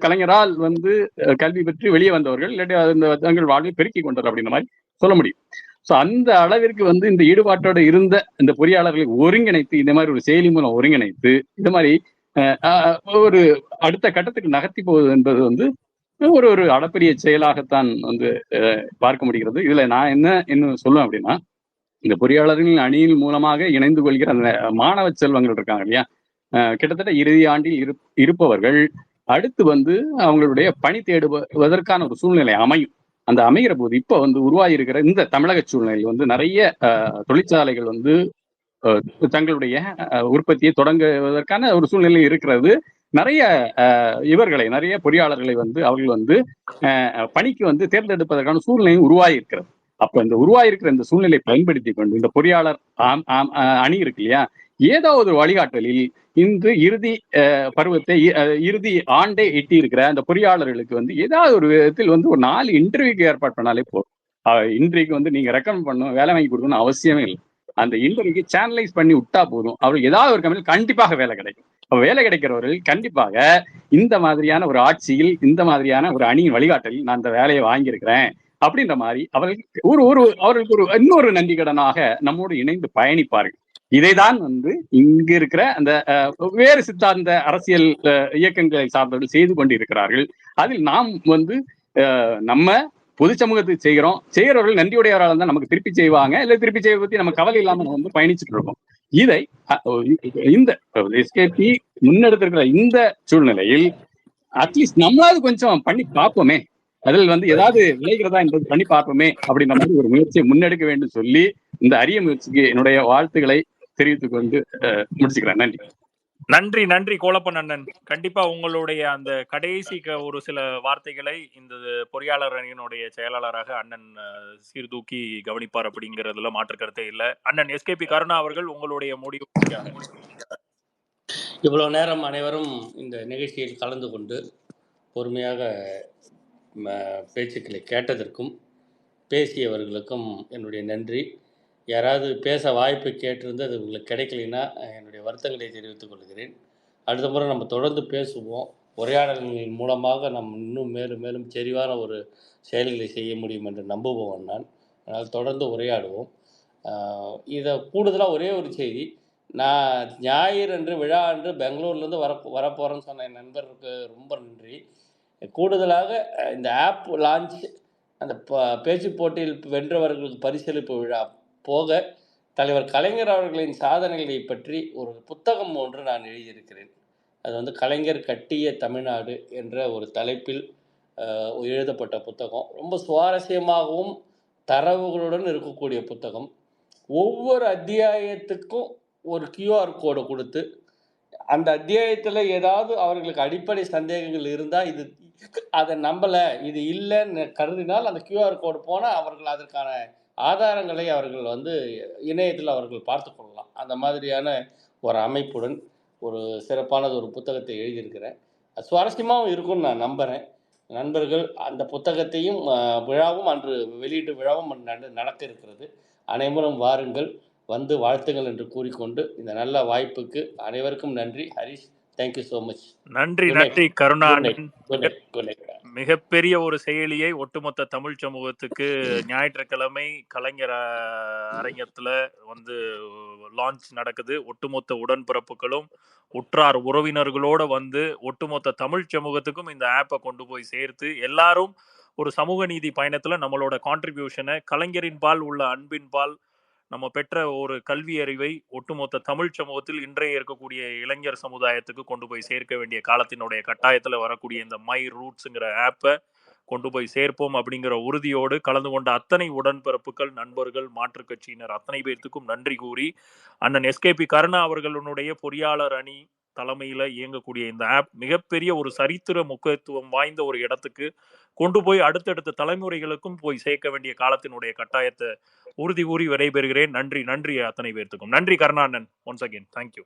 கலைஞரால் கல்வி பெற்று வெளியே வந்தவர்கள், இல்லாட்டி தங்கள் வாழ்வை பெருக்கி கொண்டவர் அப்படின்ற மாதிரி சொல்ல முடியும். ஸோ அந்த அளவிற்கு இந்த ஈடுபாட்டோடு இருந்த இந்த பொறியாளர்களை ஒருங்கிணைத்து இந்த மாதிரி ஒரு செயலி மூலம் ஒருங்கிணைத்து இந்த மாதிரி ஒரு அடுத்த கட்டத்துக்கு நகர்த்தி போவது என்பது ஒரு ஒரு அளப்பரிய செயலாகத்தான் பார்க்க முடிகிறது. இதுல நான் என்ன சொல்லுவேன் அப்படின்னா, இந்த பொறியாளர்களின் அணியின் மூலமாக இணைந்து கொள்கிற அந்த மாணவ செல்வங்கள் இருக்காங்க இல்லையா, கிட்டத்தட்ட இறுதி ஆண்டில் இருப்பவர்கள் அடுத்து அவங்களுடைய பணி தேடுவதற்கான ஒரு சூழ்நிலை அமையும். அந்த அமைகிற போது இப்போ உருவாகி இருக்கிற இந்த தமிழக சூழ்நிலையில் நிறைய தொழிற்சாலைகள் தங்களுடைய உற்பத்தியை தொடங்குவதற்கான ஒரு சூழ்நிலை இருக்கிறது. நிறைய நிறைய பொறியாளர்களை அவர்கள் பணிக்கு தேர்ந்தெடுப்பதற்கான சூழ்நிலையும் உருவாகி இருக்கிறது. அப்ப இந்த உருவாயிருக்கிற இந்த சூழ்நிலை பயன்படுத்தி கொண்டு இந்த பொறியாளர் அணி இருக்கு இல்லையா, ஏதோ ஒரு வழிகாட்டலில் இன்று இறுதி பருவத்தை இறுதி ஆண்டை எட்டி இருக்கிற அந்த பொறியாளர்களுக்கு ஏதாவது ஒரு விதத்தில் ஒரு 4 இன்டர்வியூக்கு ஏற்பாடு பண்ணாலே போதும். இன்றைக்கு நீங்க ரெக்கமெண்ட் பண்ணணும், வேலை வாங்கி கொடுக்கணும் அவசியமே இல்லை. அந்த இன்டர்வியூக்கு சேனலைஸ் பண்ணி விட்டா போதும், அவருக்கு ஏதாவது ஒரு கம்பெனியில் கண்டிப்பாக வேலை கிடைக்கும். அப்ப வேலை கிடைக்கிறவர்கள் கண்டிப்பாக இந்த மாதிரியான ஒரு ஆட்சியில் இந்த மாதிரியான ஒரு அணியின் வழிகாட்டலில் நான் அந்த வேலையை வாங்கியிருக்கிறேன் அப்படின்ற மாதிரி அவர்களுக்கு ஒரு இன்னொரு நன்றி கடனாக நம்மோடு இணைந்து பயணிப்பார்கள். இதைதான் இங்கு இருக்கிற அந்த வேறு சித்தாந்த அரசியல் இயக்கங்களை சார்ந்தவர்கள் செய்து கொண்டு இருக்கிறார்கள். அதில் நாம் நம்ம பொது சமூகத்துக்கு செய்கிறவர்கள் நன்றியுடையவரால் தான் நமக்கு திருப்பி செய்வாங்க, இல்லை திருப்பி செய்வதை பத்தி நம்ம கவலை இல்லாம நம்ம பயணிச்சுட்டு இருக்கோம். இதை இந்த எஸ்கேபி முன்னெடுத்திருக்கிற இந்த சூழ்நிலையில் அட்லீஸ்ட் நம்மளாவது கொஞ்சம் பண்ணி பார்ப்போமே, அதில் ஏதாவது விளைகிறதா என்பது பண்ணி பார்ப்போமே அப்படின்ற மாதிரி ஒரு முயற்சியை முன்னெடுக்க வேண்டும் சொல்லி இந்த அரிய முயற்சிக்கு என்னுடைய வாழ்த்துக்களை தெரிவித்துக் கொண்டு முடிச்சுக்கிறேன். நன்றி. நன்றி நன்றி கோலப்பன் அண்ணன். கண்டிப்பா உங்களுடைய அந்த கடைசி ஒரு சில வார்த்தைகளை இந்த பொறியாளர் அணியினுடைய செயலாளராக அண்ணன் சீர்தூக்கி கவனிப்பார் அப்படிங்கிறதுல மாற்று கருத்தே இல்லை. அண்ணன் எஸ்கேபி கருணா அவர்கள் உங்களுடைய முடிவு. இவ்வளவு நேரம் அனைவரும் இந்த நிகழ்ச்சியில் கலந்து கொண்டு பொறுமையாக பேச்சுக்களை கேட்டதற்கும் பேசியவர்களுக்கும் என்னுடைய நன்றி. யாராவது பேச வாய்ப்பு கேட்டிருந்து அது உங்களுக்கு கிடைக்கலைன்னா என்னுடைய வருத்தங்களை தெரிவித்துக் கொள்கிறேன். அடுத்த முறை நம்ம தொடர்ந்து பேசுவோம். உரையாடல்களின் மூலமாக நம்ம இன்னும் மேலும் மேலும் செறிவான ஒரு செயல்களை செய்ய முடியும் என்று நம்புவோம் நான். அதனால் தொடர்ந்து உரையாடுவோம். இதை கூடுதலாக ஒரே ஒரு செய்தி, நான் ஞாயிறு அன்று விழா அன்று பெங்களூர்லேருந்து வரப்போகிறேன்னு சொன்ன என் நண்பருக்கு ரொம்ப நன்றி. கூடுதலாக இந்த ஆப் லான்ச், அந்த பேச்சு போட்டியில் வென்றவர்களுக்கு பரிசளிப்பு விழா போக தலைவர் கலைஞர் அவர்களின் சாதனைகளை பற்றி ஒரு புத்தகம் ஒன்று நான் எழுதியிருக்கிறேன். அது கலைஞர் கட்டிய தமிழ்நாடு என்ற ஒரு தலைப்பில் எழுதப்பட்ட புத்தகம். ரொம்ப சுவாரஸ்யமாகவும் தரவுகளுடன் இருக்கக்கூடிய புத்தகம். ஒவ்வொரு அத்தியாயத்துக்கும் ஒரு QR கோடை கொடுத்து, அந்த அத்தியாயத்தில் ஏதாவது அவர்களுக்கு அடிப்படை சந்தேகங்கள் இருந்தால், இது அதை நம்பலை, இது இல்லைன்னு கருதினால் அந்த QR கோடு போனால் அவர்கள் அதற்கான ஆதாரங்களை அவர்கள் இணையத்தில் அவர்கள் பார்த்து கொள்ளலாம். அந்த மாதிரியான ஒரு அமைப்புடன் ஒரு சிறப்பானது ஒரு புத்தகத்தை எழுதியிருக்கிறேன். சுவாரஸ்யமாகவும் இருக்கும்னு நான் நம்புகிறேன். நண்பர்கள், அந்த புத்தகத்தையும் விழாவும் அன்று வெளியீட்டு விழாவும் நடக்க இருக்கிறது. அனைவரும் வாருங்கள், வந்து வாழ்த்துங்கள் என்று கூறிக்கொண்டு இந்த நல்ல வாய்ப்புக்கு அனைவருக்கும் நன்றி. Harish, thank you so much. நன்றி கருணாநிதி. Good night. மிகப்பெரிய ஒரு செயலியை ஒட்டுமொத்த தமிழ் சமூகத்துக்கு ஞாயிற்றுக்கிழமை கலைஞர் அரங்கத்துல லான்ச் நடக்குது. ஒட்டுமொத்த உடன்பிறப்புகளும் உற்றார் உறவினர்களோட ஒட்டுமொத்த தமிழ் சமூகத்துக்கும் இந்த ஆப்பை கொண்டு போய் சேர்த்து எல்லாரும் ஒரு சமூக நீதி பயணத்துல நம்மளோட கான்ட்ரிபியூஷனை, கலைஞரின் பால் உள்ள அன்பின் பால், நம்ம பெற்ற ஒரு கல்வி அறிவை ஒட்டுமொத்த தமிழ் சமூகத்தில் இன்றைய இருக்கக்கூடிய இளைஞர் சமுதாயத்துக்கு கொண்டு போய் சேர்க்க வேண்டிய காலத்தினுடைய கட்டாயத்தில் வரக்கூடிய இந்த மை ரூட்ஸுங்கிற ஆப்பை கொண்டு போய் சேர்ப்போம் அப்படிங்கிற உறுதியோடு கலந்து கொண்ட அத்தனை உடன்பிறப்புகள், நண்பர்கள், மாற்றுக் கட்சியினர் அத்தனை பேர்த்துக்கும் நன்றி கூறி, அண்ணன் SKP கருணா அவர்களுடைய பொறியாளர் அணி தலைமையில இயங்கக்கூடிய இந்த ஆப் மிகப்பெரிய ஒரு சரித்திர முக்கியத்துவம் வாய்ந்த ஒரு இடத்துக்கு கொண்டு போய் அடுத்தடுத்த தலைமுறைகளுக்கும் போய் சேர்க்க வேண்டிய காலத்தினுடைய கட்டாயத்தை உறுதி கூறி விடைபெறுகிறேன். நன்றி அத்தனை பேர்த்துக்கும். நன்றி கருணாண்ணன். Once again thank you.